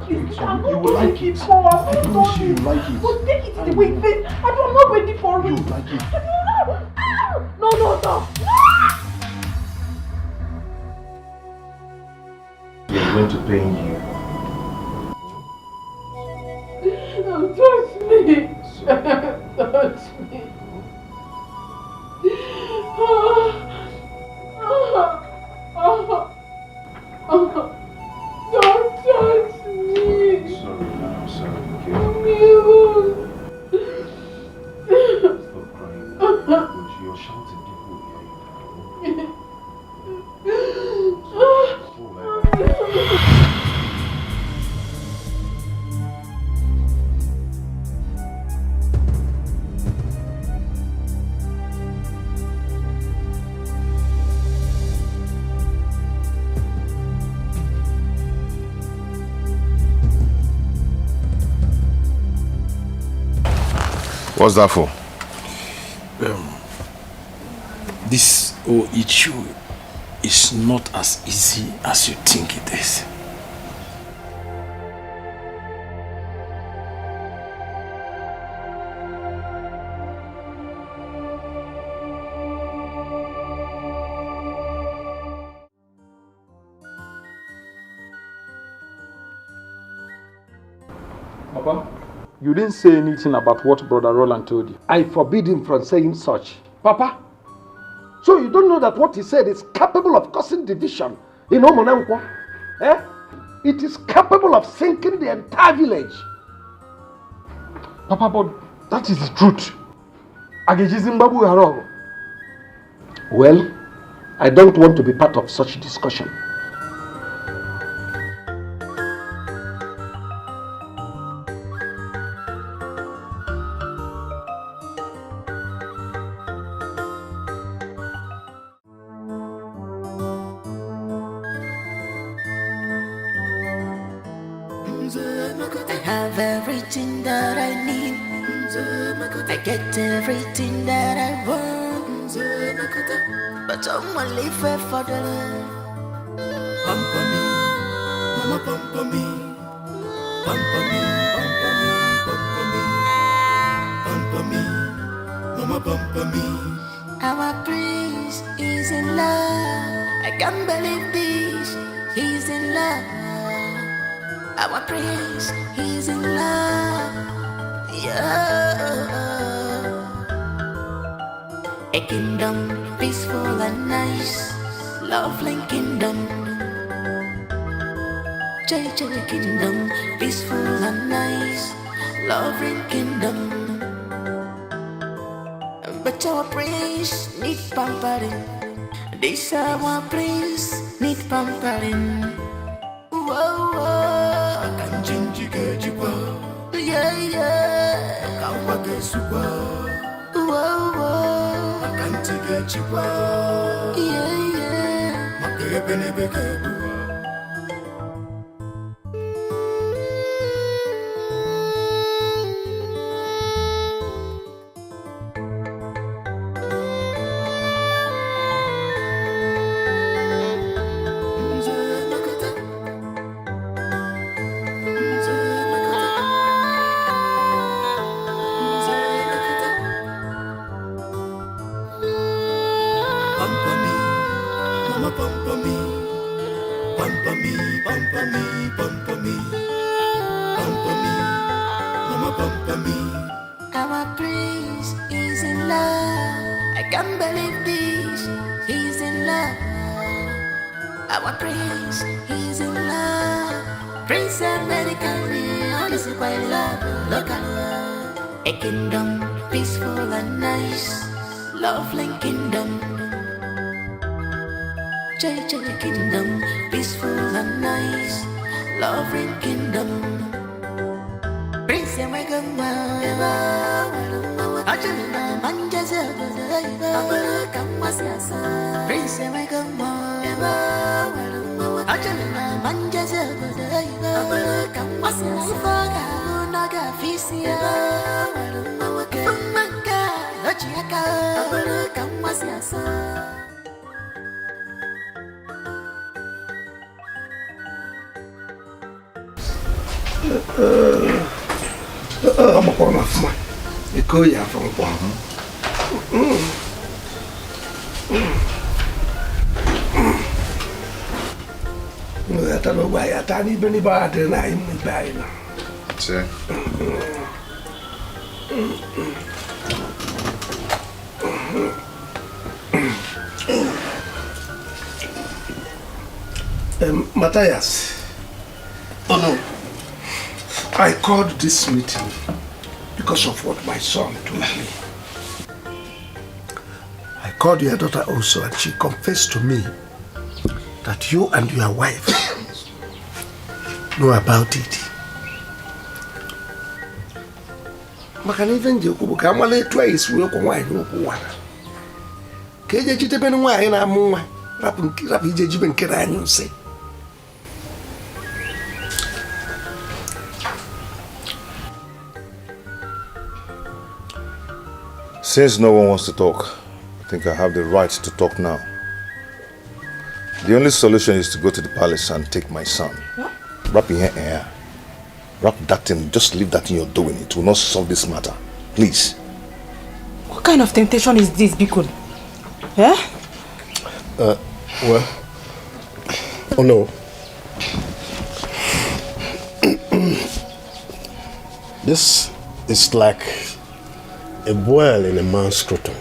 You will like it. I promise you like it. But take it the way this. I'm not ready for it. You like it. No. You're going to pain you. Don't touch me. Touch me. Don't touch me. I'm sorry, okay? Stop crying. You're shouting, people will hear you. What's that for? This whole issue is not as easy as you think it is. Papa, you didn't say anything about what Brother Roland told you. I forbid him from saying such. Papa, so you don't know that what he said is capable of causing division in Omonankwo? Eh? It is capable of sinking the entire village. Papa, but that is the truth. Agejizimbabu Harogo. Well, I don't want to be part of such discussion. have everything that I need. I get everything that I want. But I'm only fair for the love. Pamper me, mama pamper me. Pamper me, pamper me, pamper me. Pamper me, mama pamper me. Our prince is in love. I can't believe this. He's in love. Our prince, he's in love. Yeah. A kingdom peaceful and nice, lovely kingdom. JJ kingdom peaceful and nice, lovely kingdom. But our prince need pampering. This our prince need pampering. Whoa, whoa. I can change you. Yeah, yeah. I can't forget super. Whoa, whoa. I can't get you. Yeah, yeah. My baby. Our prince is in love. I can't believe this. He's in love. Our prince, he's in love. Prince American, honestly quite love. Look at love. A kingdom peaceful and nice, lovely kingdom. JJ kingdom peaceful and nice, lovely kingdom. Prince American, Ajana manjaza, Prince American, Ajana manjaza, Naga Fisia, Maka, Lochiaka, Kamasiasa. I'm going to go. You go here from one. I don't know why I can't even buy it. I'm buying. Matthias. Oh no. I called this meeting because of what my son told me. I called your daughter also and she confessed to me that you and your wife know about it. Makana even Jacob Kamale twice will go wine over. Keja Chitaben wine and more. Rapping Jiben Keran, say. Since no one wants to talk, I think I have the right to talk now. The only solution is to go to the palace and take my son. What? Wrap your hair. Wrap that thing. Just leave that thing you're doing. It will not solve this matter. Please. What kind of temptation is this, Bikun? Eh? Well. Oh no. This is like a boil in a man's scrotum.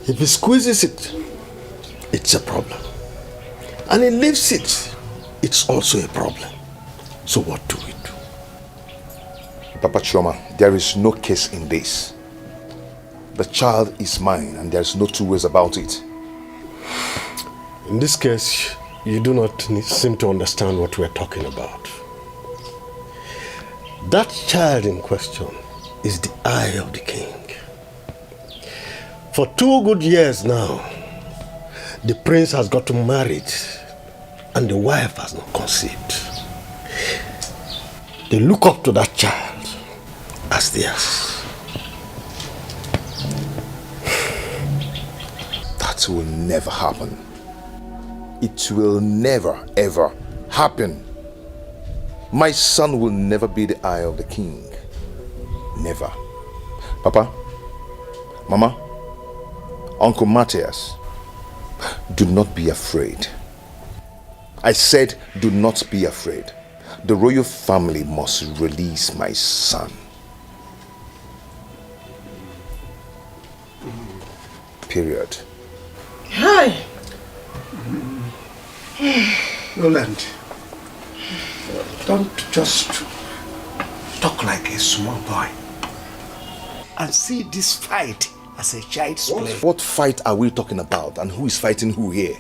If he squeezes it, it's a problem. And he leaves it, it's also a problem. So what do we do? Papa Chioma, there is no case in this. The child is mine and there's no two ways about it. In this case, you do not seem to understand what we're talking about. That child in question is the eye of the king. For 2 good years now, the prince has gotten married and the wife has not conceived. they look up to that child as theirs. That will never happen. It will never ever happen. My son will never be the eye of the king. Never. Papa, Mama, Uncle Matthias, do not be afraid. I said, do not be afraid. The royal family must release my son. Period. Hi. Roland, don't just talk like a small boy and see this fight as a child's play. What fight are we talking about, and who is fighting who here?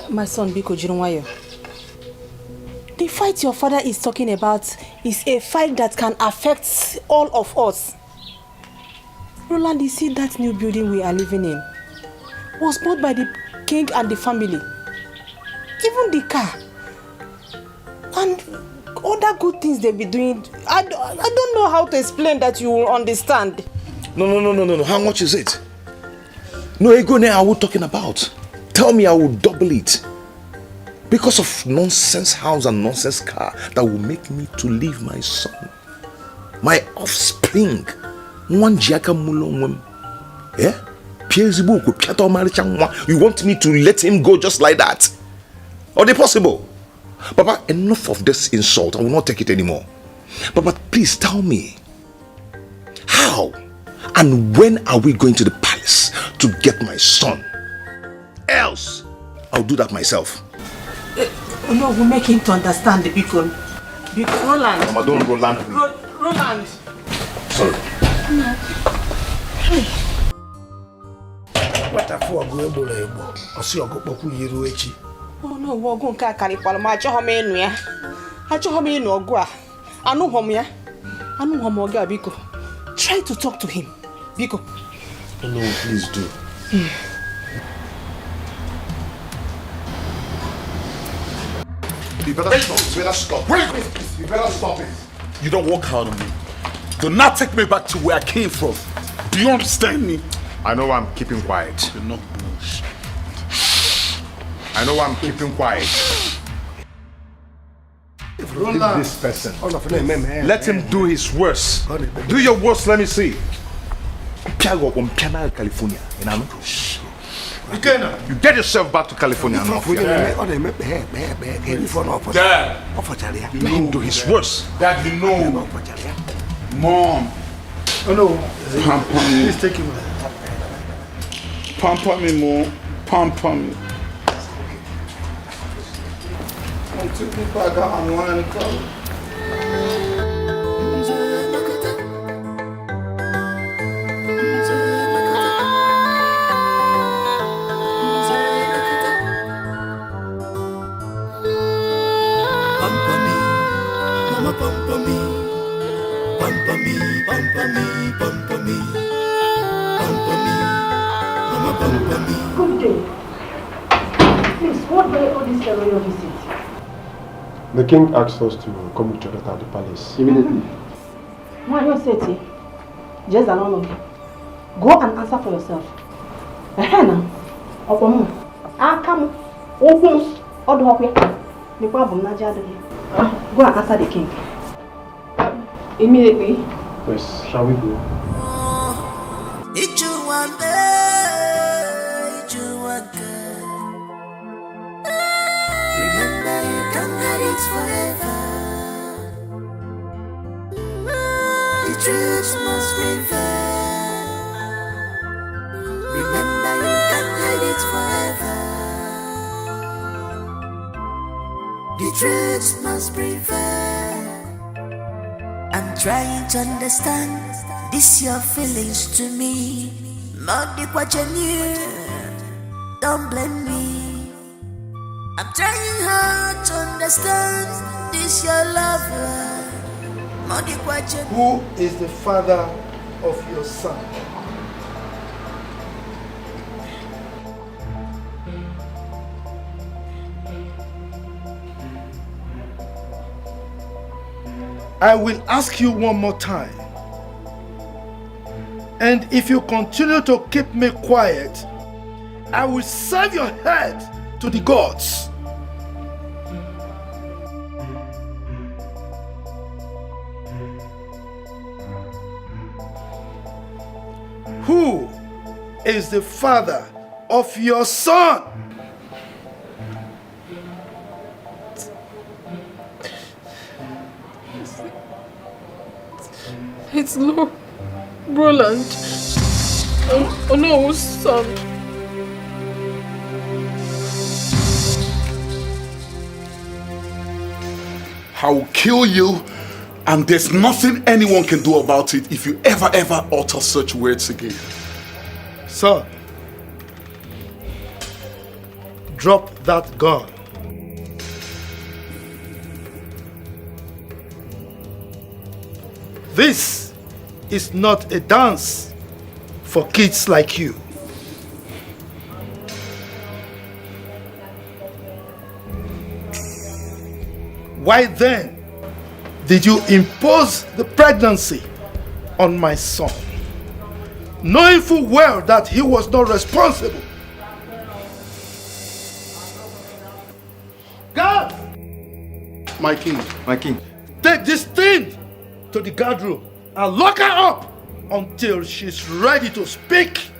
My son, Biko Jirunwayo. The fight your father is talking about is a fight that can affect all of us. Roland, you see that new building we are living in was bought by the king and the family. Even the car. And other good things they'll be doing. I don't know how to explain that you will understand. No. How much is it? No, ego now are we talking about? Tell me, I will double it. Because of nonsense house and nonsense car that will make me to leave my son. My offspring. You want me to let him go just like that? Are they possible? Papa, enough of this insult. I will not take it anymore. Papa, please tell me, how and when are we going to the palace to get my son? Else, I'll do that myself. No, we make him to understand the beacon. Roland. Mama, don't Roland. Roland. Sorry. What a fool go ebo. I see you go boku yiru echi. Oh no, we go nka karikwala ma acho hom enu ya. Acho hom enu ogu a. Anu hom ya. Anu hom ogu a biko. Try to talk to him. Biko. Oh no, please do. You better stop. Wait, you better stop it. You don't walk out on me. Do not take me back to where I came from. Do you understand me? I know I'm keeping quiet. You're not bullshit. I know I'm keeping quiet. Roland. This person. Let him do his worst. Do your worst, let me see. California. You get yourself back to California now. Dad. Let him do his worst. Dad, you know. Mom. Oh no. Pamper me. Please take him. Pamper me, Mom. Pamper me. I'm two people I got on one color. Good day. Please, what day all this royal visit? The king asked us to come with your daughter at the palace immediately. Why you say it? Just alone. Go and answer for yourself. Now, Opomu, Akamu, Ogun, Odhokwe. The problem na jado here. Go and answer the king. Immediately. Yes, shall we go? Remember, you can't hide it forever. The truth must prevail. Remember, you can't hide it forever. The truth must prevail. I'm trying to understand this your feelings to me. Not the what you knew. Don't blame me. I'm trying hard to understand this your lover. Not the what you. Who is the father of your son? I will ask you one more time. And if you continue to keep me quiet, I will serve your head to the gods. Who is the father of your son? It's Roland. Oh no, son. I will kill you, and there's nothing anyone can do about it if you ever utter such words again. Son, drop that gun. This is not a dance for kids like you. Why then did you impose the pregnancy on my son, knowing full well that he was not responsible? God! My king, Take this thing to the guard room and lock her up until she's ready to speak.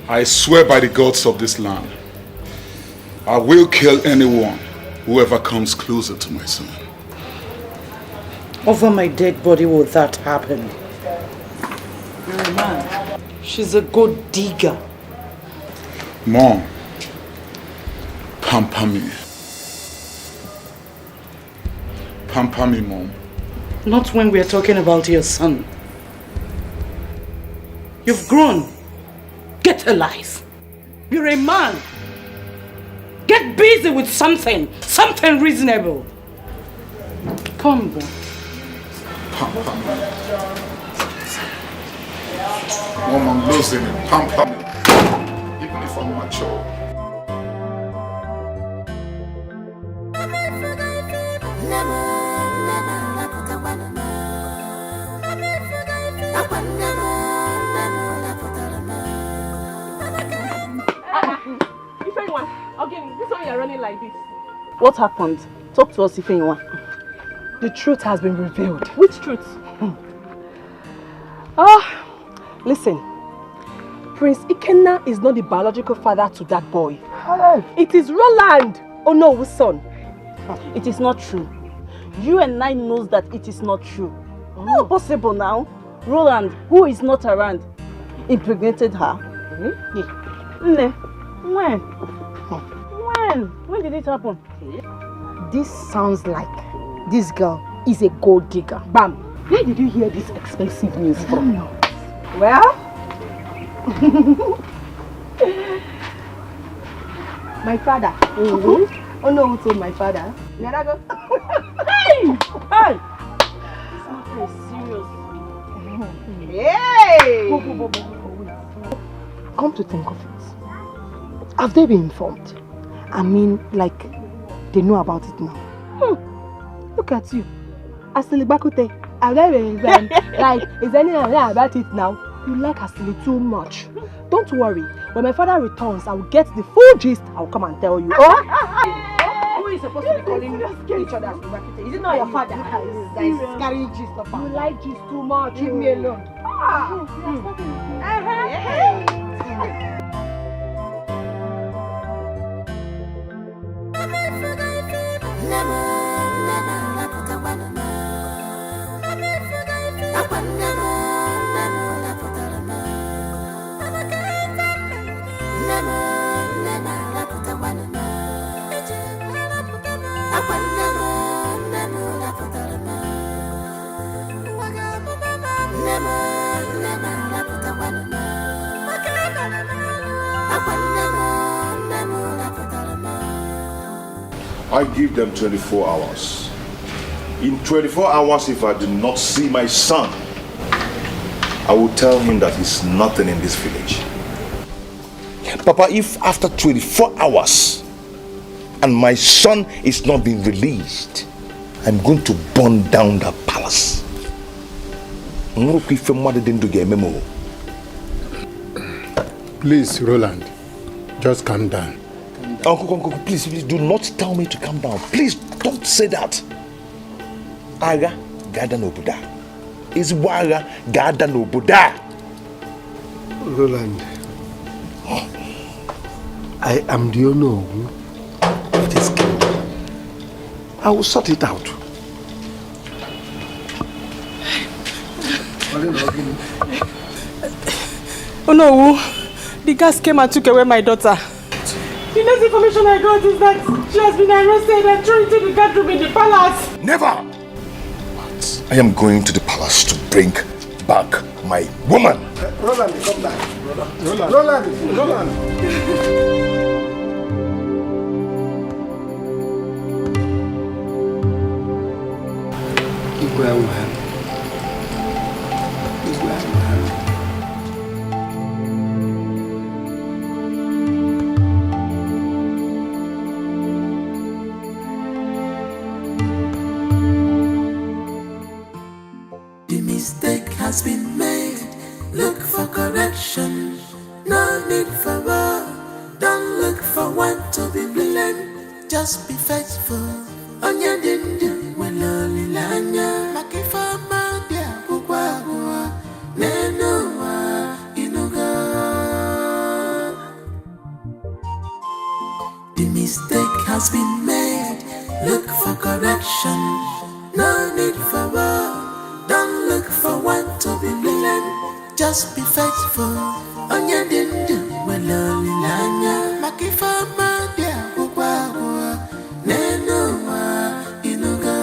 I swear by the gods of this land, I will kill anyone whoever comes closer to my son. Over my dead body will that happen? You're a man. She's a good digger. Mom, pamper me. Pamper me, Mom. Not when we're talking about your son. You've grown. Get a life. You're a man. Get busy with something reasonable. Come on. Pamper me. Mom, I'm losing it. Pamper me. Even if I'm mature. Like this. What happened? Talk to us, Ifeanyi. The truth has been revealed. Which truth? Listen. Prince Ikenna is not the biological father to that boy. It is Roland, Onowo's son. It is not true. You and I knows that it is not true. Not possible now. Roland, who is not around, impregnated her. When did it happen? This sounds like this girl is a gold digger. Bam! Where did you hear this expensive news from? Well, my father. Oh no, who told my father? Hey! This is serious. Hey! Come to think of it, have they been informed? I mean, like, they know about it now. Look at you. Asilibakute. I've never been like, is anyone about it now? You like Asili too much. Don't worry. When my father returns, I will get the full gist. I will come and tell you. Who is supposed to be calling each other Asilibakute? Is it not your father that is carrying gist of her? You like gist too much. Leave me alone. I give them 24 hours. In 24 hours, if I do not see my son, I will tell him that he's nothing in this village. Papa, if after 24 hours and my son is not being released, I'm going to burn down that palace. Please, Roland, just calm down. Uncle, please do not tell me to calm down. Please don't say that. Aga gada no Buddha. Is waga gada no Buddha. Roland, I am the owner of this kingdom. I will sort it out. Oh no, the gas came and took away my daughter. The next information I got is that she has been arrested and thrown into the guard room in the palace. Never! I am going to the palace to bring back my woman. Roland, come back. Roland. The mistake has been made. Look for correction. No need for war. Don't look for one to be blamed. Just be faithful. Onya dindu wenoli lanya. Makifa madia kukwa nenoa inuga. The mistake has been made. Look for correction. No need for war. Don't look for one to be blamed. Just be faithful. Onya dindu wenoli lanya. Makifa madia kukwa nenoa inuga.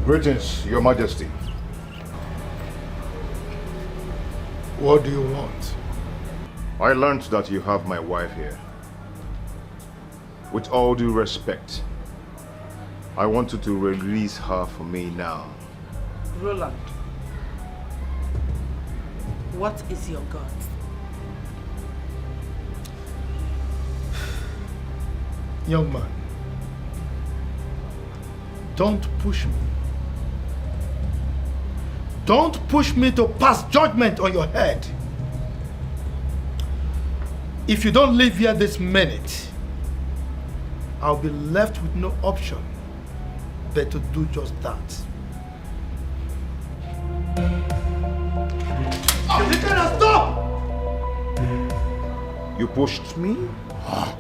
Greetings, Your Majesty. What do you want? I learned that you have my wife here. With all due respect, I want you to release her for me now. Roland, what is your God? Young man, don't push me. Don't push me to pass judgment on your head. If you don't leave here this minute, I'll be left with no option but to do just that. You cannot stop! You pushed me? Huh?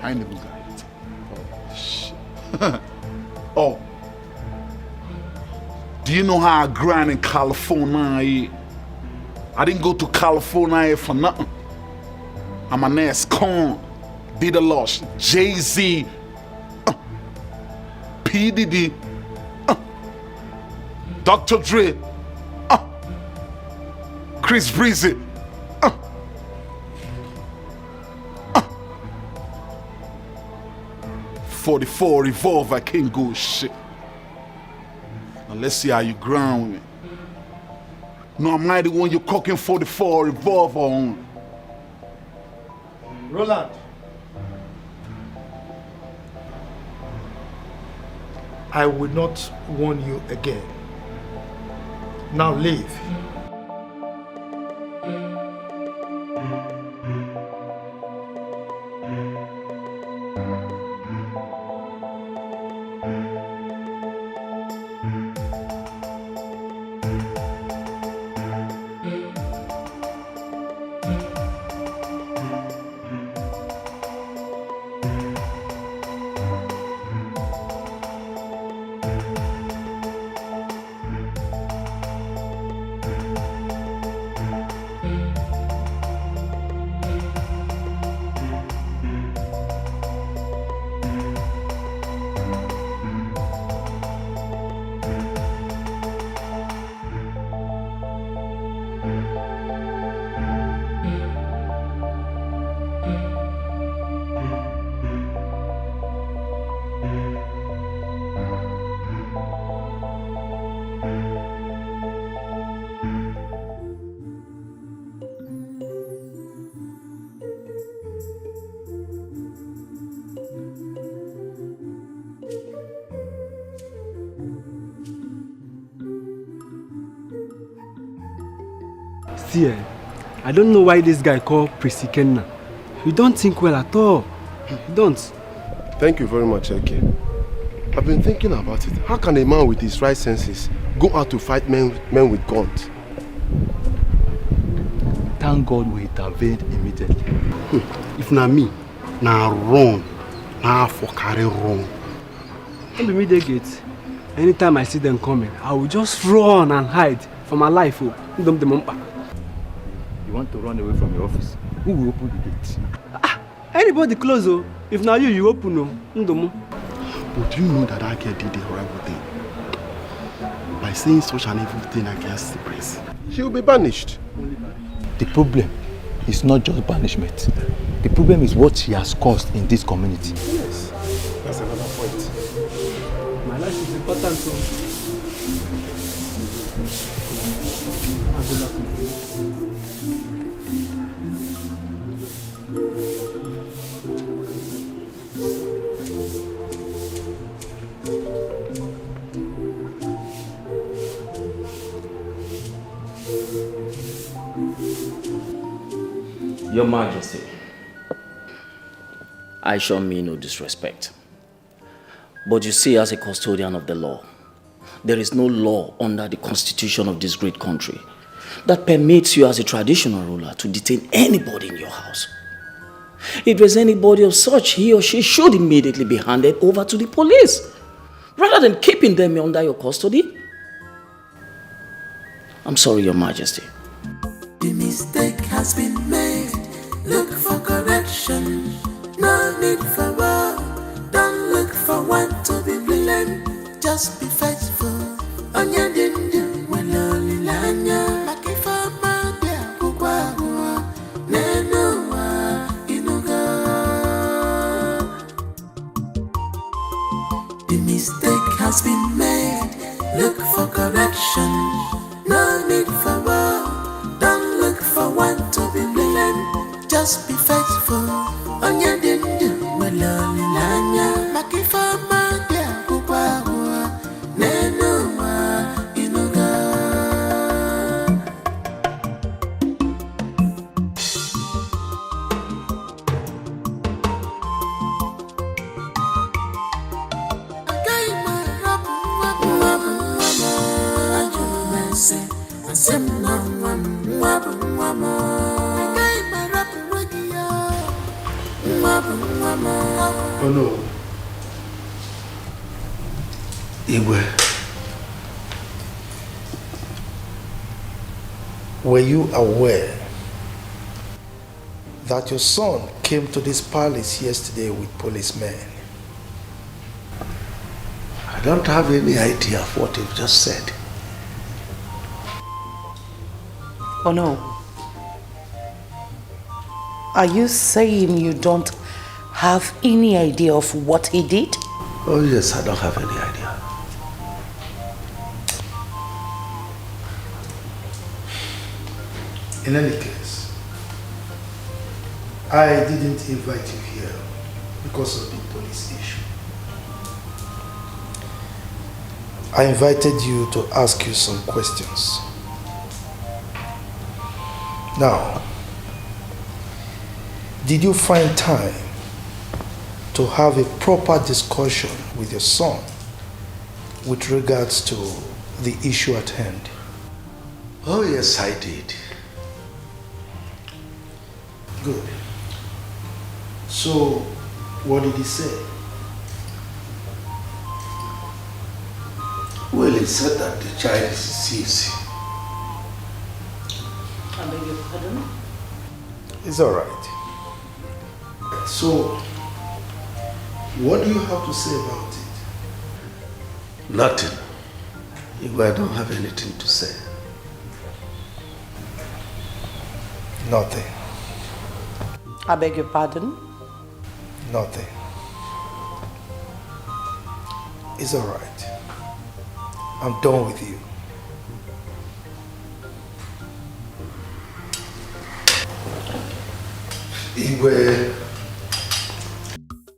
I never got it. Oh, shit. Oh. Do you know how I grind in California? I didn't go to California for nothing. I'm an ass con, Be the Lost, Jay-Z, P. Diddy, Dr. Dre, Chris Breezy, 44 revolver, I can't go shit. Now let's see how you ground with me. No, I'm not the one you're cooking 44 revolver on. Roland. I will not warn you again. Now leave. see, I don't know why this guy called Prissy Kenna. You don't think well at all. You don't. Thank you very much, Eke. I've been thinking about it. How can a man with his right senses go out to fight men with guns? Thank God we intervened immediately. If not me, now run. Now for carry run. Don't be me they get. Anytime I see them coming, I will just run and hide for my life. You want to run away from your office? Who will open the gate? Anybody close, oh. If now you open, no. But do you know that I did the horrible thing? By saying such an evil thing against the prince. She will be banished. The problem is not just banishment. The problem is what she has caused in this community. Yes, that's another point. My life is important, so. Your Majesty, I shall mean no disrespect. But you see, as a custodian of the law, there is no law under the constitution of this great country that permits you as a traditional ruler to detain anybody in your house. If there's anybody of such, he or she should immediately be handed over to the police, rather than keeping them under your custody. I'm sorry, Your Majesty. The mistake has been made. Look for correction. No need for war. Don't look for one to be blamed. Just be faithful. On your dindu, when only lanya. Makifa madia, kukwa, nenua, inuga. The mistake has been made. Look for correction. No need for war. Don't look for one to be blamed. Just be faithful. On your dindu, when only lanya. Makifa madia, kukwa, nenua, inuga. Oh no. Igwe. Were you aware that your son came to this palace yesterday with policemen? I don't have any idea of what you've just said. Oh no. Are you saying you don't have any idea of what he did? Oh yes, I don't have any idea. In any case, I didn't invite you here because of the police issue. I invited you to ask you some questions. Now, did you find time to have a proper discussion with your son with regards to the issue at hand? Oh yes, I did. Good. So, what did he say? Well, he said that the child is deceased. I beg your pardon? It's all right. So, what do you have to say about it? Nothing. I don't have anything to say. Nothing. I beg your pardon? Nothing. It's all right. I'm done with you. Igwe.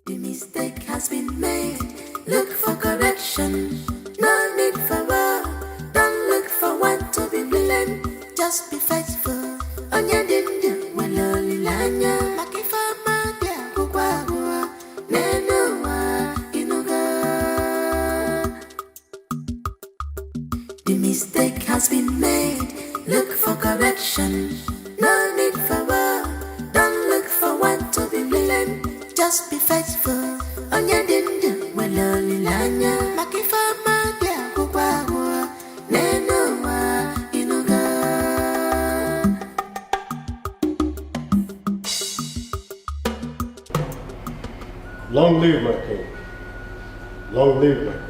The mistake has been made. Look for correction. No need for war. Don't look for one to be blamed. Just be faithful. The mistake has been made. Look for correction. No need for war. Don't look for one to be willing. Just be faithful. On your dindu, well, only lanya. Makifa madia, kubawa. Nenoa, inuga. Long live my king. Long live my queen.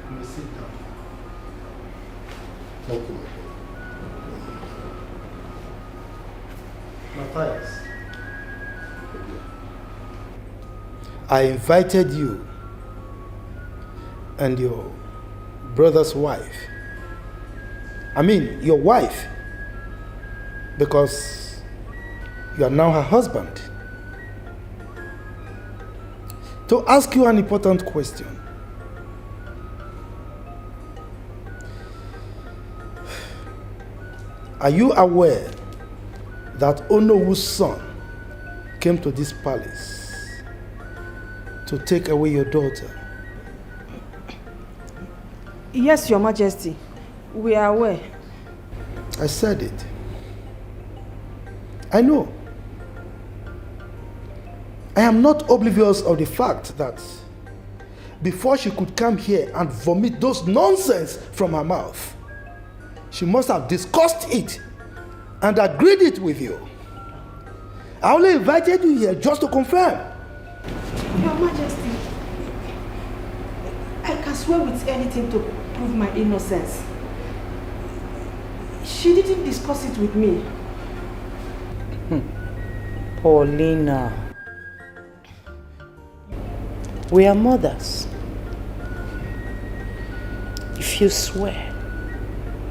You may sit down. Thank you, my king. Matthias, I invited you and your brother's wife. I mean, your wife, because you are now her husband, to ask you an important question. Are you aware that Onowu's son came to this palace to take away your daughter? Yes, Your Majesty. We are aware. I said it. I know. I am not oblivious of the fact that before she could come here and vomit those nonsense from her mouth, she must have discussed it and agreed it with you. I only invited you here just to confirm. Your Majesty, I can swear with anything to prove my innocence. She didn't discuss it with me. Paulina, we are mothers. If you swear,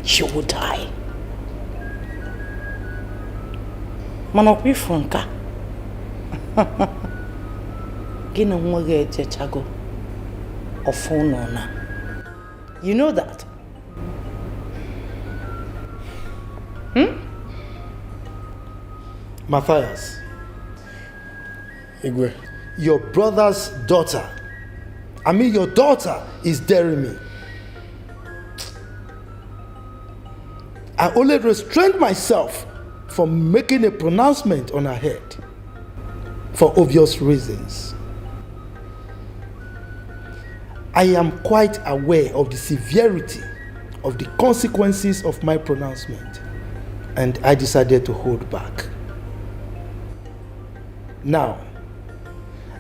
you will die. Manokwi Franka. Gina mwage jechago. Ofonona. You know that? Matthias. Igwe. Your brother's daughter. I mean, your daughter is daring me. I only restrained myself from making a pronouncement on her head for obvious reasons. I am quite aware of the severity of the consequences of my pronouncement, and I decided to hold back. Now,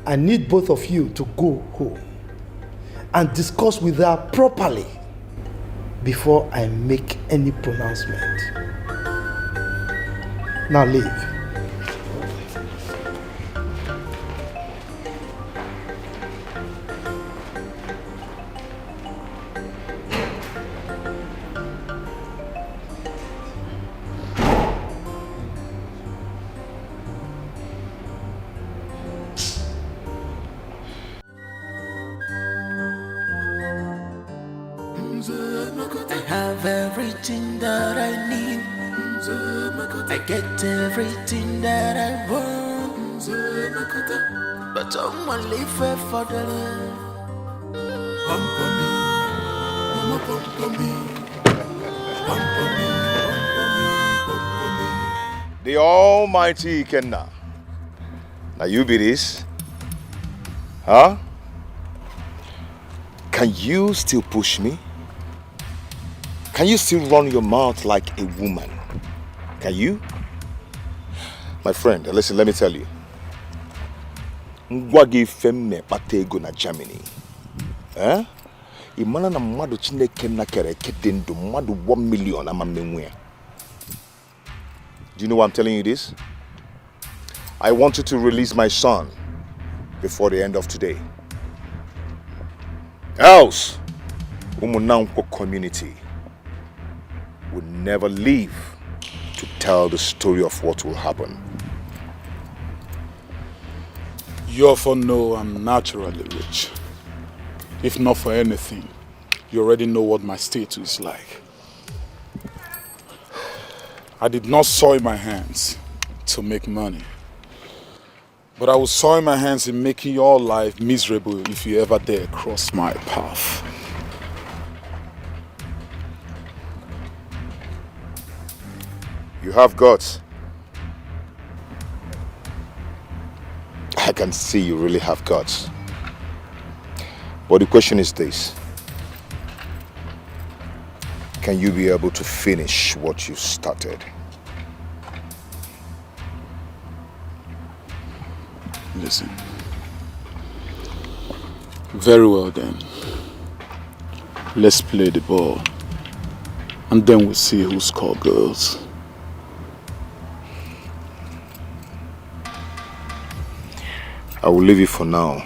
I need both of you to go home and discuss with her properly before I make any pronouncement. Now leave. I have everything that I need. I get everything that I want. But I'm only fair for the love. The Almighty Kenna. Now you be this. Huh? Can you still push me? Can you still run your mouth like a woman? Can you? My friend, listen, let me tell you. Ngwagi femne patego na Germany. Eh? Imana na madu chineke na kere kedendo madu 1 million ama menwe. Do you know why I'm telling you this? I want you to release my son before the end of today. Else, Umunanko community will never leave to tell the story of what will happen. You often know I'm naturally rich. If not for anything, you already know what my status is like. I did not soil my hands to make money. But I will soil my hands in making your life miserable if you ever dare cross my path. You have guts. I can see you really have guts. But the question is this. Can you be able to finish what you started? Listen. Very well then. Let's play the ball. And then we'll see who scores goals. I will leave you for now.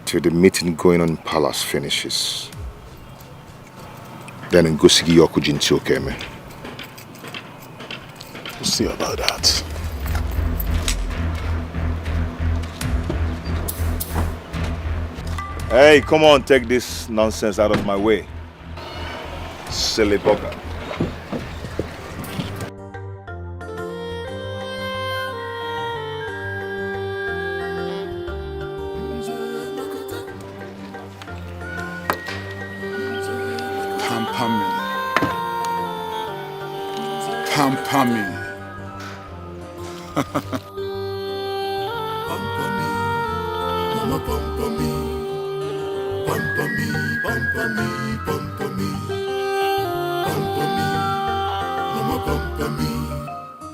Till the meeting going on in Palace finishes. Then in Gosigi Yokujinti Okeme. We'll see about that. Hey, come on, take this nonsense out of my way. Silly bugger. Pamper me.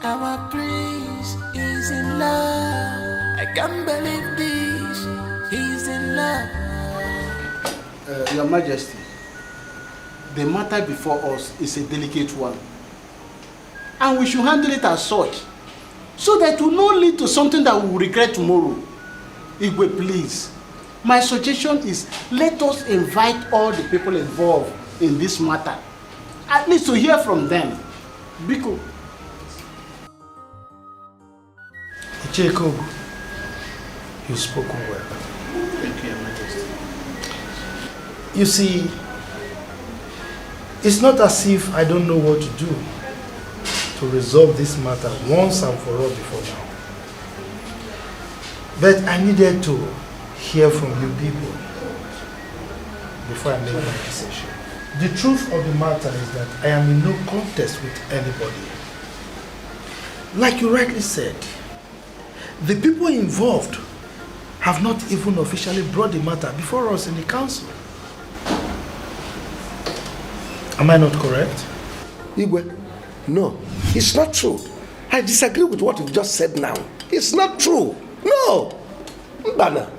Our prince is in love. I can't believe this. He's in love. Your Majesty, the matter before us is a delicate one. And we should handle it as such, so that it will not lead to something that we will regret tomorrow. Igwe, please. My suggestion is let us invite all the people involved in this matter, at least to hear from them. Biko. Jacob, you've spoken well. Thank you, Your Majesty. You see, it's not as if I don't know what to do to resolve this matter once and for all before now. But I needed to hear from you people before I make my decision. The truth of the matter is that I am in no contest with anybody. Like you rightly said, the people involved have not even officially brought the matter before us in the council. Am I not correct? Igwe, no, it's not true. I disagree with what you've just said now. It's not true. No. Mbana.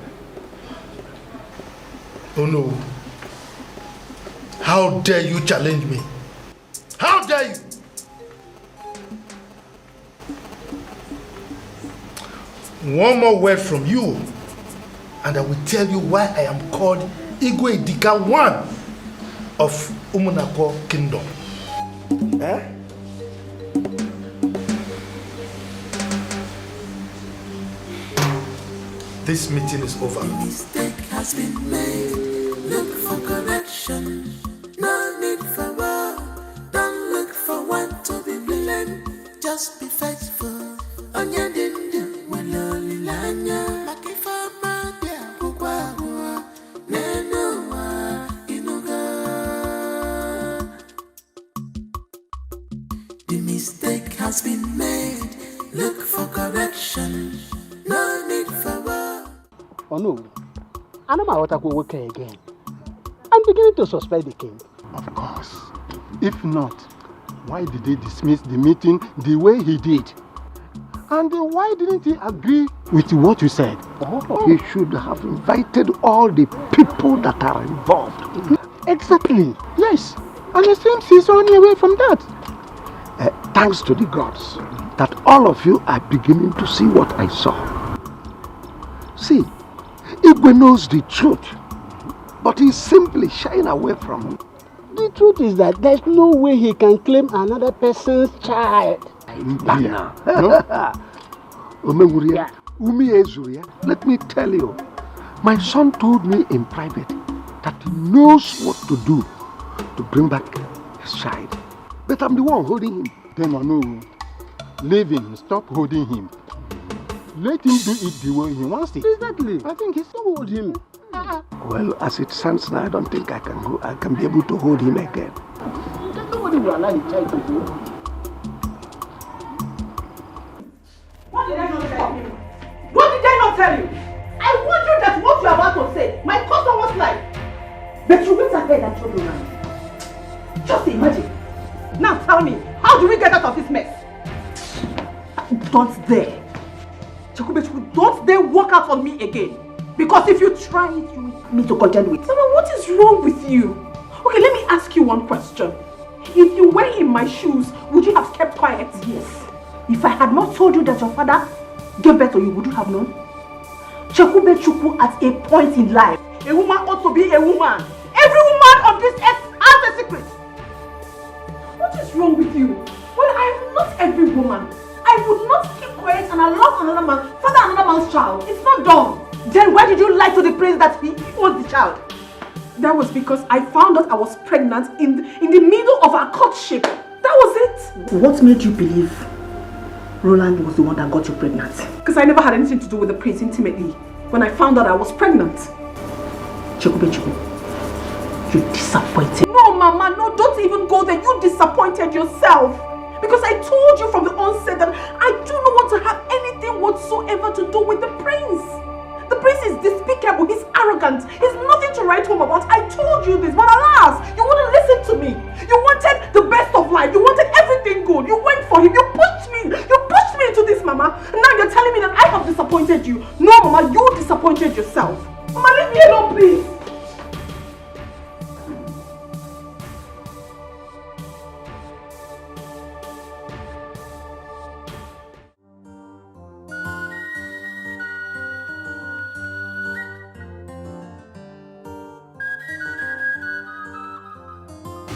Oh no. How dare you challenge me? How dare you? One more word from you, and I will tell you why I am called Igwe Dika I of Umunako Kingdom. Eh? This meeting is over. The mistake has been made. Look for correction. No need for war. Don't look for one to be blamed. Just be faithful. Onya dindu waloli lanya. Makifama dia kukwawa. Nenowa inuga. The mistake has been made. Look for correction. No need for war. Oh no, I know my water will work again. I'm beginning to suspect the king. Of course. If not, why did they dismiss the meeting the way he did? And why didn't he agree with what you said? Oh. He should have invited all the people that are involved. Exactly. Yes. And it seems he's only away from that. Thanks to the gods that all of you are beginning to see what I saw. See, Igwe knows the truth, but he's simply shying away from it. The truth is that there's no way he can claim another person's child. Yeah. Let me tell you, my son told me in private that he knows what to do to bring back his child. But I'm the one holding him. Then I know. Leave him. Stop holding him. Let him do it the way he wants it. Exactly. I think he still hold him. Well, as it stands now, I don't think I can go. I can be able to hold him again. Nobody will allow the child to go. What did I not tell you? What did I not tell you? I warned you that what you are about to say might cost someone's life. But you went ahead and told Roland. Just imagine. Now tell me, how do we get out of this mess? Don't dare. Chakubechu, don't dare walk out on me again. Because if you try it, you will me to contend with. Mama, what is wrong with you? Okay, let me ask you one question. If you were in my shoes, would you have kept quiet? Yes. If I had not told you that your father gave birth to you, would you have known? Chakubechu, at a point in life, a woman ought to be a woman. Every woman on this earth has a secret. What is wrong with you? Well, I am not every woman. I would not keep quiet and allow another man father another man's child. It's not done. Then why did you lie to the prince that he was the child? That was because I found out I was pregnant in the middle of our courtship. That was it. What made you believe Roland was the one that got you pregnant? Because I never had anything to do with the prince intimately. When I found out I was pregnant. Chikubechuku, you disappointed. No, Mama, no, don't even go there. You disappointed yourself. Because I told you from the onset that I do not want to have anything whatsoever to do with the prince. The prince is despicable, he's arrogant, he's nothing to write home about. I told you this, but alas, you wouldn't listen to me. You wanted the best of life, you wanted everything good, you went for him, you pushed me into this, Mama. And now you're telling me that I have disappointed you. No, Mama, you disappointed yourself. Mama, leave me alone, please.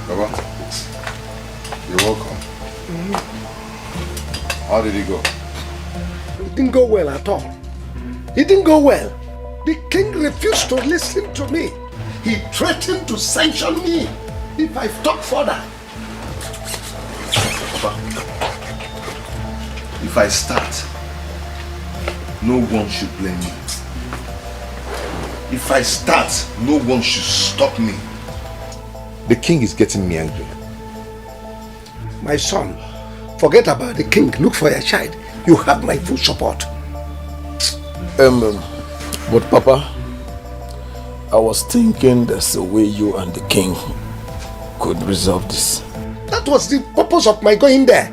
Baba, you're welcome. How did it go? It didn't go well at all. It didn't go well. The king refused to listen to me. He threatened to sanction me if I talk further. Baba, if I start, no one should blame me. If I start, no one should stop me. The king is getting me angry. My son, forget about the king. Look for your child. You have my full support. But Papa, I was thinking there's a way you and the king could resolve this. That was the purpose of my going there.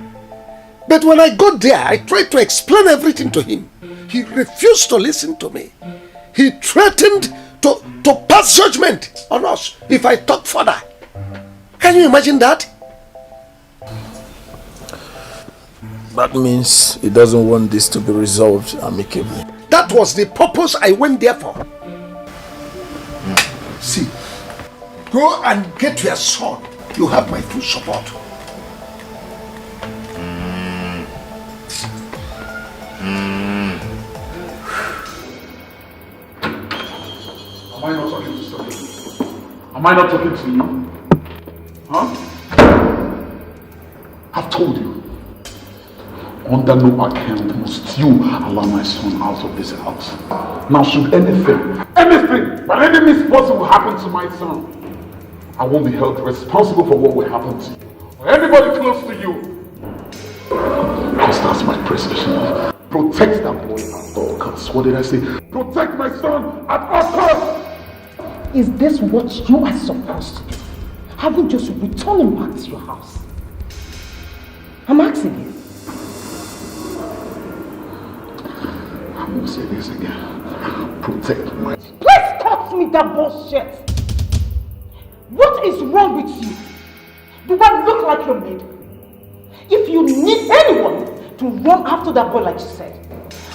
But when I got there, I tried to explain everything to him. He refused to listen to me. He threatened to pass judgment on us if I talk further. Can you imagine that? That means he doesn't want this to be resolved amicably. That was the purpose I went there for. See, go and get your son. You have my full support. Am I not talking to somebody? Am I not talking to you? Huh? I've told you. Under no account must you allow my son out of this house. Now should anything, but any misfortune will happen to my son, I won't be held responsible for what will happen to you. Or anybody close to you. Because that's my precision. Protect that boy at all costs. What did I say? Protect my son at all costs! Is this what you are supposed to do? Haven't just returned him back to your house? I'm asking you. I will say this again. Protect my... Please cut me that bullshit! What is wrong with you? Do I look like your maid? If you need anyone to run after that boy like you said,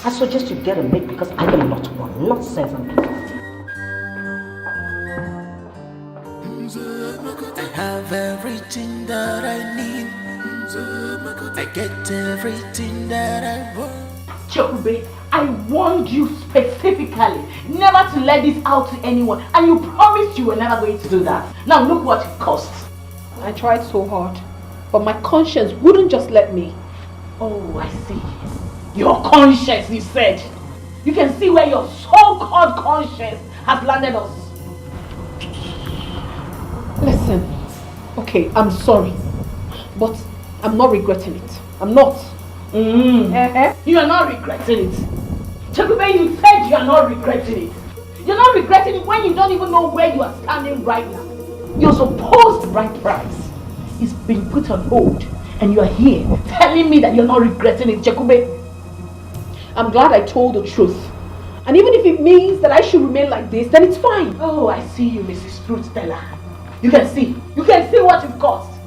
I suggest you get a maid because I am not one. Nonsense and people. I have everything that I need. I get everything that I want. Chokube, I warned you specifically never to let this out to anyone, and you promised you were never going to do that. Now look what it cost. I tried so hard, but my conscience wouldn't just let me. Oh, I see. Your conscience, you said. You can see where your so-called conscience has landed us. Listen, okay, I'm sorry, but I'm not regretting it. I'm not. You are not regretting it. Chekube, you said you are not regretting it. You're not regretting it when you don't even know where you are standing right now. Your supposed right price is being put on hold, and you are here telling me that you're not regretting it, Chekube. I'm glad I told the truth. And even if it means that I should remain like this, then it's fine. Oh, I see you, Mrs. Fruit Stella. You can see what it costs.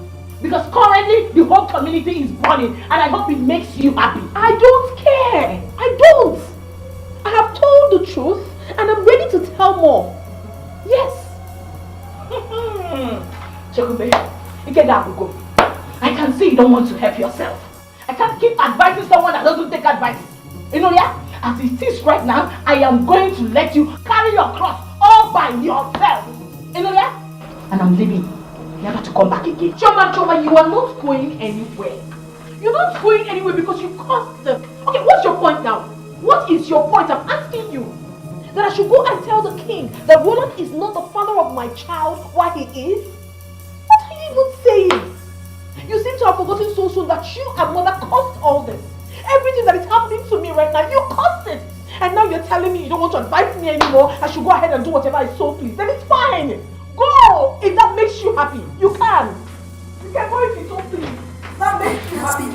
Because currently, the whole community is burning, and I hope it makes you happy. I don't care. I don't. I have told the truth, and I'm ready to tell more. Yes. Chekube, go. I can see you don't want to help yourself. I can't keep advising someone that doesn't take advice. You know, yeah? As it is right now, I am going to let you carry your cross all by yourself. You know, yeah? And I'm leaving. You have to come back again. Choma, you are not going anywhere. You're not going anywhere because you caused them. Okay, what's your point now? What is your point? I'm asking you. That I should go and tell the king that Roland is not the father of my child while he is? What are you even saying? You seem to have forgotten so soon that you and mother caused all this. Everything that is happening to me right now, you caused it. And now you're telling me you don't want to advise me anymore. I should go ahead and do whatever I so please. Then it's fine. Go! If that makes you happy, you can. You can go if you so please. That makes you happy.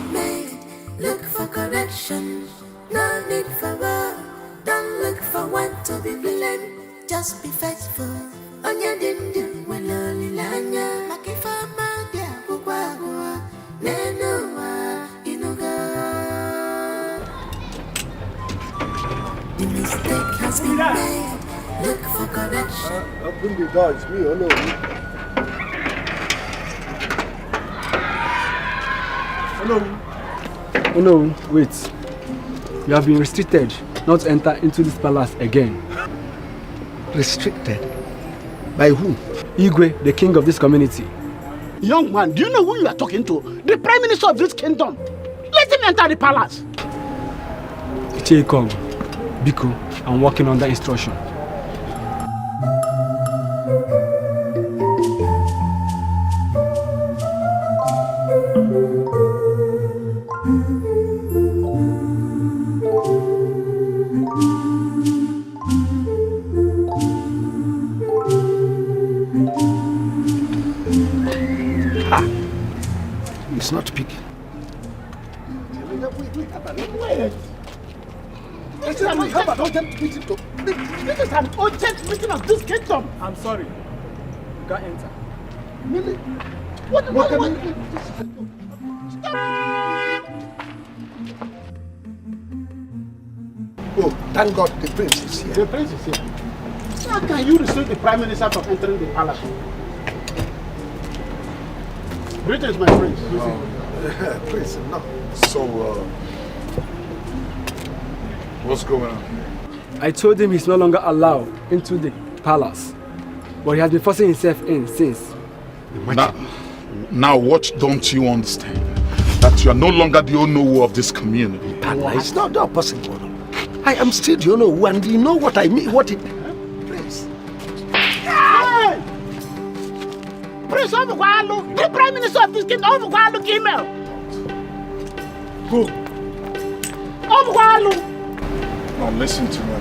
Look for correction. No need for war. Don't look for one to be blamed. Just be faithful. On your din when lonely lanya. Makifama dia bugwa Nenoa inuga. The mistake has been made. Look for correction. Open the door, it's me, hello. Hello. Oh no, wait. You have been restricted not to enter into this palace again. Restricted? By who? Igwe, the king of this community. Young man, do you know who you are talking to? The prime minister of this kingdom. Let him enter the palace. Ichekong, Biko, I'm working under instruction. It's not picking. This is an urgent meeting of this kingdom. I'm sorry. You can't enter. Really? What? Oh, thank God the prince is here. The prince is here. How can you restrict the prime minister from entering the palace? Greetings, my prince. Prince, no. So, what's going on? I told him he's no longer allowed into the palace, but he has been forcing himself in since. Now what don't you understand? That you are no longer the Onowu of this community. It's not possible. I am still the Onowu, and you know what I mean. What it... Prince. Hey! Prince Obukwalo, the prime minister of this kingdom, Obukwalo came out. Who? Obukwalo. Now listen to me,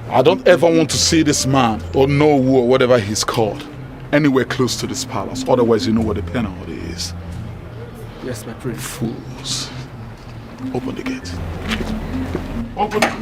I don't ever want to see this man, or Onowu, or whatever he's called, anywhere close to this palace. Otherwise, you know what the penalty is. Yes, my prince. Fools. Open the gate. Open it.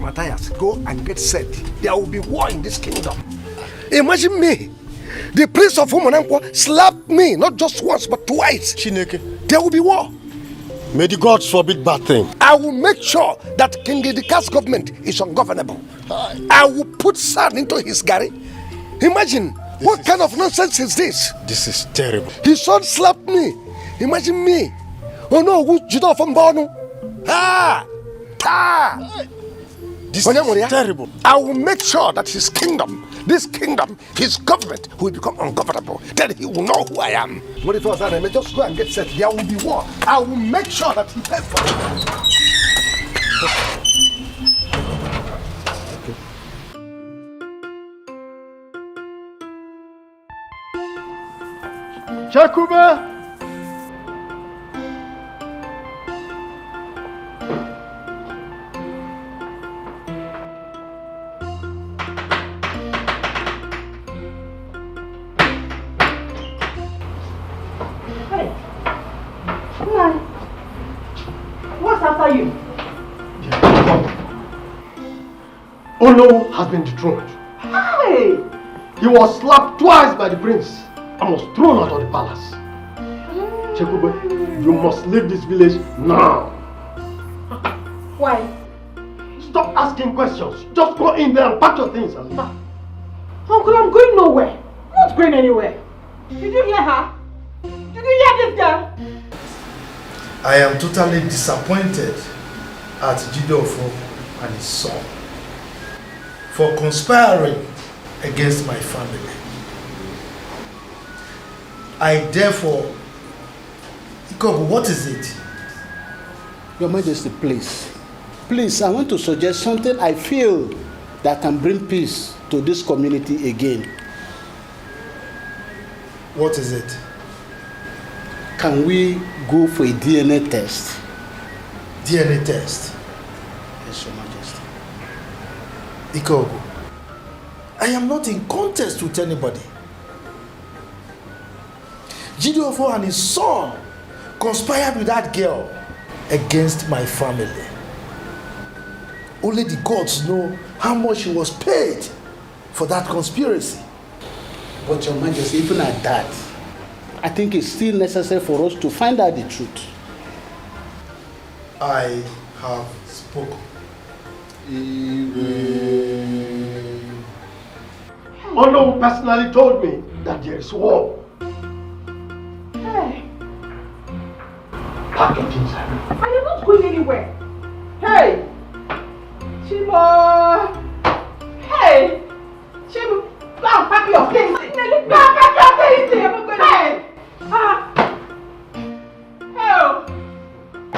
Matthias, go and get set. There will be war in this kingdom. Imagine me. The prince of Philmond slapped me, not just once, but twice. Chineke. There will be war. May the gods forbid bad thing. I will make sure that King Idika's government is ungovernable. I will put sand into his garri. Imagine, what kind of nonsense is this? This is terrible. His son slapped me. Imagine me. Oh no, who's Judah from Bono? This is terrible. I will make sure that his kingdom, his government will become ungovernable. Then he will know who I am. What if I was an just go and get set? There will be war. I will make sure that he pays for it. Chakube! Hey! Come on! What's after you? Ono has been dethroned. Hey! He was slapped twice by the prince and was thrown out of the palace. Chekube, you must leave this village now. Why? Stop asking questions. Just go in there and pack your things and leave. Uncle, I'm going nowhere. I'm not going anywhere. Did you hear her? Did you hear this girl? I am totally disappointed at Jidofo and his son for conspiring against my family. I therefore, Ikobu, what is it? Your Majesty, please. Please, I want to suggest something I feel that can bring peace to this community again. What is it? Can we go for a DNA test? DNA test? Yes, Your Majesty. Ikobu, I am not in contest with anybody. Jidofo and his son conspired with that girl against my family. Only the gods know how much he was paid for that conspiracy. But Your Majesty, even at that, I think it's still necessary for us to find out the truth. I have spoken. Ono personally told me that there is war. Hey! Pack your things. I am not going anywhere. Hey! Chimo! Hey! Chimo! Go and pack your things! Go and pack your things! I'm not going anywhere! Help!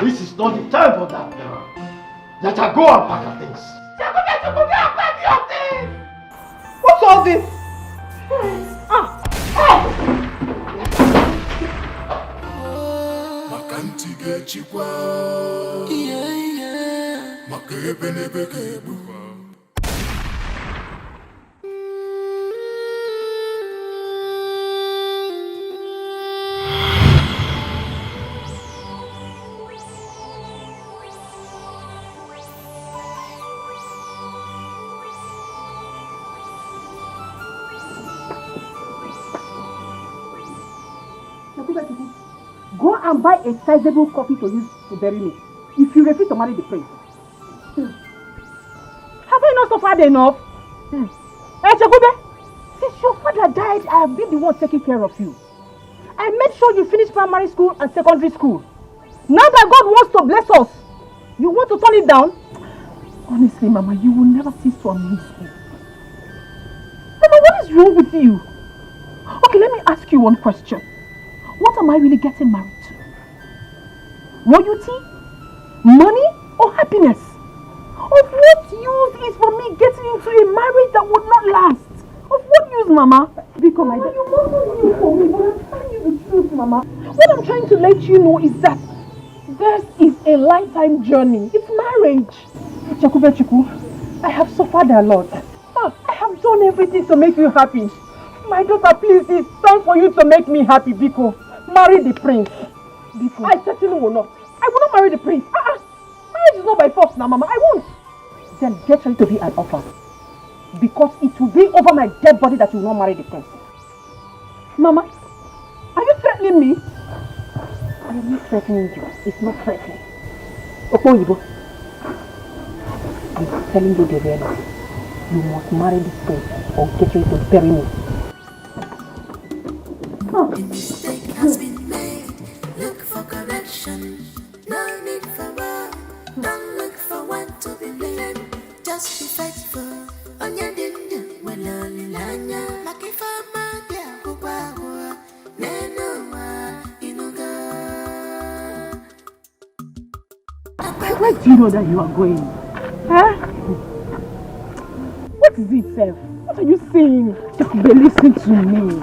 This is not the time for that now. Let her go and pack her things. Go and pack your things! What's all this? Makantige chikwa, makebe nebekebu. Go and buy a sizable coffee to use to bury me if you refuse to marry the prince. Have I not suffered enough? Hey, Chakube, since your father died, I have been the one taking care of you. I made sure you finished primary school and secondary school. Now that God wants to bless us, you want to turn it down? Honestly, Mama, you will never cease to amaze me. Mama, what is wrong with you? Okay, let me ask you one question. What am I really getting married to? Royalty? Money? Or happiness? Of what use is for me getting into a marriage that would not last? Of what use, Mama? Because Mama, you mustn't use for me, but I'm telling you the truth, Mama. What I'm trying to let you know is that this is a lifetime journey. It's marriage. Chakube Chiku, I have suffered a lot. I have done everything to make you happy. My daughter, please, it's time for you to make me happy, Biko. Marry the prince. Biko. I certainly will not. I will not marry the prince. Marriage is not by force now, Mama. I won't. Then get ready to be an orphan. Because it will be over my dead body that you will not marry the prince. Mama, are you threatening me? I am not threatening you. It's not threatening. Okoyibo, I'm telling you the reality. You must marry this boy or get ready to bury me. A mistake has been made. Look for correction. No need for war. Don't look for one to be blamed. Just be faithful. On your dinner, when only lanya. Like if I'm out there, Where do you know that you are going? Huh? What is it, Seth? What are you saying? Just listen to me.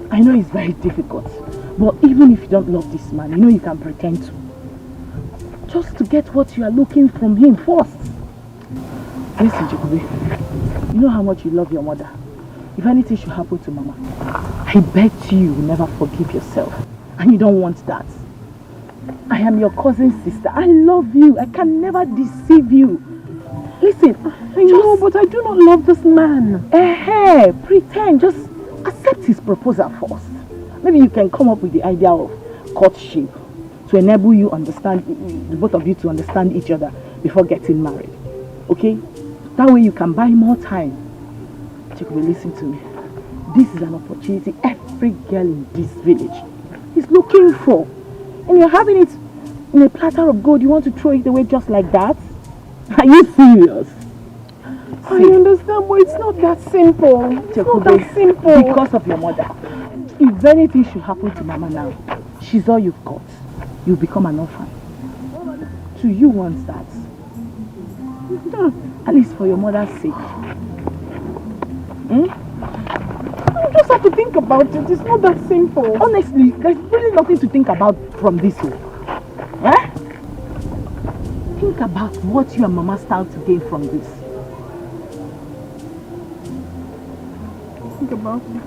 I know it's very difficult, but even if you don't love this man, you know you can pretend to. Just to get what you are looking from him first. Listen, Jacobi, you know how much you love your mother. If anything should happen to Mama, I bet you will never forgive yourself. And you don't want that. I am your cousin's sister. I love you. I can never deceive you. Listen, I know, but I do not love this man. Pretend. Just accept his proposal first. Maybe you can come up with the idea of courtship to enable you understand, the both of you to understand each other before getting married. Okay? That way you can buy more time. Chikwe, listen to me. This is an opportunity every girl in this village is looking for. And you're having it in a platter of gold. You want to throw it away just like that? Are you serious? I understand, but it's not that simple. It's not that simple. Because of your mother. If anything should happen to Mama now, she's all you've got. You'll become an orphan. Do you want that? At least for your mother's sake. You just have to think about it. It's not that simple. Honestly, there's really nothing to think about from this one. Think about what you and Mama stand to gain from this. Think about it.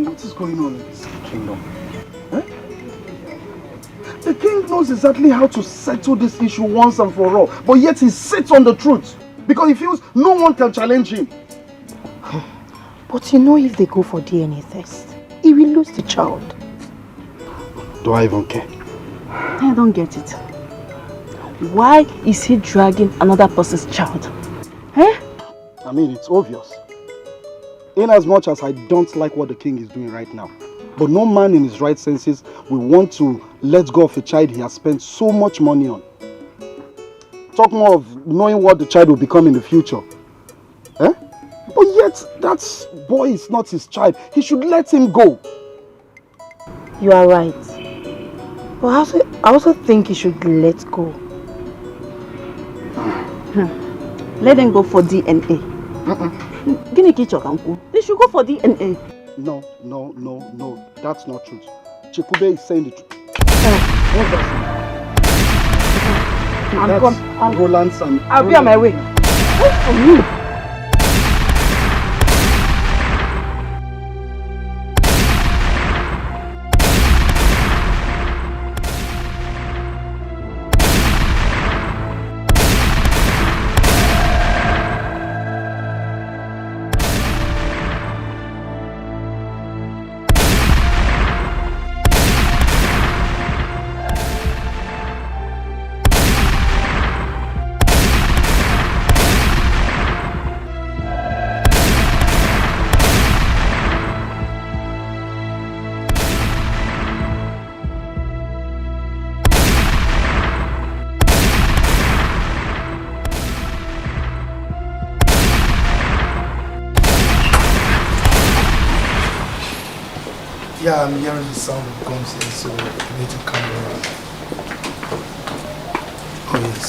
What is going on in this kingdom? The king knows exactly how to settle this issue once and for all, but yet he sits on the truth because he feels no one can challenge him. But you know, if they go for DNA test, he will lose the child. Do I even care? I don't get it. Why is he dragging another person's child? I mean, it's obvious. In as much as I don't like what the king is doing right now, but no man in his right senses will want to let go of a child he has spent so much money on. Talk more of knowing what the child will become in the future. But yet, that boy is not his child. He should let him go. You are right. But I also think he should let go. Let them go for DNA. They should go for DNA. No. That's not true. Chikube is saying the truth. What's that? I'm Roland's and... I'll be on my way. Wait for me. Yeah, I'm hearing the sound of guns here, so I need to calm down. Oh, yes.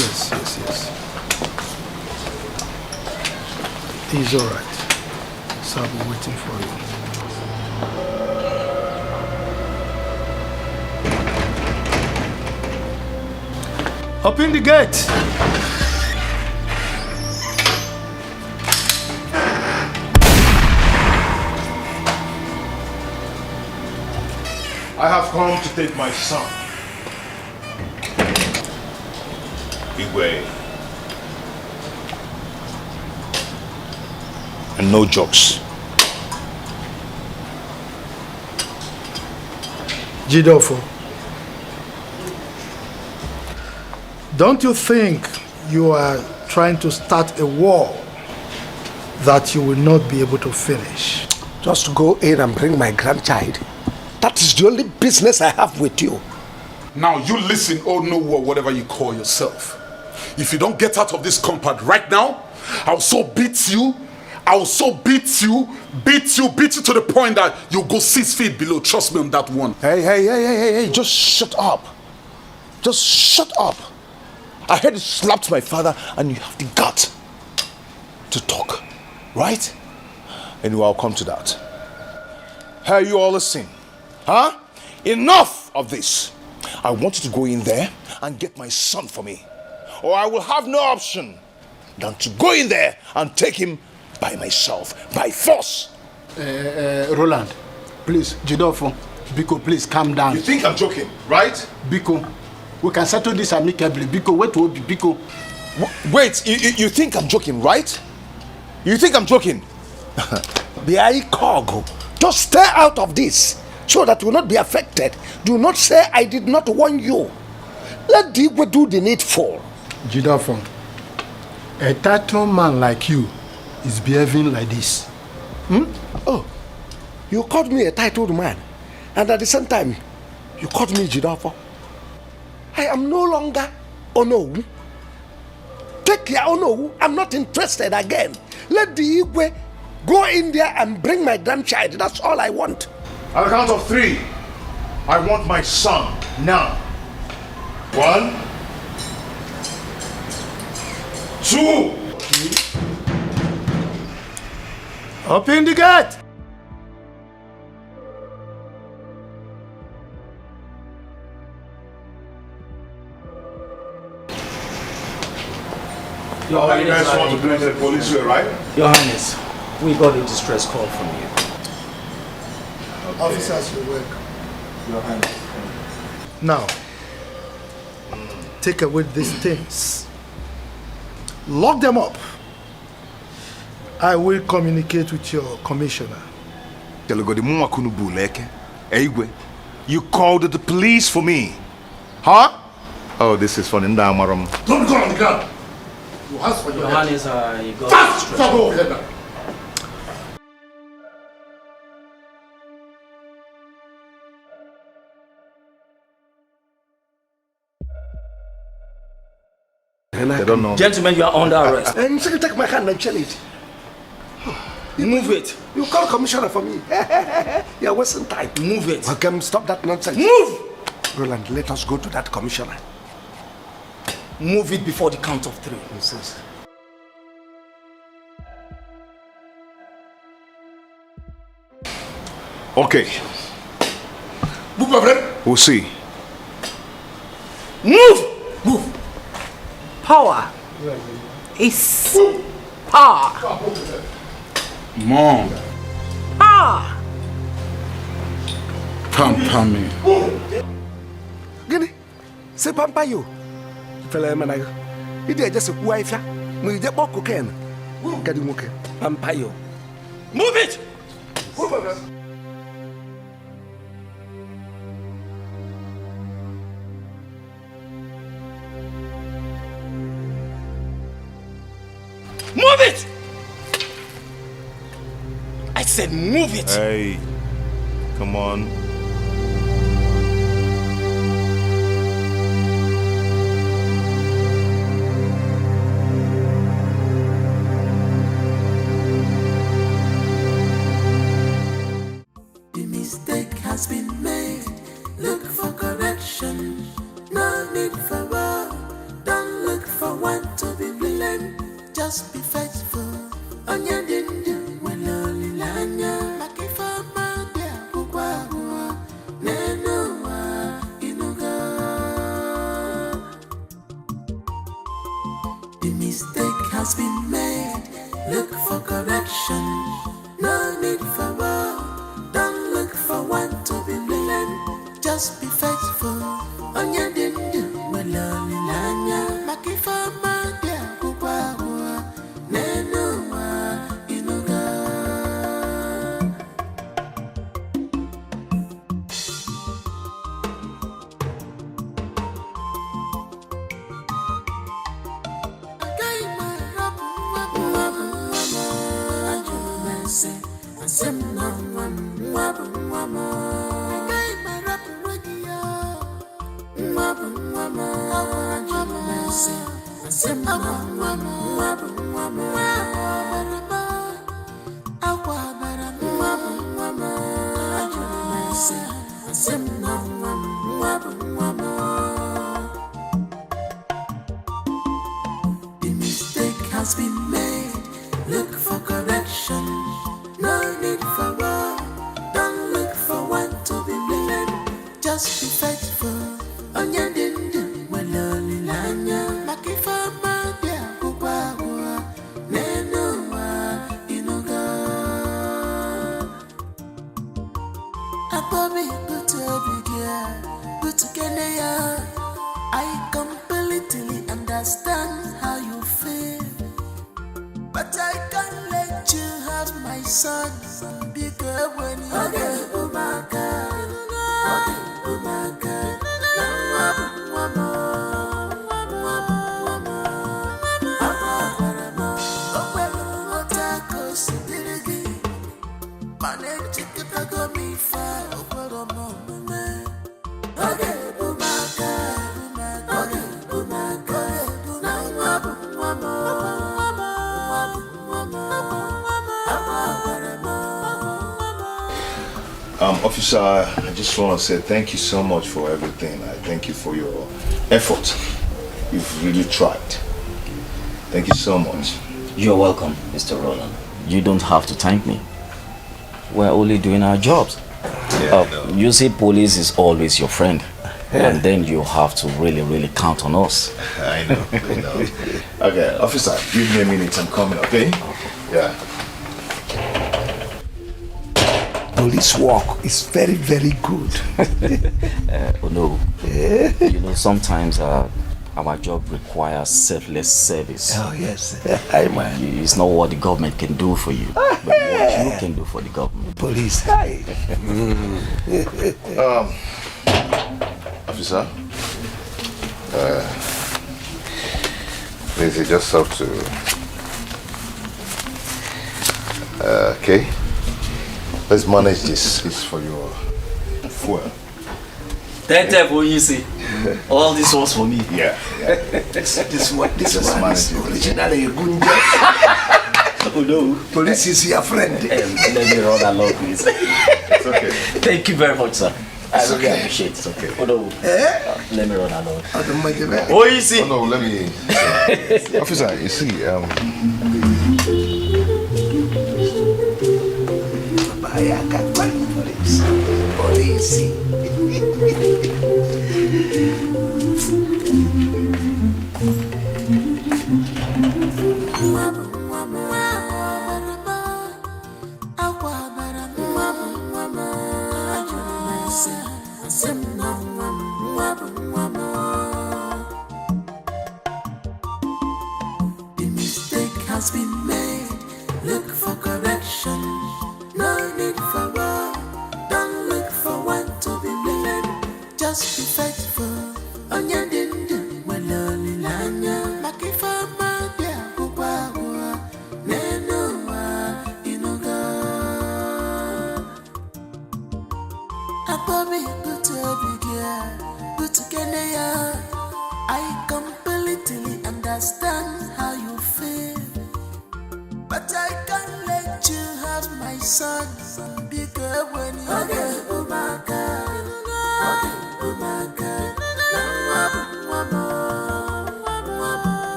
Yes. He's alright. So I'll be waiting for you. Open the gate. I have come to take my son. Igwe. And no jokes. Jidofo, don't you think you are trying to start a war that you will not be able to finish? Just go in and bring my grandchild. That is the only business I have with you. Now you listen, oh no, or whatever you call yourself. If you don't get out of this compound right now, I'll so beat you. I'll so beat you to the point that you'll go 6 feet below. Trust me on that one. Hey, just shut up. Just shut up. I heard you slapped my father and you have the gut to talk, right? Anyway, I'll come to that. Hey, you all listen. Huh? Enough of this. I want you to go in there and get my son for me. Or I will have no option than to go in there and take him by myself, by force. Roland, please, Jidofo, Biko, please calm down. You think I'm joking, right? Biko, we can settle this amicably. Biko, wait, Biko. Wait, you think I'm joking, right? You think I'm joking? Just stay out of this so that you will not be affected. Do not say I did not warn you. Let Dikeh do the needful. Jidofo, a titled man like you is behaving like this. Oh, you called me a titled man, and at the same time, you called me Jidofo. I am no longer Onowu. Take care, Onowu. I'm not interested again. Let the Igwe go in there and bring my grandchild. That's all I want. On the count of 3, I want my son now. 1, 2. Open the gate! Your you Highness, guys want to bring the police here, right? Your Highness, we got a distress call from you. Okay. Officers, you're welcome. Your Highness. Now, take away these things. Lock them up. I will communicate with your commissioner. You called the police for me. Huh? Oh, this is funny. Don't go on the ground. You ask for Your Highness, you got Fast! Go over here now. They don't know. Gentlemen, you are under arrest. And you take my hand and chill it. Move it. You call commissioner for me. You're wasting time. Move it. Welcome, stop that nonsense. Move! Roland, let us go to that commissioner. Move it before the count of 3. Yes. Okay. Move, my friend. We'll see. Move! Move. Power is power. Mom. Power. Pamper me. Gini, say pamper you. Fella man, you did just a wife. We get more cocaine. Get him okay. Pamper you. Move it! Move it. Move it! I said move it! Hey, come on. The mistake has been made. Look for correction. No need for war. Don't look for one to be blamed. Just be faithful. On your dindu, when only lanya. Like if I'm out there. The mistake has been made. Look for correction. No need for war. Don't look for one to be blamed. Just be faithful. On your dindu, when only lanya. Makifa madia, kuba hua. Nenua, inuga. Ababi, good to be here. Good to get there. I completely understand how you feel. But I can't let you have my son. Because when you okay, oh my God, okay, oh my God, Officer, I just want to say thank you so much for everything. I thank you for your effort. You've really tried. Thank you so much. You're welcome, Mr. Roland. You don't have to thank me. We're only doing our jobs. You see, police is always your friend. And then you have to really count on us. I know. Okay, officer, give me a minute. I'm coming, okay? Yeah. Police work is very good. No. You know, sometimes our job requires selfless service. Oh, yes. It's not what the government can do for you, but what you can do for the government. Police. Officer, please, you just have to. Okay. Let's manage this. This is for your fuel. That for you see. All this was for me. Yeah. This one is originally a good Oh no. Police is your friend. Let me run along, please. It's okay. Thank you very much, sir. I really okay. appreciate it. Okay. Oh no. Let me run along. Oh, you see. Oh no, let me. Officer, you see, Police. The mistake has been made. Look for correction. No need for war. Don't look for one to be blamed. Just be faithful. On your dindu, when only lanya. Makifa madia, kuba hua. Nenua, inuga. Ababi, good to be here. Good to get there. I completely understand how you feel. But I can't let you have my son. Because when you okay, oh my God, okay, oh my God,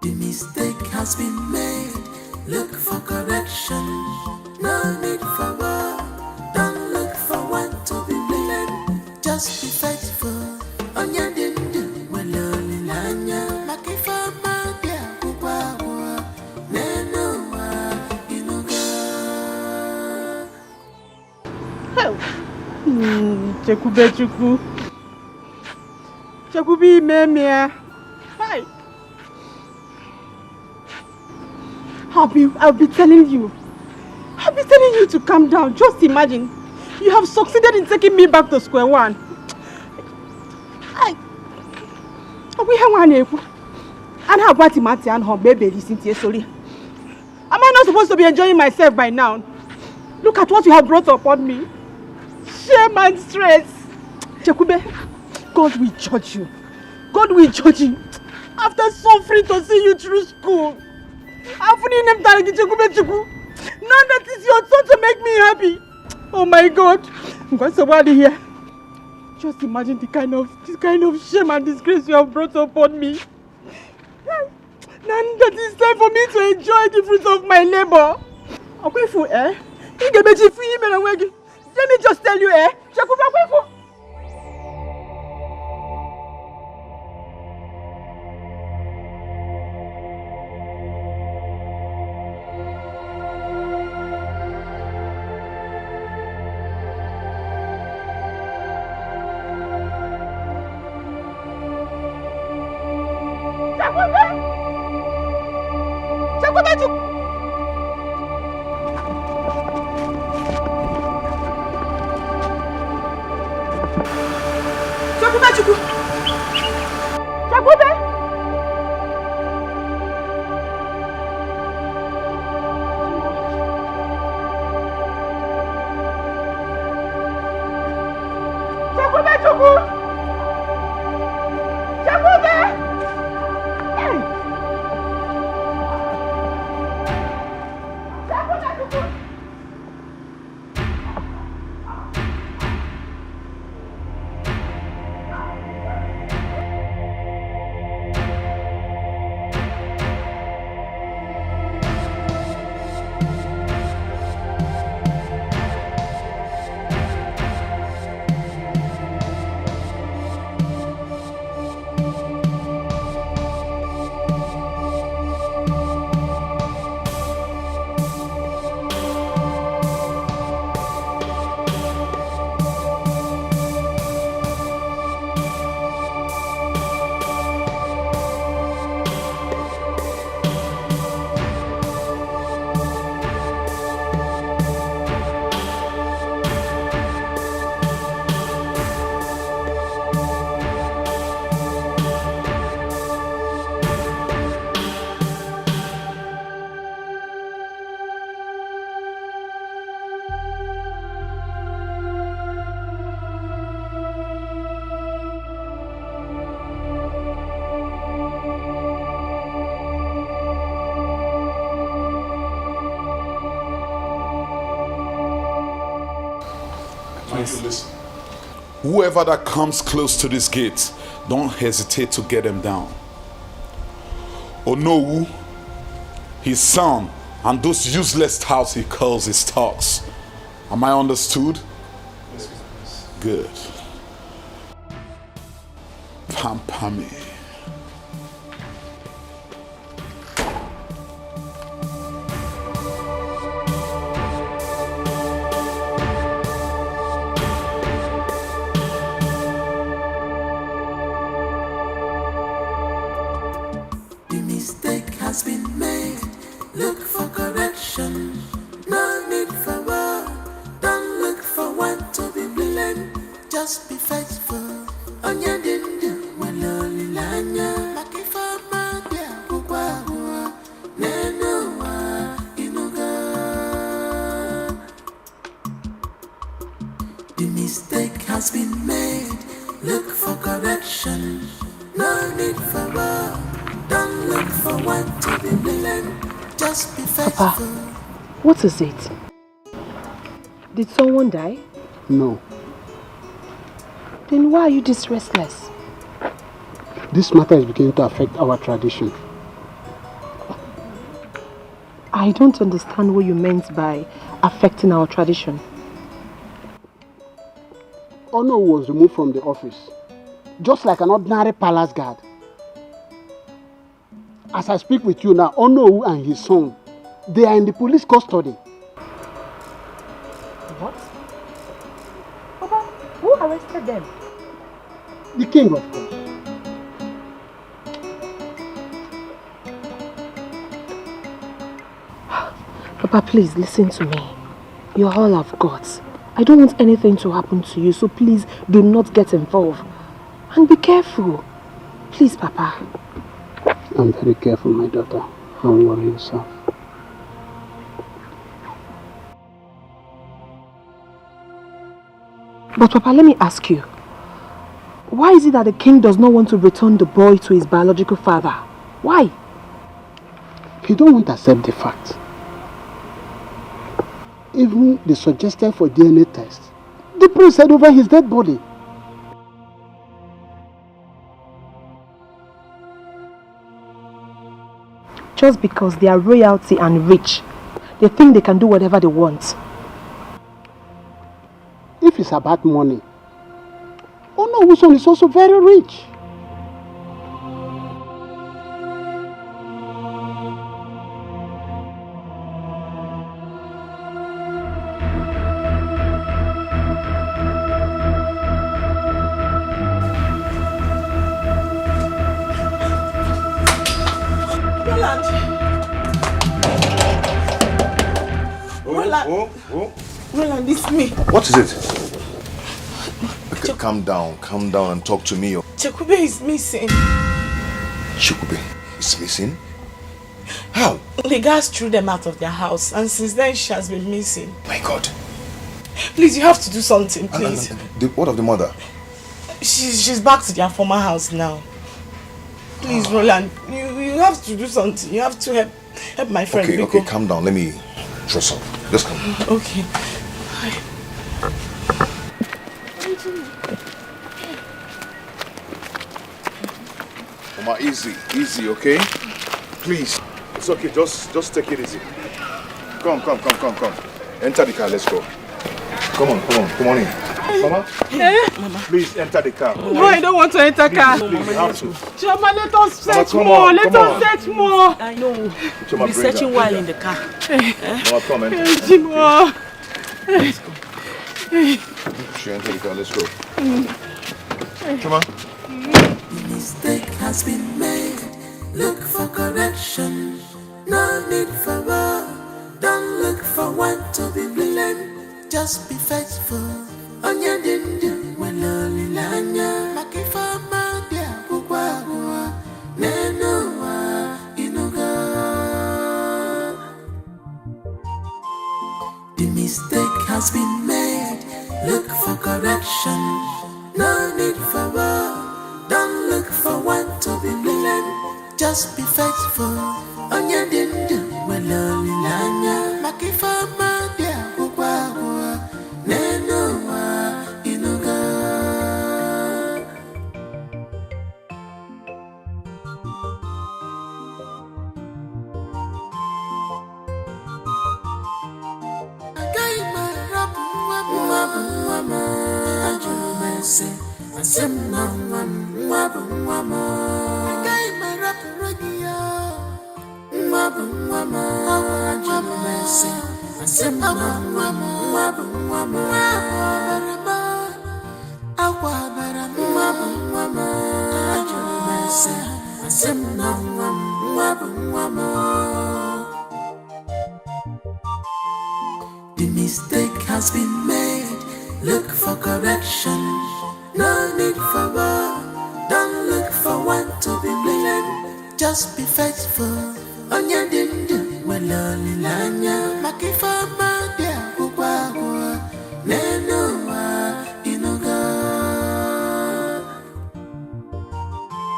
the mistake has been made. Look for correction. No need for war. Don't look for one to be blamed. Just be faithful. On your dindu, when only lanya. Makifa madia, kuba hua. Nenua, inuga. Chekube. Chekubi memia. Hi. I'll be telling you. I'll be telling you to calm down. Just imagine. You have succeeded in taking me back to square one. And how about Imati and her baby listening to you, sorry? Am I not supposed to be enjoying myself by now? Look at what you have brought upon me. Shame and stress. Chekube, God will judge you. God will judge you. After suffering to see you through school. Now that is your turn to make me happy. Oh my God. What's the word here? Just imagine this kind of shame and disgrace you have brought upon me. Now that it's time for me to enjoy the fruits of my labor. Let me just tell you, Listen. Whoever that comes close to this gate, don't hesitate to get him down. Onowu, his son, and those useless touts he calls his talks. Am I understood? Yes, good. Pampami. Just be faithful. Onya dindu waloli lanya. Makifa madia kukwa neno wa inuga. The mistake has been made. Look for correction. No need for war. Don't look for what to be blamed. Just be faithful. Papa, what is it? Did someone die? No. Then why are you this restless? This matter is beginning to affect our tradition. I don't understand what you meant by affecting our tradition. Ono was removed from the office, just like an ordinary palace guard. As I speak with you now, Ono and his son, they are in the police custody. What? Papa, who arrested them? The king, of course. Papa, please listen to me. You're all I've got. I don't want anything to happen to you, so please do not get involved. And be careful. Please, Papa. I'm very careful, my daughter. Don't worry yourself. But Papa, let me ask you. Why is it that the king does not want to return the boy to his biological father? Why? He don't want to accept the fact. Even the suggestion for DNA test, the prince said over his dead body. Just because they are royalty and rich, they think they can do whatever they want. If it's about money, Onowuson is also very rich. Roland, it's me. What is it? Okay, calm down and talk to me. Chekube is missing. Chekube is missing? How? The guards threw them out of their house, and since then she has been missing. My God. Please, you have to do something, please. What of the mother? She's back to their former house now. Please, Roland, you have to do something. You have to help my friend. Okay, calm down. Let me dress up. Just come. Okay. Mama, easy, okay? Please. It's okay, just take it easy. Come. Enter the car, let's go. Come on in. Mama? Mama. Please enter the car. No, I don't want to enter car. Please, you have to. Choma, let us search Mama, more. Let us search more. I know. Choma, we'll be searching while in the car. Mama, come enter. Choma. Let's go. She enter the car, let's go. Choma. Mistake has been made. Look for correction. No need for war. Don't look for one to be blamed. Just be faithful. On your dindu, when lonely lanya. Makifa mandia, kukwa, nenoa, inuga. The mistake has been made. Look for correction. No need for war. Don't look for one to be blamed. Just be faithful. On your dindu, when lonely lanya. Makifa mandia, kukwa, nenoa, inuga. The mistake has been made. Look for correction. No need for war. Don't look for one to be blamed. Just be faithful. On your dindu, when lonely lanya. Makifa mandia, kukwa, nenoa, inuga.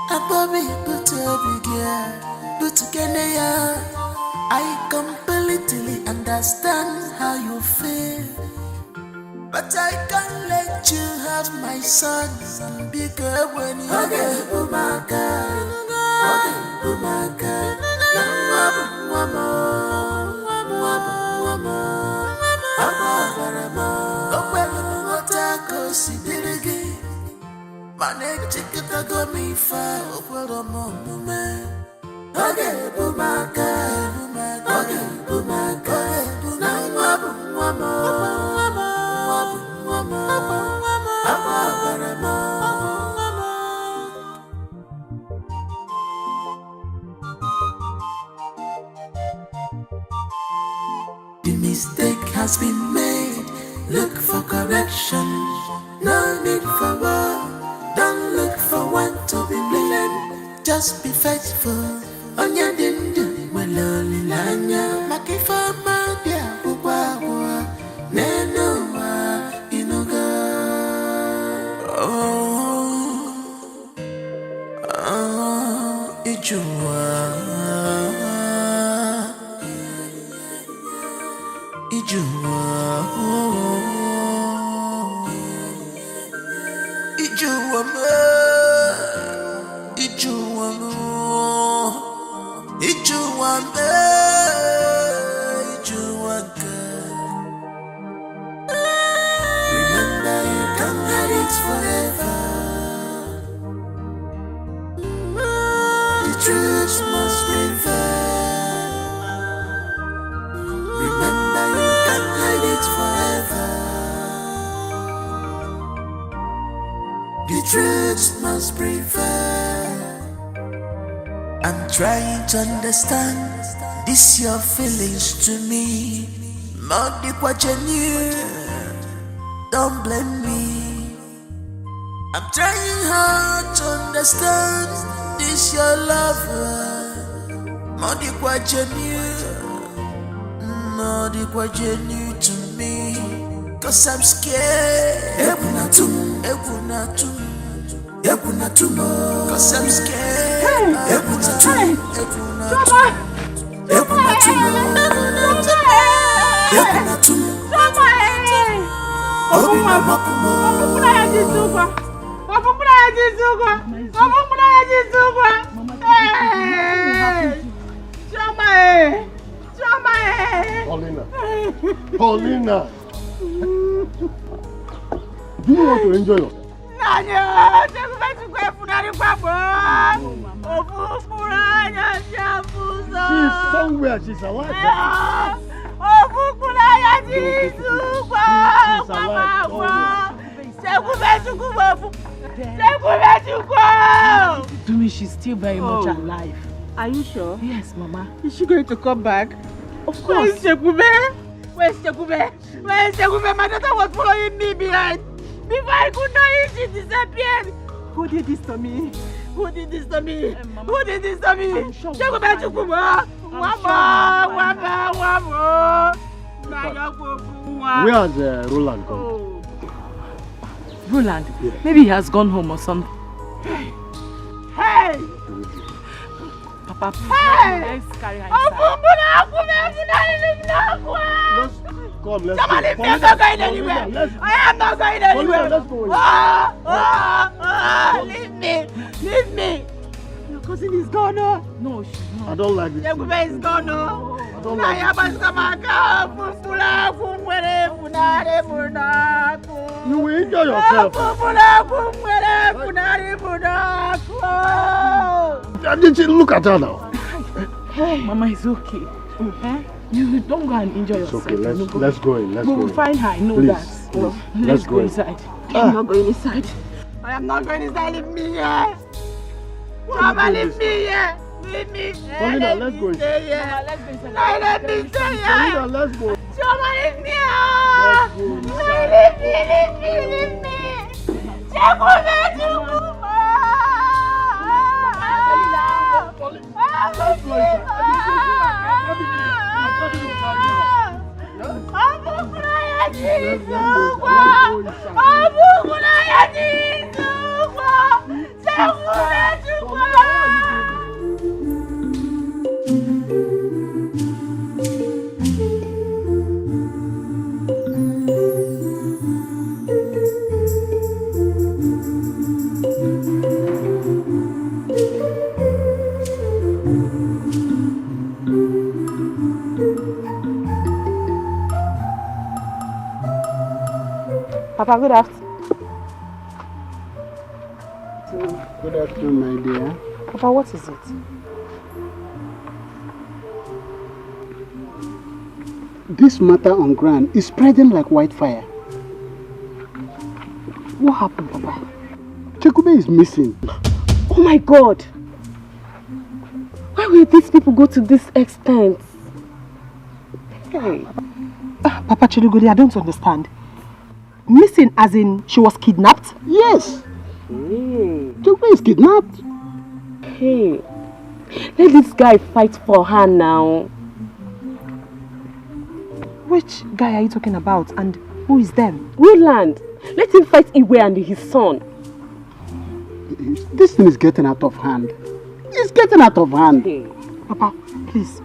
Abobi, but Kenya. I completely understand how you feel. But I can't let you have my son. Because when you get Umaka, Mama. look for correction, no need for war. Don't look for one to be blamed. Just be faithful. Onya dindu, weloli lanya. Makifa madia, uwa, nenoa, inuga. Ijua. Remember, you can't hide it forever. The truth must prevail. Remember, you can't hide it forever. The truth must prevail. I'm trying to understand this your feelings to me. Modi kwa don't blame me. I'm trying hard to understand this your lover. Modi kwa to me. Cause I'm scared. Cause I'm scared. Paulina. Do you want to enjoy yourself? She's somewhere, she's alive. To me, she's still very much alive. Are you sure? Yes, Mama. Is she going to come back? Of course. Where's Shekube? My daughter was following me behind. Before I could know it, she disappeared. Who did this to me? Who did this to me? Who did this to me? Where has Roland gone? Oh. Roland? Yeah. Maybe he has gone home or something. Hey! Papa, hey! Let's carry her inside. Come, let's go. I'm not going anywhere. I am not going anywhere. Let's go. Leave me. Your cousin is gone. No, she's not. I don't like this. Yakuba is gone. I don't like this. You will enjoy yourself. Look at her now. Mama, it's okay. You don't go and enjoy yourself. It's okay, let's go in. We will find her, I know that. Please. Let's go inside. I'm not going inside. I am not going inside. Leave me here. Mama, leave me here. Leave me. Paulina, let's go inside. Let's go inside. Let me stay here. Paulina, let's go. Mama, leave me here. Leave me. Papa, good afternoon. Good afternoon, my dear. Papa, what is it? This matter on ground is spreading like wildfire. What happened, Papa? Chekube is missing. Oh my God! Why will these people go to this extent? Hey. Papa Chiluguri, I don't understand. Missing as in she was kidnapped? Yes. Chukwu is kidnapped. Hey, let this guy fight for her now. Which guy are you talking about and who is them? Roland. Let him fight Iwe and his son. This thing is getting out of hand. It's getting out of hand. Hey. Papa, please,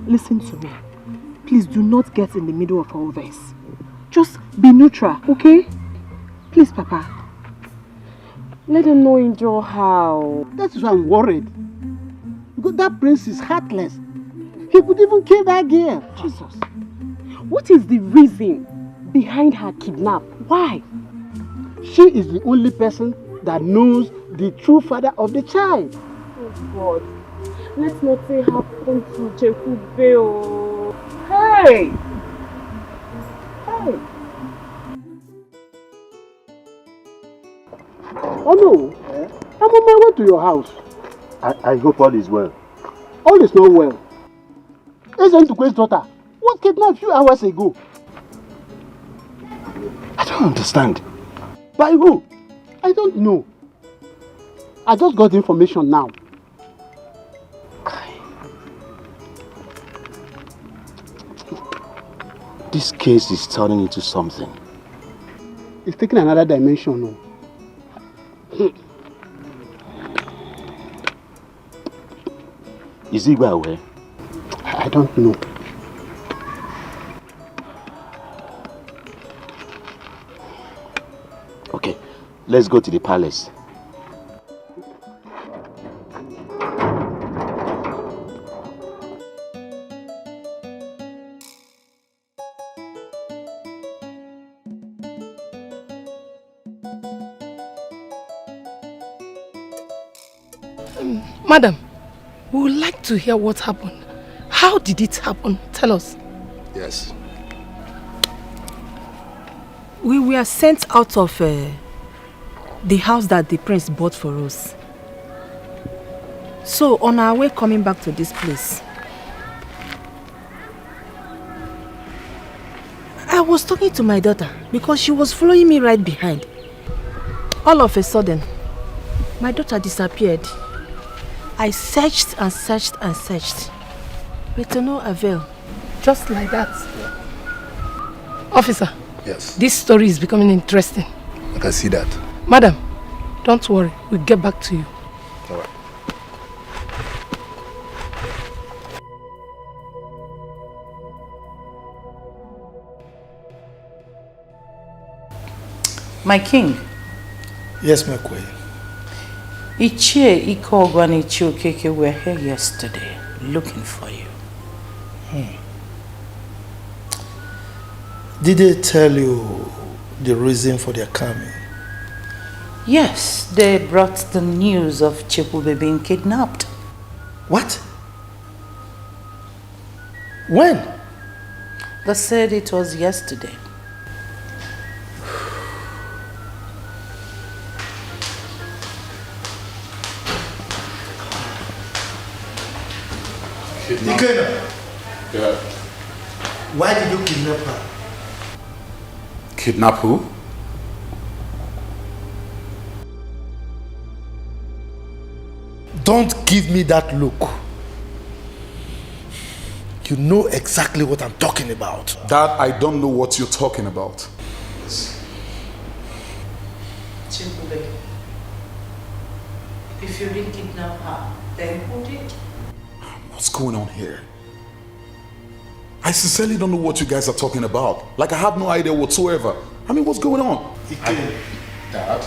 listen to me. Please do not get in the middle of all this. Just be neutral, okay? Please, Papa. Let them not injure how. That is why I'm worried. Because that prince is heartless. He could even kill that girl. Jesus. What is the reason behind her kidnap? Why? She is the only person that knows the true father of the child. Oh God. Let's not say happen to Chekube. Hey! Hey! Oh no! I'm on my way to your house. I hope all is well. All is not well. Isn't Tukwe's daughter was kidnapped a few hours ago. I don't understand. By who? I don't know. I just got the information now. This case is turning into something. It's taking another dimension now. Is Igwe aware? I don't know. Okay, let's go to the palace. Madam, we would like to hear what happened. How did it happen? Tell us. Yes. We were sent out of the house that the prince bought for us. So on our way coming back to this place, I was talking to my daughter because she was following me right behind. All of a sudden, my daughter disappeared. I searched and searched and searched, but to no avail. Just like that. Officer. Yes. This story is becoming interesting. I can see that. Madam, don't worry. We'll get back to you. All right. My king. Yes, my queen. Ichie, Ikogo and Ichie Okeke were here yesterday looking for you. Did they tell you the reason for their coming? Yes, they brought the news of Chekube being kidnapped. What? When? They said it was yesterday. Dikeh. Yeah. Why did you kidnap her? Kidnap who? Don't give me that look. You know exactly what I'm talking about. Dad, I don't know what you're talking about. Chekube, if you didn't kidnap her, then who did? What's going on here? I sincerely don't know what you guys are talking about. Like, I have no idea whatsoever. I mean, what's going on? Dad?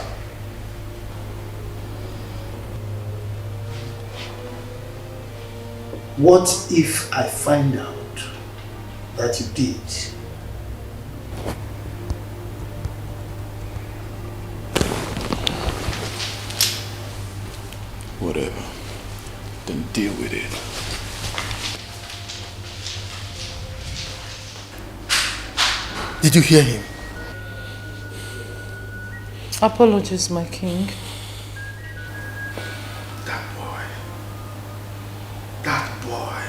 What if I find out that you did? Whatever. Then deal with it. Did you hear him? Apologies, my king. That boy. That boy.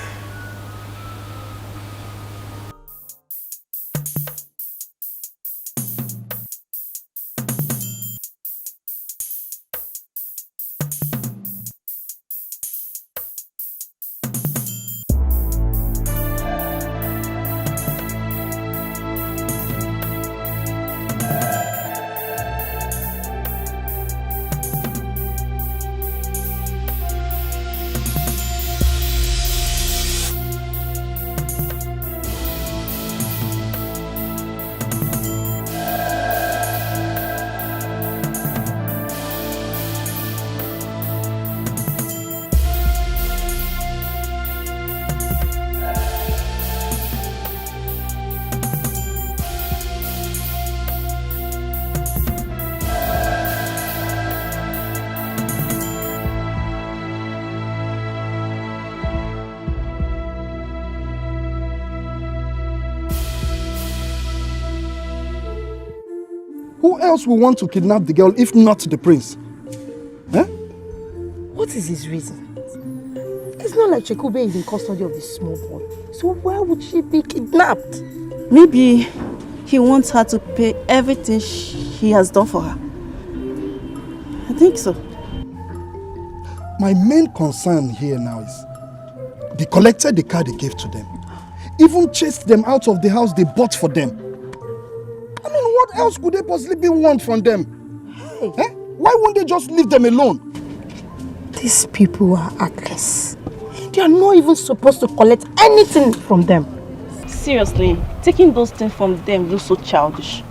Who else will want to kidnap the girl if not the prince? Eh? What is his reason? It's not like Chekube is in custody of this small boy. So why would she be kidnapped? Maybe he wants her to pay everything he has done for her. I think so. My main concern here now is they collected the car they gave to them. Even chased them out of the house they bought for them. I mean, what else could they possibly want from them? Hey. Eh? Why won't they just leave them alone? These people are heartless. They are not even supposed to collect anything from them. Seriously, taking those things from them looks so childish.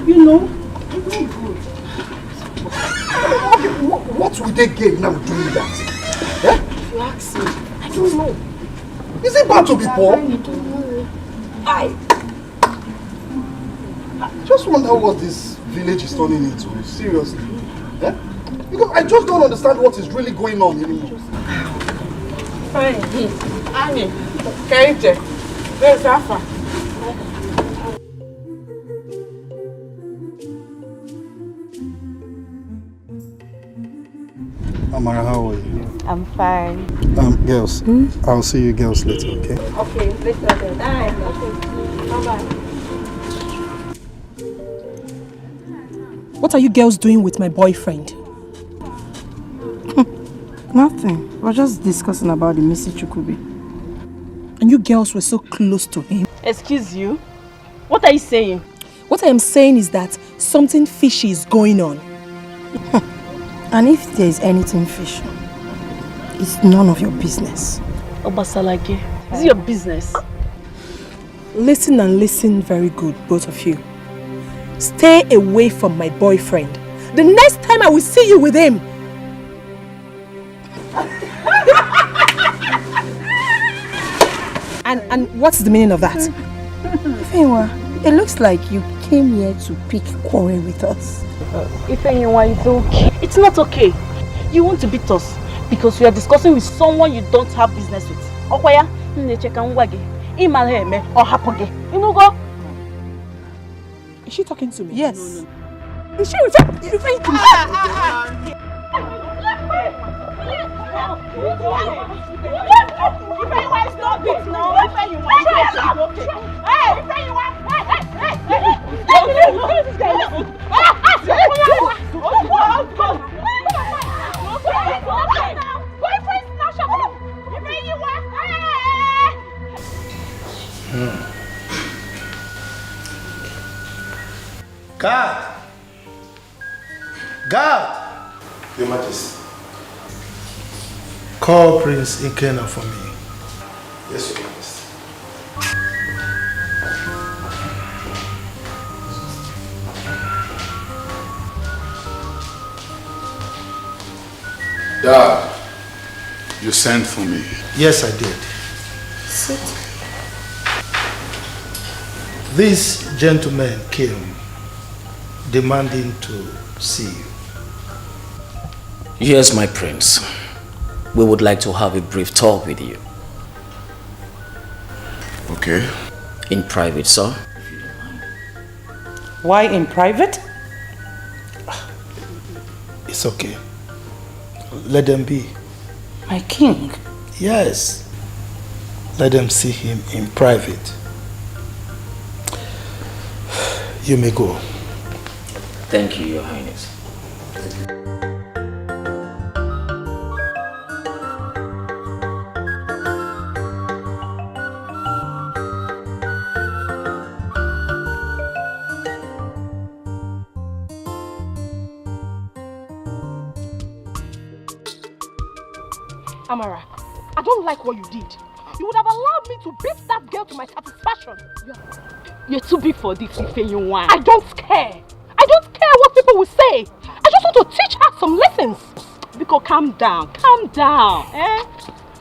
You know, it's not good. What will they gain now doing that? Eh? If you ask me, I don't know. Is it bad to be poor? I just wonder what this village is turning into. Seriously. Eh? Because I just don't understand what is really going on anymore. Annie, Kaite, where's Alpha? Amara, how are you? I'm fine. Girls, I'll see you girls later, okay? Okay, later then. Bye-bye. What are you girls doing with my boyfriend? Nothing. We're just discussing about the missing Chukwubi. And you girls were so close to him. Excuse you? What are you saying? What I am saying is that something fishy is going on. And if there is anything fishy, it's none of your business. Obasalage, is it your business? Listen and listen very good, both of you. Stay away from my boyfriend. The next time I will see you with him. And what's the meaning of that? Ifeanyiwa, it looks like you came here to pick quarrel with us. Ifeanyiwa, it's okay. It's not okay. You want to beat us because we are discussing with someone you don't have business with. Okwaya, is she talking to me? Yes. No. Is she referring to me? Stop it now. Guard! Guard! Your Majesty. Call Prince Ikena for me. Yes, Your Majesty. Dad, you sent for me. Yes, I did. Sit. This gentleman came demanding to see you. Yes, my prince. We would like to have a brief talk with you. Okay. In private, sir. Why in private? It's okay. Let them be. My king? Yes. Let them see him in private. You may go. Thank you, Your Highness. Amara, I don't like what you did. You would have allowed me to beat that girl to my satisfaction. You're too big for this, Ifeanyiwa. I don't care. I don't care what people will say. I just want to teach her some lessons. Biko, calm down. Calm down. Eh?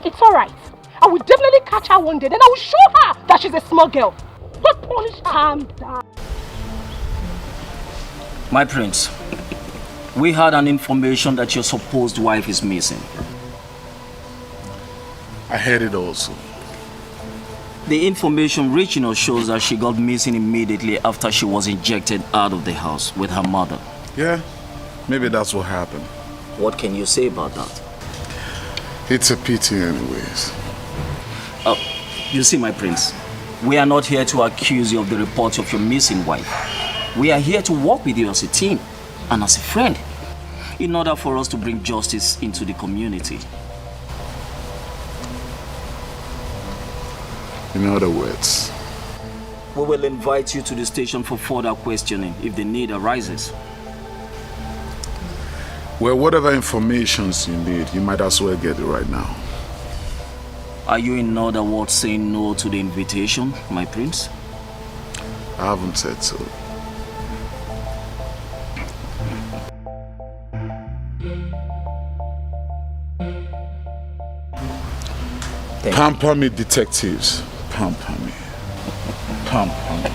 It's alright. I will definitely catch her one day. Then I will show her that she's a small girl. Don't punish her. Calm down. My prince, we had an information that your supposed wife is missing. I heard it also. The information reaching us shows that she got missing immediately after she was injected out of the house with her mother. Yeah, maybe that's what happened. What can you say about that? It's a pity anyways. You see, my prince, we are not here to accuse you of the report of your missing wife. We are here to work with you as a team and as a friend in order for us to bring justice into the community. In other words, we will invite you to the station for further questioning if the need arises. Well, whatever information you need, you might as well get it right now. Are you in other words saying no to the invitation, my prince? I haven't said so. Pamper me, detectives. Pamper me. Pamper me.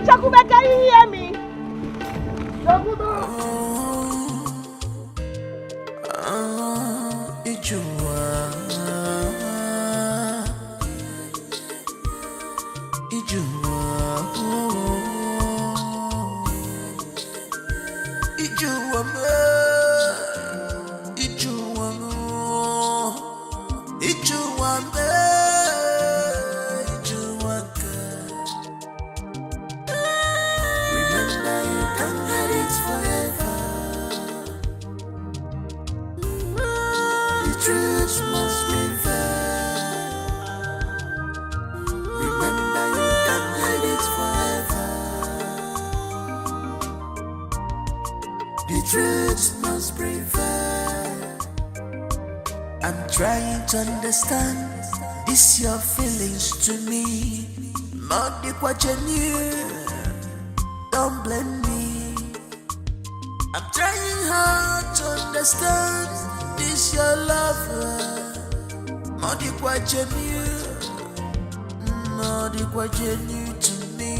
Chakube, can you hear me? Understand this your feelings to me, not the what you knew. Don't blame me. I'm trying hard to understand this your lover, not the what you knew, not the what you knew to me.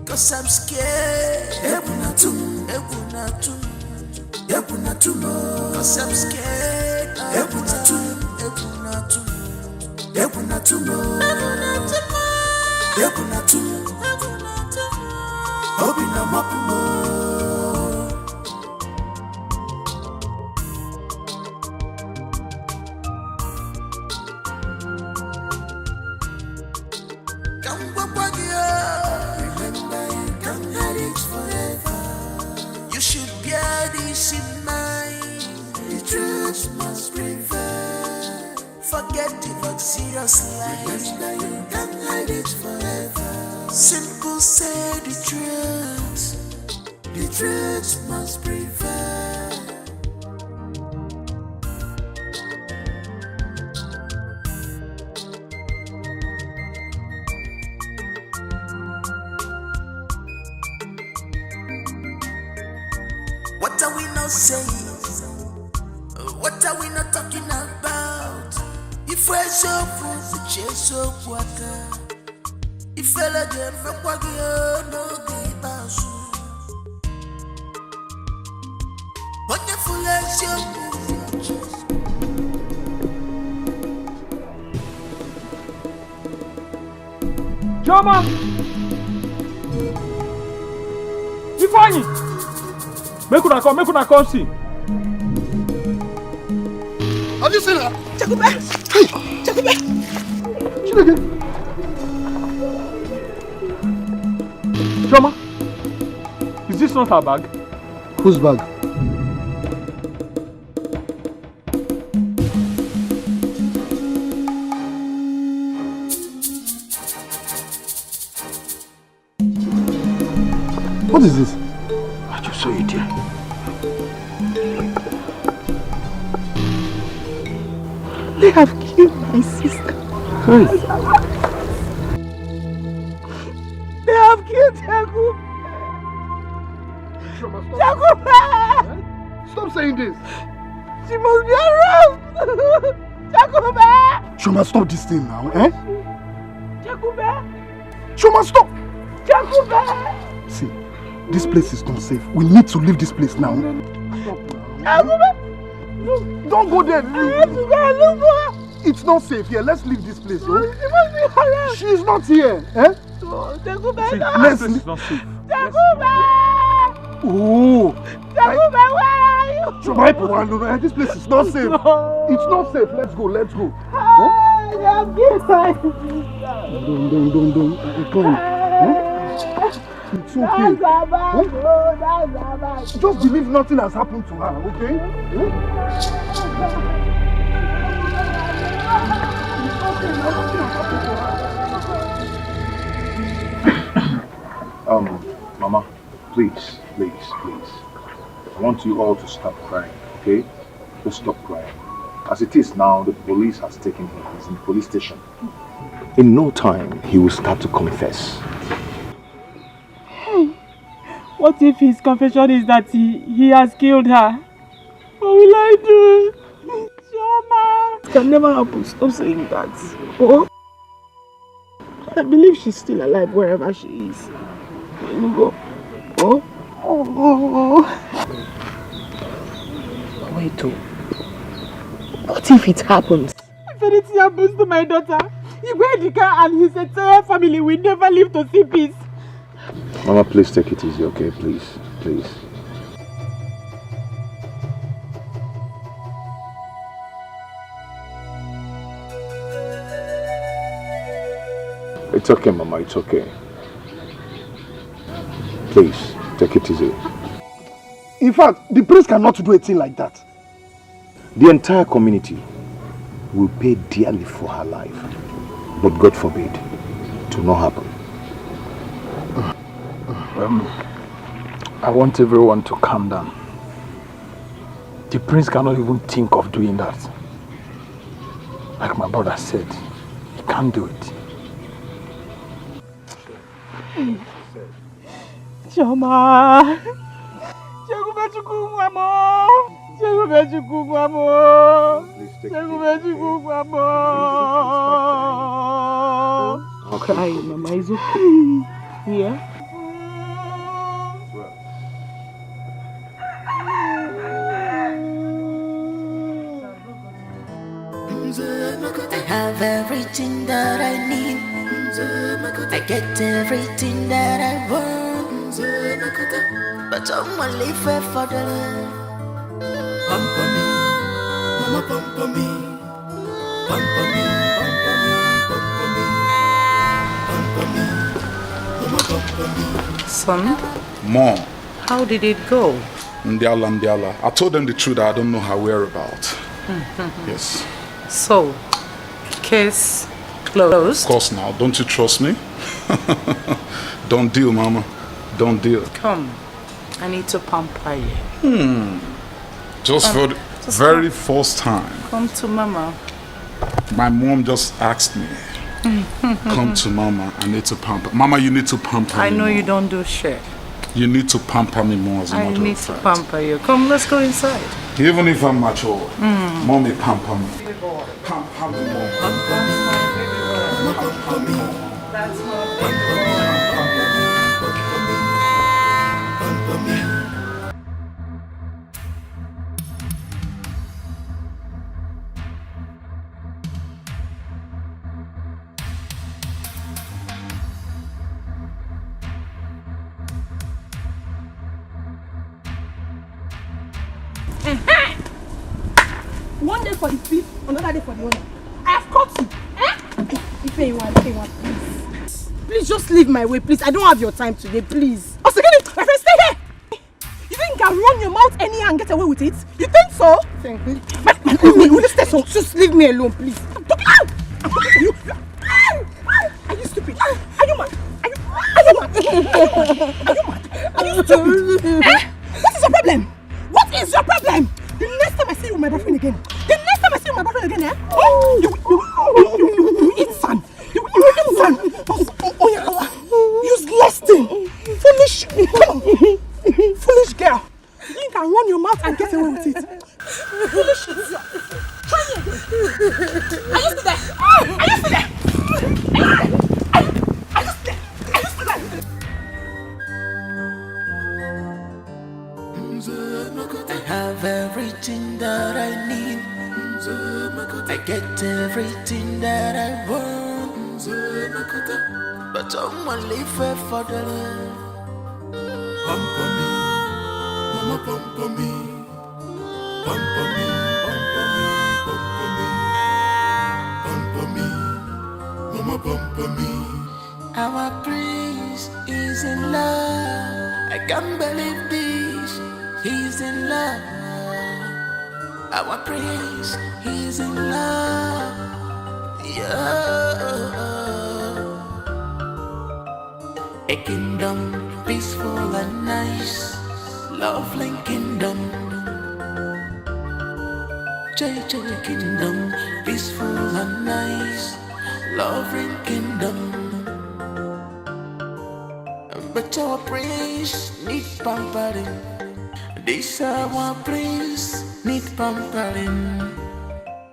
'Cause I'm scared. 'Cause I'm scared. Remember, you can't hide it forever. You should bear this in mind. The truth must prevail. Forget it, but serious life. Remember, you can't hide it forever. Simple, say the truth. The truth must prevail. What are we not saying? What are we not talking about? If we're so full, we chase so water. If I let them from what we no give us. Wonderful as you. Joma! Ifeanyi! Make una come see. Have you seen her? Chakube! Hey! Chakube! Chineke! Joma, is this not her bag? Whose bag? What is this? I just saw it here. They have killed my sister. They have killed Jakube. Jakube! Stop saying this. She must be around. Jakube! Shoma, stop this thing now, eh? Jakube! Shoma, stop! Jakube! See, this place is not safe. We need to leave this place now. Jakube! Don't go there. I have to go and look for her. It's not safe here. Let's leave this place. Oh? She must be around. She's not here. Eh? Jakube, See, no. let's This is not safe. Jakube! Oh! Jakube, where are you? Shoma, this place is not safe. No. It's not safe. Let's go. Let's go. They have killed my sister. Don't. Come on. Eh? It's okay. Just believe nothing has happened to her, okay? Mama, please. I want you all to stop crying, okay? Just stop crying. As it is now, the police has taken him. He's in the police station. In no time, he will start to confess. What if his confession is that he has killed her? What will I do? Shoma! It can never happen. Stop saying that. Oh, I believe she's still alive wherever she is. Go. Oh. Wait, what if it happens? If anything happens to my daughter, Dikeh and his entire family will never live to see peace. Mama, please take it easy, okay? Please. It's okay, Mama, it's okay. Please, take it easy. In fact, the priest cannot do a thing like that. The entire community will pay dearly for her life. But God forbid, it will not happen. I want everyone to calm down. The prince cannot even think of doing that. Like my brother said, he can't do it. Shoma! Cry, Mama, it's okay. Yeah? I have everything that I need. I get everything that I want. But someone live for the love. Pump on me, mama, pump on me. Pump on me, pump on me, pump on me. Pump on me, mama, pump on me. Son? Mom. How did it go? Ndiala. I told them the truth. I don't know her whereabouts. Yes. So, case closed? Of course now. Don't you trust me? Don't deal, Mama. Don't deal. Come. I need to pamper you. Just for the very first time. Come to Mama. My mom just asked me. Come to Mama. I need to pamper. Mama, you need to pamper me. I know more. you don't do shit. You need to pamper me more as a matter of fact. I need to pamper you. Come, let's go inside. Even if I'm mature, Mommy pamper me. Pamper me more. Pump me. That's One day for the thief, another day for the owner. I have caught you. If you want, please. Please just leave my way, please. I don't have your time today, please. Oh, second, my friend, stay here. You think you can run your mouth anyhow and get away with it? You think so? Thank you. Will you stay so? Just leave me alone, please. Are you stupid? Are you mad? Are you mad? Are you stupid? What is your problem? What is your problem? The next time I see you with my boyfriend again, you Foolish girl. You can run your mouth and get away with it. Foolish idiot. Try me again. Are you still there? Are you still there? I have everything that I need. I get everything that I want. But someone live for the love. Pump for me, mama pump for me. Pump for me, pump for me, mama pump for me. Our prince is in love. I can't believe this. He's in love. Our prince, he's in love. Yeah. A kingdom peaceful and nice, lovely kingdom. JJ kingdom peaceful and nice, lovely kingdom. But our prince need pampering. This our prince need pampering.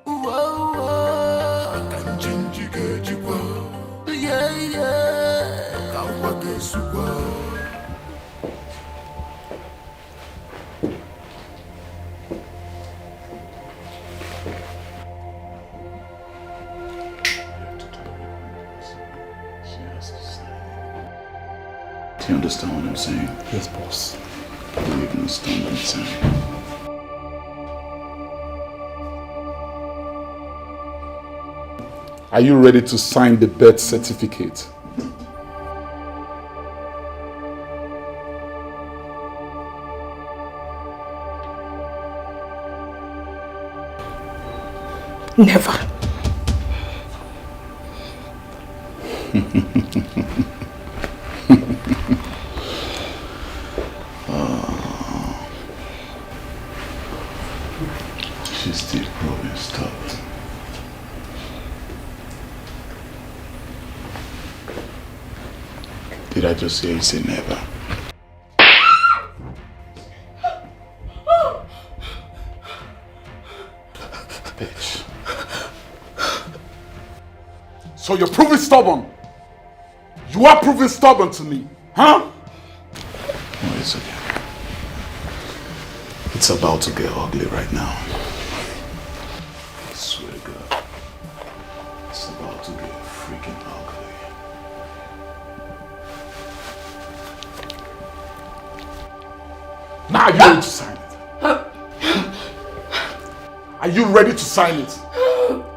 Whoa, whoa. I can change you, get you well. Yeah, yeah. I can't forget you well. Do you understand what I'm saying? Yes, boss. Do you even understand what I'm saying? Are you ready to sign the birth certificate? Never. She's still growing stubborn. Did I just say never? Bitch. So you're proving stubborn? You are proving stubborn to me, huh? No, it's okay. It's about to get ugly right now. I swear to God. It's about to get freaking ugly. Now you're ready to sign it. Are you ready to sign it?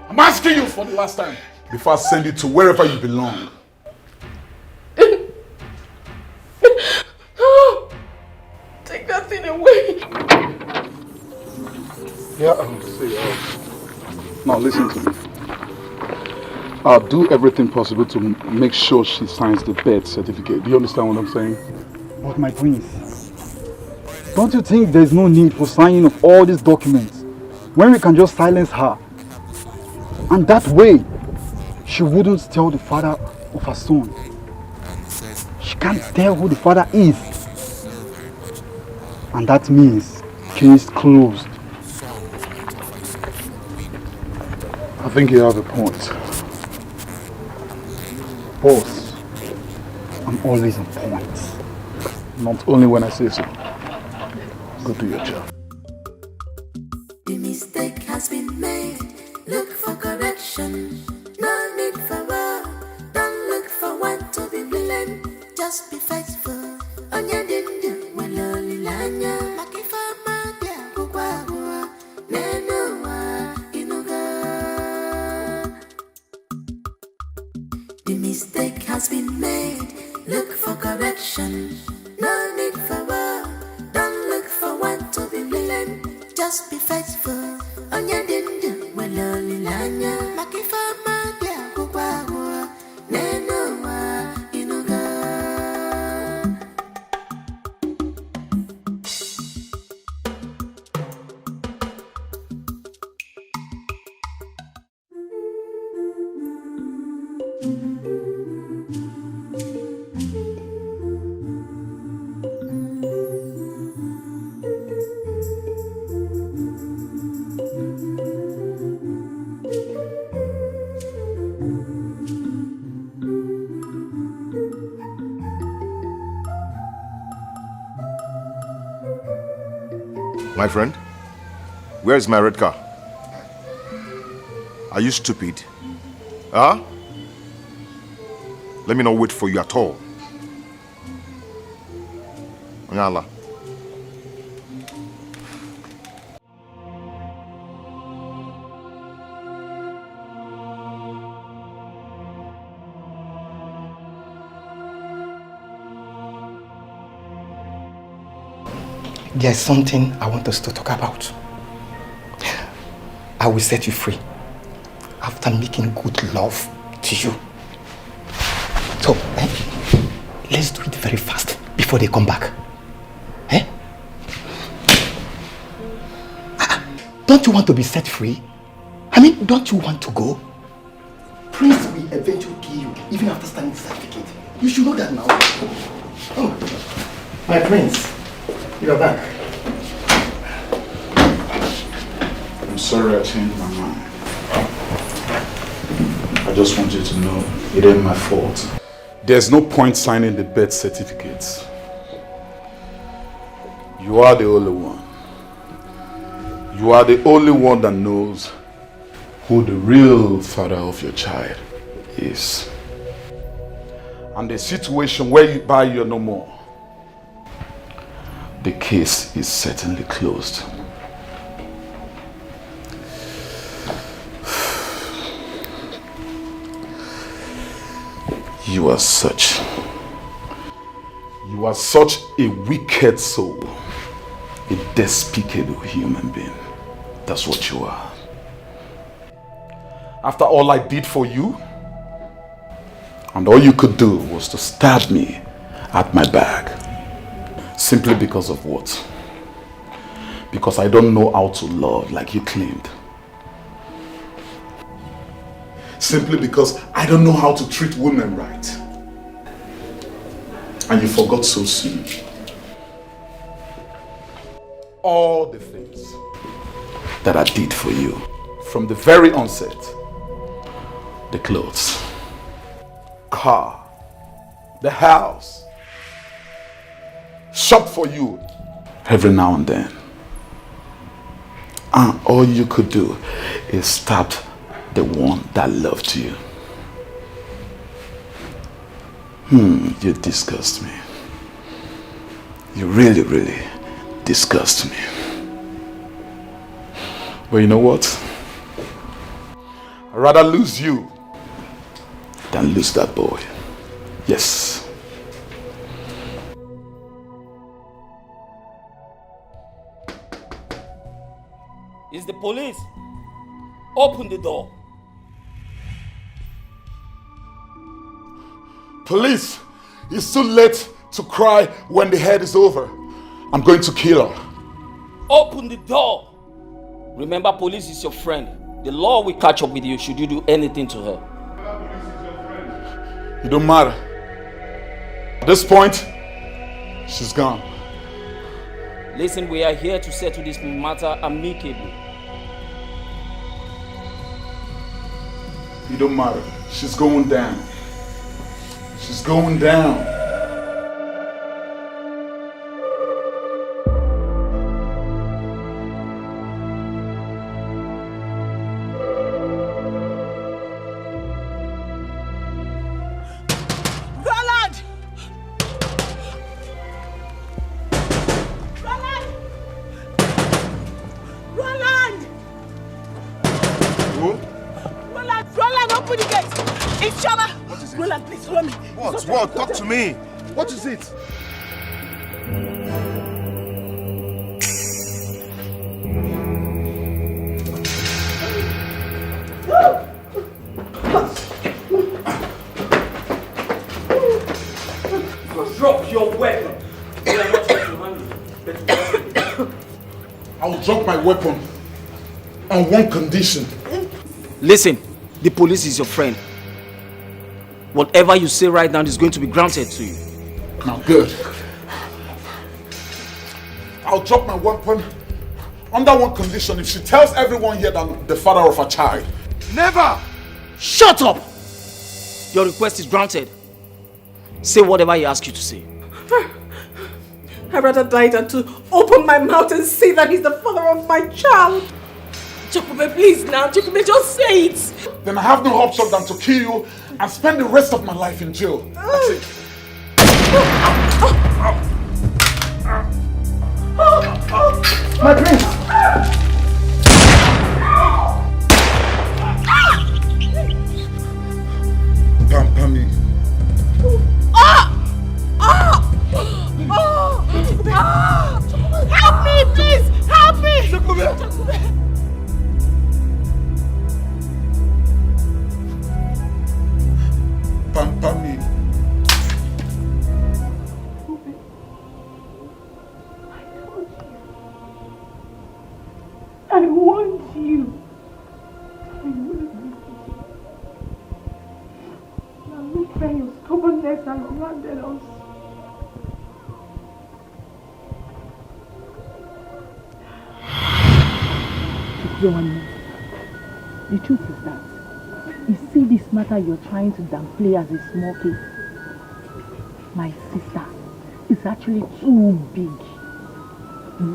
I'm asking you for the last time before I send you to wherever you belong. Take that thing away. Yeah, now listen to me. I'll do everything possible to make sure she signs the birth certificate. Do you understand what I'm saying? But my prince, don't you think there's no need for signing of all these documents when we can just silence her? And that way, she wouldn't tell the father of her son. She can't tell who the father is. And that means case closed. I think you have a point. Boss, I'm always on point. Not only when I say so. Go do your job. The mistake has been made. Look for correction. No need for war. Don't look for one to be blamed. Just be faithful. Onya dindu waloli lanya. Makifama dia kukwa nenoa inuga. The mistake has been made. Look for correction. No need for war. Don't look for one to be blamed. Just be faithful. Onya dindu waloli lanya. Makifama dia kukwa nenoa inuga. My friend, where is my red car? Are you stupid? Huh? Let me not wait for you at all. Onyala. There's something I want us to talk about. I will set you free after making good love to you. So, let's do it very fast before they come back. Don't you want to be set free? I mean, don't you want to go? Prince will eventually kill you even after signing the certificate. You should know that now. Oh, my prince. You're back. I'm sorry I changed my mind. I just want you to know it ain't my fault. There's no point signing the birth certificates. You are the only one. You are the only one that knows who the real father of your child is. And the situation whereby you're no more, the case is certainly closed. You are such a wicked soul, a despicable human being. That's what you are. After all I did for you, and all you could do was to stab me at my back. Simply because of what? Because I don't know how to love like you claimed. Simply because I don't know how to treat women right. And you forgot so soon. All the things that I did for you from the very onset. The clothes, car, the house, shop for you every now and then. And all you could do is stab the one that loved you. You disgust me. You really, really disgust me. But you know what? I'd rather lose you than lose that boy. Yes. It's the police. Open the door. Police, it's too late to cry when the head is over. I'm going to kill her. Open the door. Remember, police is your friend. The law will catch up with you should you do anything to her. It don't matter. At this point, she's gone. Listen, we are here to settle this matter amicably. It don't matter. She's going down. She's going down. What? Talk to me. What is it? Drop your weapon. We are not here to handle. I'll drop my weapon on one condition. Listen, the police is your friend. Whatever you say right now is going to be granted to you. Now, good. I'll drop my weapon under one condition. If she tells everyone here that I'm the father of a child. Never! Shut up! Your request is granted. Say whatever he asks you to say. I'd rather die than to open my mouth and say that he's the father of my child. Chukube, please now. Chukube, just say it. Then I have no option than to kill you and spend the rest of my life in jail. That's it. My prince! Pampami. Help me, please! Help me! Pampami. I want you. I will. Now look where your stubbornness has landed us. The truth is that you see this matter you're trying to downplay as a small case. My sister is actually too big.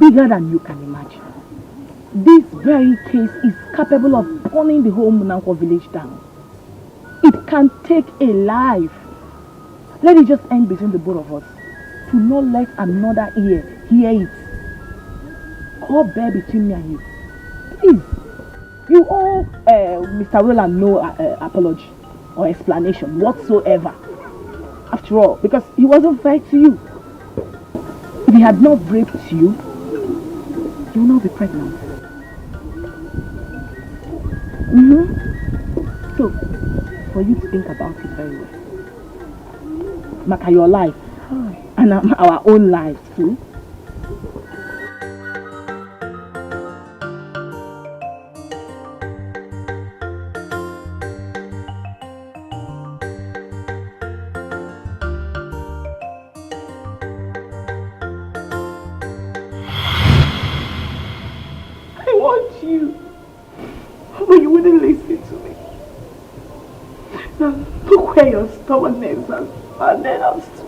Bigger than you can imagine. This very case is capable of burning the whole Munanko village down. It can take a life. Let it just end between the both of us. To not let another ear hear it. Or bear between me and you. Please. You owe Mr. Roland no apology or explanation whatsoever. After all, because he wasn't fair to you. If he had not raped you, you will not be pregnant. So, for you to think about it very well. Maka, your life and our own lives too. Where your stubbornness has landed us to.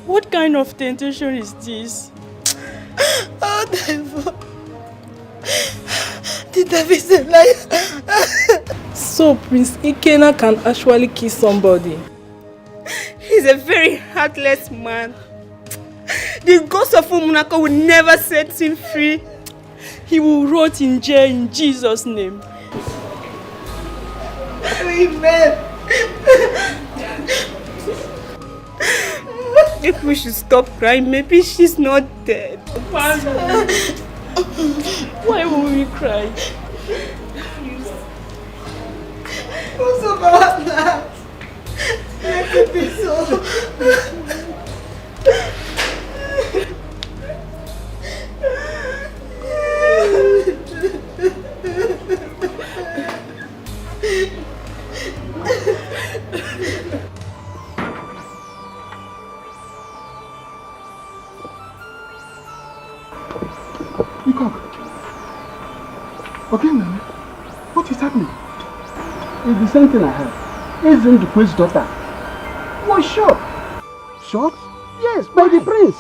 What kind of temptation is this? Oh, devil. The devil is a liar. So Prince Ikena can actually kill somebody. He's a very heartless man. The ghost of Umunako will never set him free. He will rot in jail in Jesus' name. Amen. If we should stop crying, maybe she's not dead. Why will we cry? What's about that? Let it be so. It's the same thing I heard. Isn't the prince's daughter was shot? Shot? Yes, by the prince.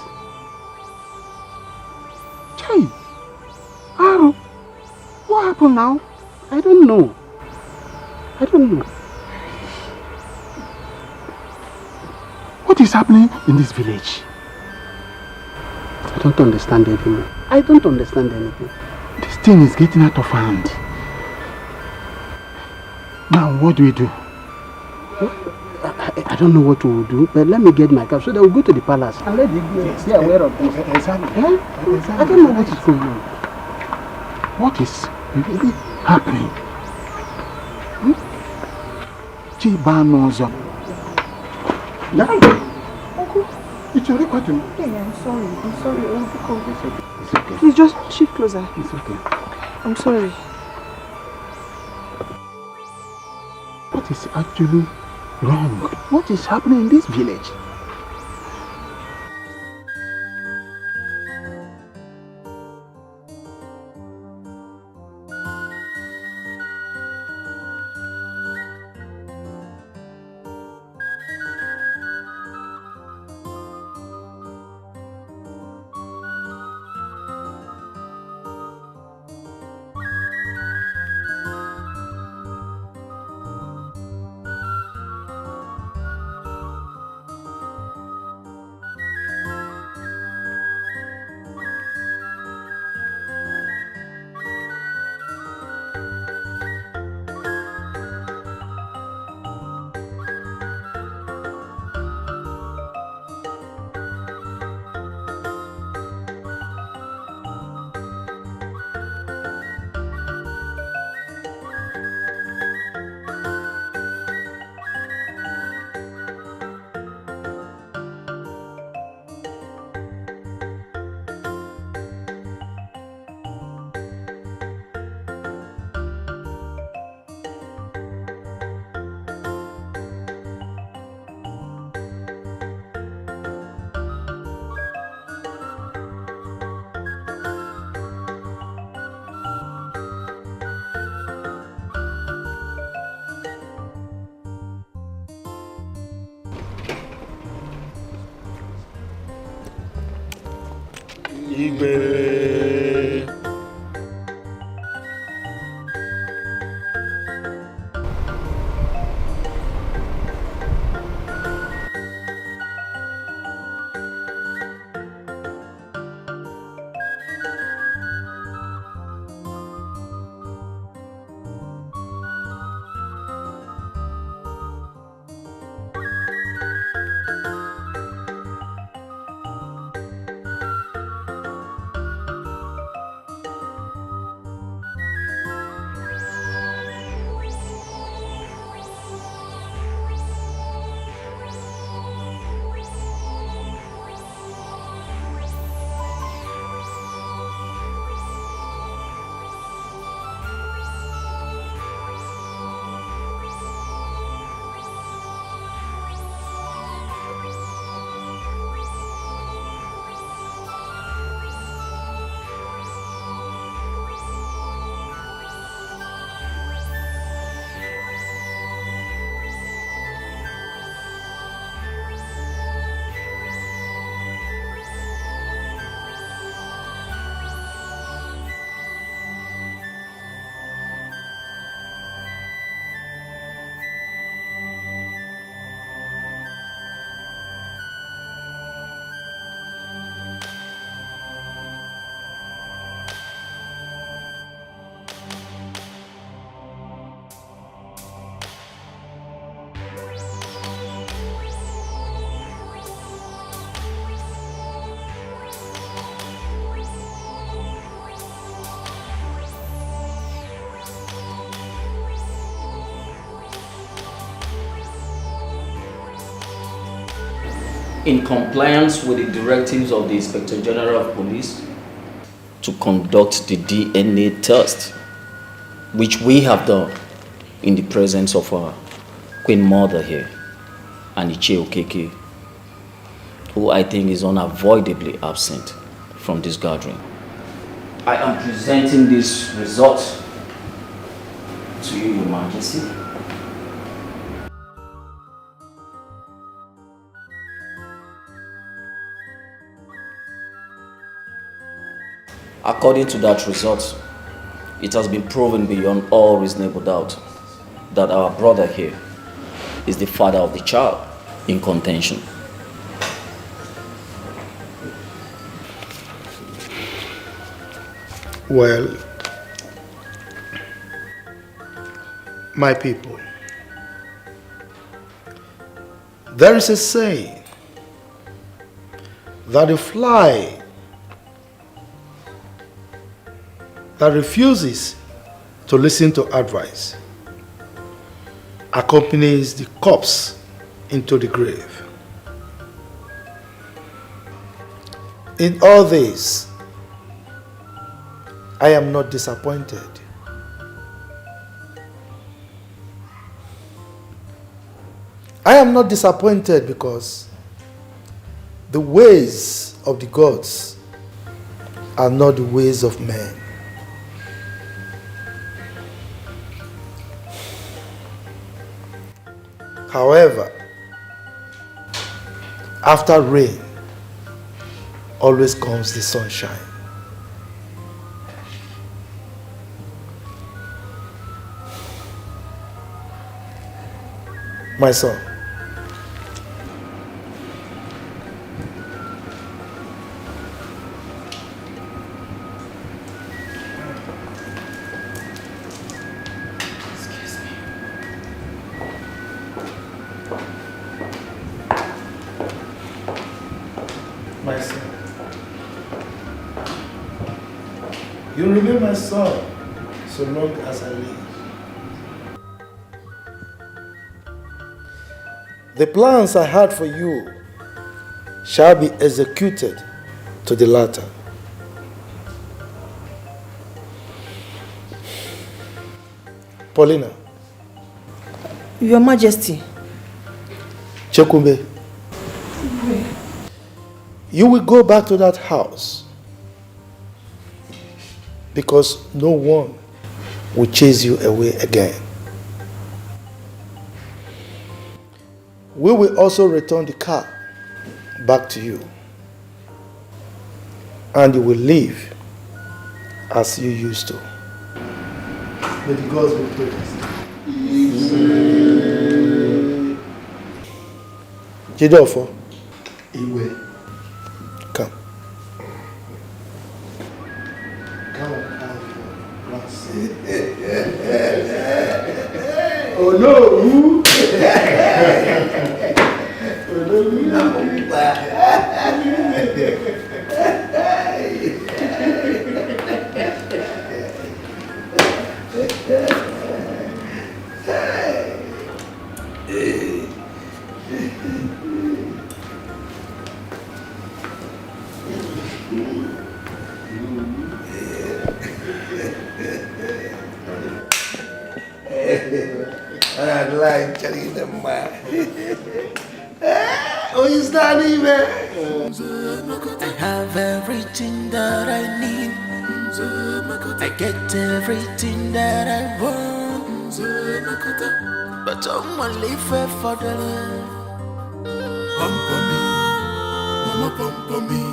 Hey, Aaron, what happened now? I don't know. I don't know. What is happening in this village? I don't understand anymore. I don't understand anything. This thing is getting out of hand. Now, what do we do? I don't know what we will do, but let me get my cab so that we'll go to the palace and let the be aware of this. Exactly. I don't know what is going on. What is really happening? Chibanozo. Uncle, it's already quite to me. I'm sorry. It's okay. Please just shift closer. It's okay. I'm sorry. What is actually wrong? What is happening in this village? Igbe. In compliance with the directives of the Inspector General of Police to conduct the DNA test, which we have done in the presence of our Queen Mother here, and Ichie Okeke, who I think is unavoidably absent from this gathering. I am presenting this result to you, Your Majesty, According to that result, it has been proven beyond all reasonable doubt that our brother here is the father of the child in contention. Well, my people, there is a saying that a fly that refuses to listen to advice accompanies the corpse into the grave. In all this, I am not disappointed. I am not disappointed because the ways of the gods are not the ways of men. However, after rain always comes the sunshine. My son, my son, you remain my son so long as I live. The plans I had for you shall be executed to the latter. Paulina. Your Majesty. Chekumbe. You will go back to that house because no one will chase you away again. We will also return the car back to you, and you will live as you used to. May the gods be praised. Jidofo. Iwe. Come. Come on, oh no! I'd like to eat the man. Oh, you starting, man? I have everything that I need. I get everything that I want. But I'm only fair for the love. Pump for me, mama, pump for me.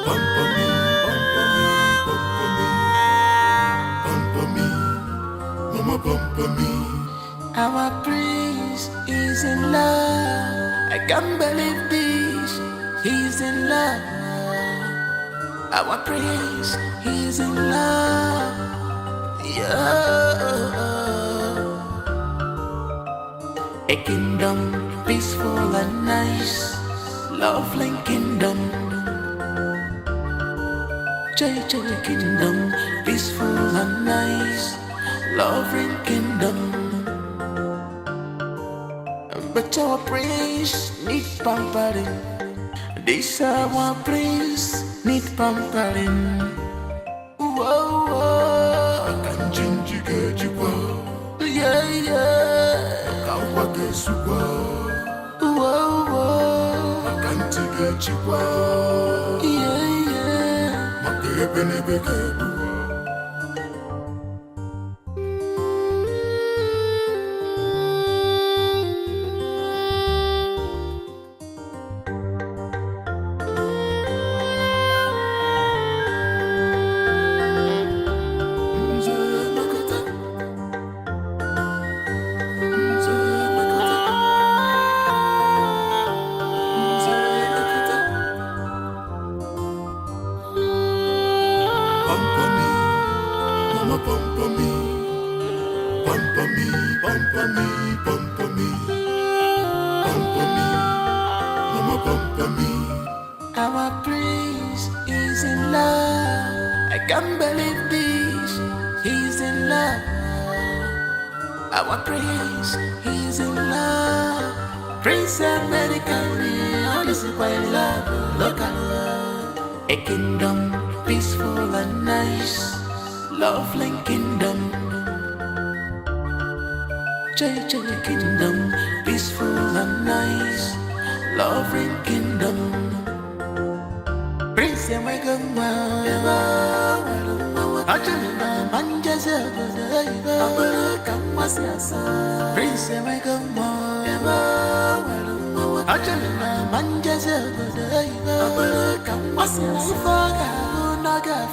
Pump for me, pump for me, pump for me. Pump for me, mama, pump for me. Our prince is in love. I can't believe this. He's in love. Our prince, he's in love. Yeah. A kingdom peaceful and nice, lovely kingdom. JJ kingdom peaceful and nice, loving kingdom. But our prince need pampering. This our prince need pampering. Whoa, whoa. I can change you, get you well. Yeah, yeah. I can't walk this well. Whoa, whoa. I can't get you well. Yeah, yeah. My baby, baby. can't believe this. He's in love. Our prince, he's in love. Prince American, honestly quite love. Look at a kingdom, peaceful and nice. Lovely kingdom. Kingdom, peaceful and nice. Loving kingdom. Prince American, Prince American, Naga